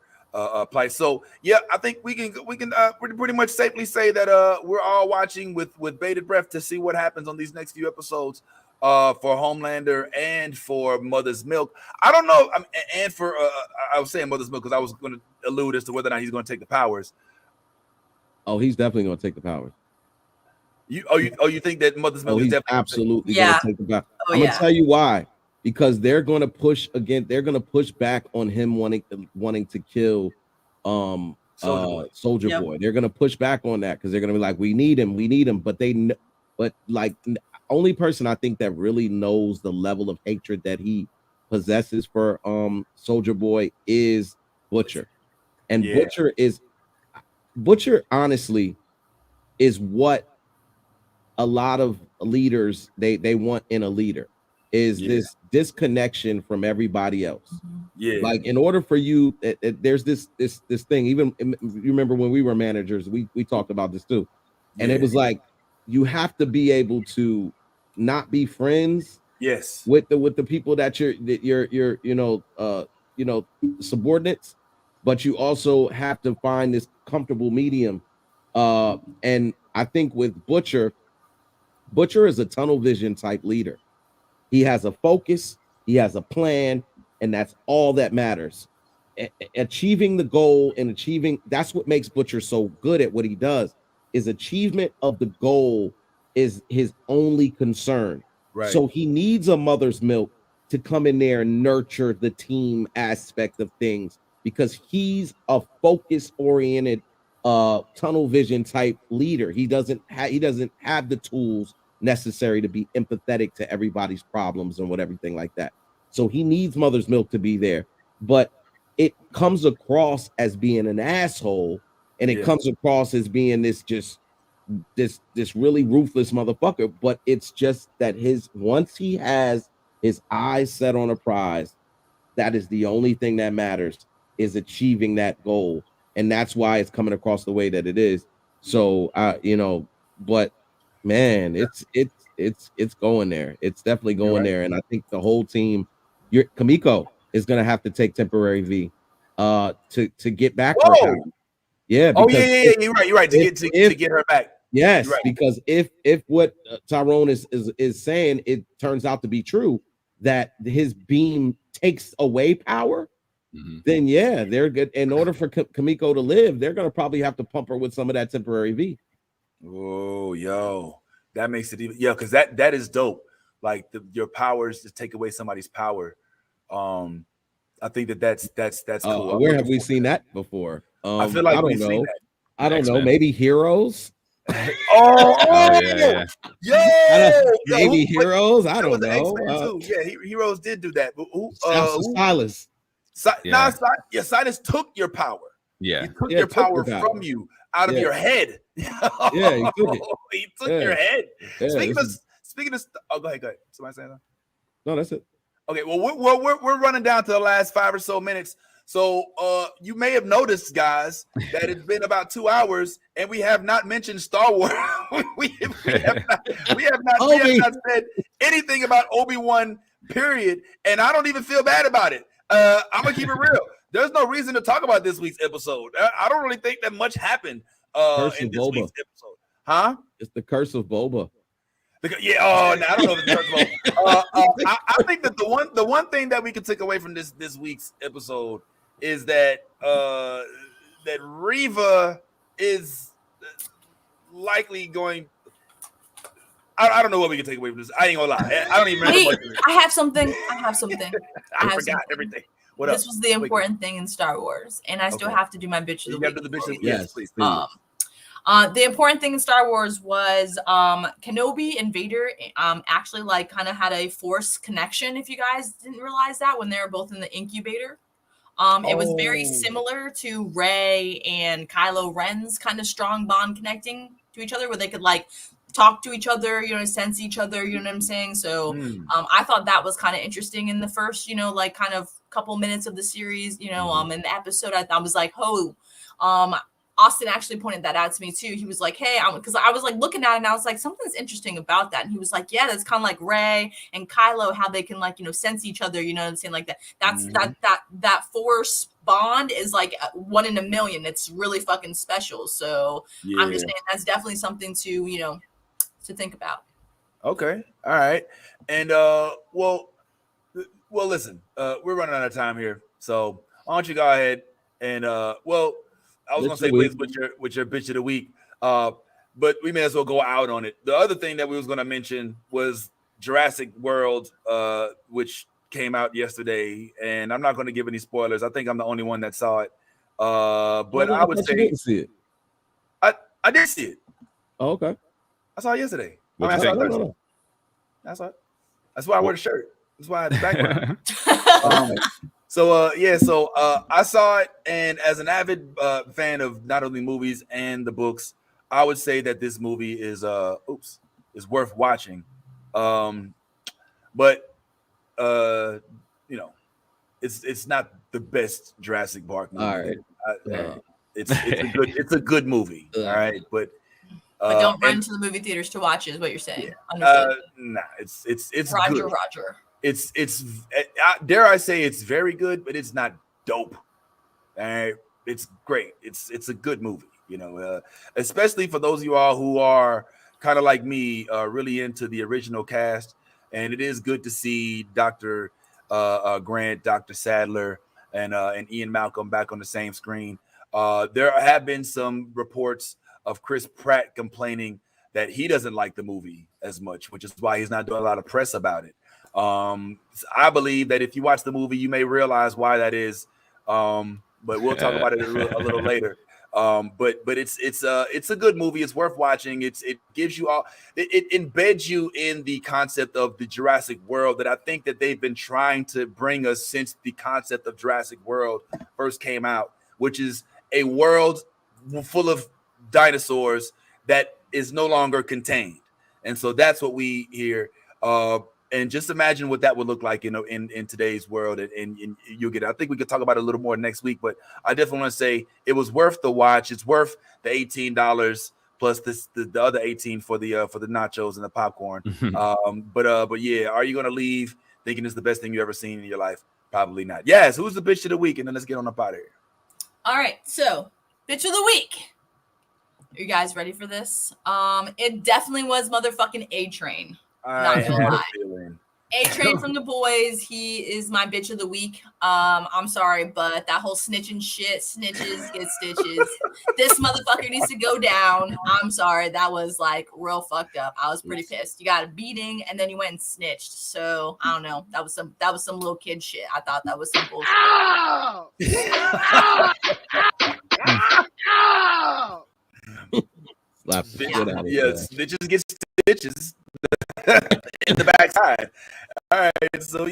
S4: plight. So yeah, I think we can pretty much safely say that we're all watching with bated breath to see what happens on these next few episodes for Homelander and for Mother's Milk. I don't know, and for I was saying Mother's Milk because I was going to allude as to whether or not he's going to take the powers.
S3: Oh, he's definitely going to take the powers.
S4: You think that Mother's Milk is definitely
S3: absolutely going to take the powers? I'm going to tell you why. Because they're going to push again. They're going to push back on him wanting to kill Soldier Boy. They're going to push back on that because they're going to be like, we need him. But like only person I think that really knows the level of hatred that he possesses for Soldier Boy is Butcher, and Butcher honestly is what a lot of leaders they want in a leader. Is this disconnection from everybody else? Like in order for you, there's this thing. Even you remember when we were managers, we talked about this too, and it was like you have to be able to not be friends, with the people that you're subordinates, but you also have to find this comfortable medium. And I think with Butcher is a tunnel vision type leader. He has a focus, he has a plan, and that's all that matters. Achieving the goal and that's what makes Butcher so good at what he does, is achievement of the goal is his only concern. Right. So he needs a Mother's Milk to come in there and nurture the team aspect of things, because he's a focus-oriented tunnel vision type leader. He doesn't have the tools necessary to be empathetic to everybody's problems and everything like that. So he needs Mother's Milk to be there, but it comes across as being an asshole, and it comes across as being this really ruthless motherfucker. But it's just that once he has his eyes set on a prize, that is the only thing that matters, is achieving that goal, and that's why it's coming across the way that it is. So but man, it's going there. It's definitely going there, and I think the whole team, Kamiko is going to have to take temporary V to get back her power. Yeah.
S4: You're right. To get her back.
S3: Yes, because if what Tyrone is saying, it turns out to be true, that his beam takes away power, then they're good. In order for Kamiko to live, they're going to probably have to pump her with some of that temporary V.
S4: Oh, yo, that makes it even, because that is dope. Like your powers to take away somebody's power. I think that's cool.
S3: Where have we seen that before?
S4: I feel like we've seen that.
S3: I don't know. Maybe Heroes.
S4: Yeah.
S3: Maybe Heroes. I don't know.
S4: Heroes did do that. But
S3: Silas.
S4: Silas took your power.
S2: Yeah,
S4: he took your power from you, out of your head.
S3: He took it.
S4: He took your head. Speaking of, go ahead. Somebody saying that?
S3: No, that's it.
S4: Okay, well, we're running down to the last 5 or so minutes. So you may have noticed, guys, that it's been about 2 hours and we have not mentioned Star Wars. we have not said anything about Obi-Wan, period. And I don't even feel bad about it. I'm gonna keep it real. There's no reason to talk about this week's episode. I don't really think that much happened in this week's episode. Huh?
S3: It's the curse of Boba.
S4: Yeah. Oh, no, I don't know if it's curse of Boba. I think that the one thing that we can take away from this week's episode is that that Reva is likely going. I don't know what we can take away from this. I ain't gonna lie. I don't even remember.
S1: I have something. I
S4: forgot everything. What
S1: this
S4: else?
S1: was the important thing in Star Wars, and I still have to do my bitch of the week.
S4: Do the bitch of the yes, please.
S1: The important thing in Star Wars was Kenobi and Vader actually like kind of had a Force connection. If you guys didn't realize that when they were both in the incubator, it was very similar to Rey and Kylo Ren's kind of strong bond connecting to each other, where they could like talk to each other, you know, sense each other, you know what I'm saying? So I thought that was kind of interesting in the first, you know, like kind of couple minutes of the series, you know, in the episode. I thought was like, Austin actually pointed that out to me too. He was like, hey, because I was like looking at it and I was like, something's interesting about that. And he was like, yeah, that's kind of like Rey and Kylo, how they can like, you know, sense each other, you know what I'm saying? Like that. That's that Force bond is like 1 in a million. It's really fucking special. So I'm just saying that's definitely something to, you know, to think about.
S4: Okay. All right. And well, listen, we're running out of time here. So why don't you go ahead and I was gonna say please with your bitch of the week. But we may as well go out on it. The other thing that we was gonna mention was Jurassic World, which came out yesterday, and I'm not gonna give any spoilers. I think I'm the only one that saw it. But I would say
S3: didn't see it.
S4: I did see it.
S3: Oh, okay.
S4: I saw it yesterday.
S2: I
S4: saw it Thursday. That's why. That's why I wear the shirt. That's why I had the background. So I saw it, and as an avid fan of not only movies and the books, I would say that this movie is worth watching. But you know, it's not the best Jurassic Park movie.
S3: All right.
S4: It's a good movie. All right, but
S1: don't run to the movie theaters to watch it, is what you're saying.
S4: Nah, it's
S1: Roger.
S4: good. It's dare I say it's very good, but it's not dope. It's great. It's a good movie, you know, especially for those of you all who are kind of like me, really into the original cast. And it is good to see Dr. Grant, Dr. Sadler, and Ian Malcolm back on the same screen. There have been some reports of Chris Pratt complaining that he doesn't like the movie as much, which is why he's not doing a lot of press about it. I believe that if you watch the movie, you may realize why that is. But we'll talk about it a little later. But it's a good movie. It's worth watching. It gives you it embeds you in the concept of the Jurassic World that I think that they've been trying to bring us since the concept of Jurassic World first came out, which is a world full of dinosaurs that is no longer contained. And so that's what we hear. And just imagine what that would look like, you know, in today's world. And you'll get it. I think we could talk about it a little more next week, but I definitely want to say it was worth the watch. It's worth the $18 plus the other 18 for the nachos and the popcorn. But yeah, are you gonna leave thinking it's the best thing you ever seen in your life? Probably not. Yes. Who's the bitch of the week? And then let's get on up out of here.
S1: All right, so bitch of the week. Are you guys ready for this? It definitely was motherfucking A-Train. Not gonna lie. A-Train from the Boys. He is my bitch of the week. I'm sorry, but that whole snitching shit, snitches get stitches. This motherfucker needs to go down. I'm sorry, that was like real fucked up. I was pretty pissed. You got a beating and then you went and snitched. So I don't know. That was some little kid shit. I thought that was some bullshit. Snitches
S4: get stitches in the backside. All right, so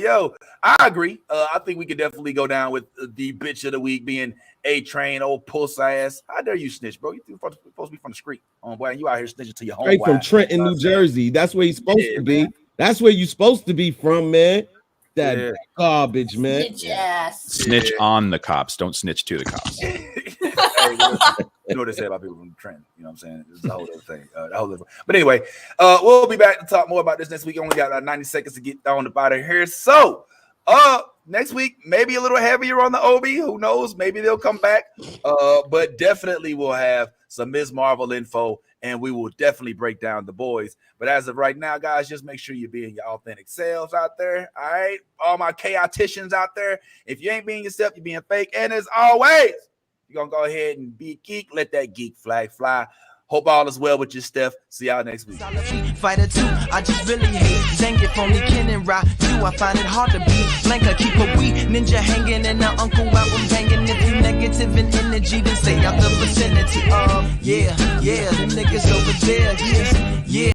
S4: I agree. I think we could definitely go down with the bitch of the week being A-Train, old puss ass. How dare you snitch, bro? You're supposed to be from the street, boy. You out here snitching to your home.
S3: Straight from Trenton, New Jersey. That's where he's supposed to be. That's where you're supposed to be from, man. that garbage, man.
S1: Snitch ass.
S2: Snitch on the cops. Don't snitch to the cops.
S4: You know what they say about people from the trend. You know what I'm saying? It's a whole other thing. But anyway, we'll be back to talk more about this next week. Only got 90 seconds to get on the out of here. So, next week, maybe a little heavier on the Obi. Who knows? Maybe they'll come back. But definitely we'll have some Ms. Marvel info, and we will definitely break down the boys. But as of right now, guys, just make sure you're being your authentic selves out there. All right? All my chaoticians out there. If you ain't being yourself, you're being fake. And as always, you're going to go ahead and be a geek. Let that geek flag fly. Hope all is well with your Steph. See y'all next week.
S14: Fighter 2, I just really hate Zangief, only Ken and Ra. You, I find it hard to be Blanca, keep a wee ninja hanging and the uncle album banging. If you negative in energy, then stay out the vicinity. Yeah, them niggas over there, yeah.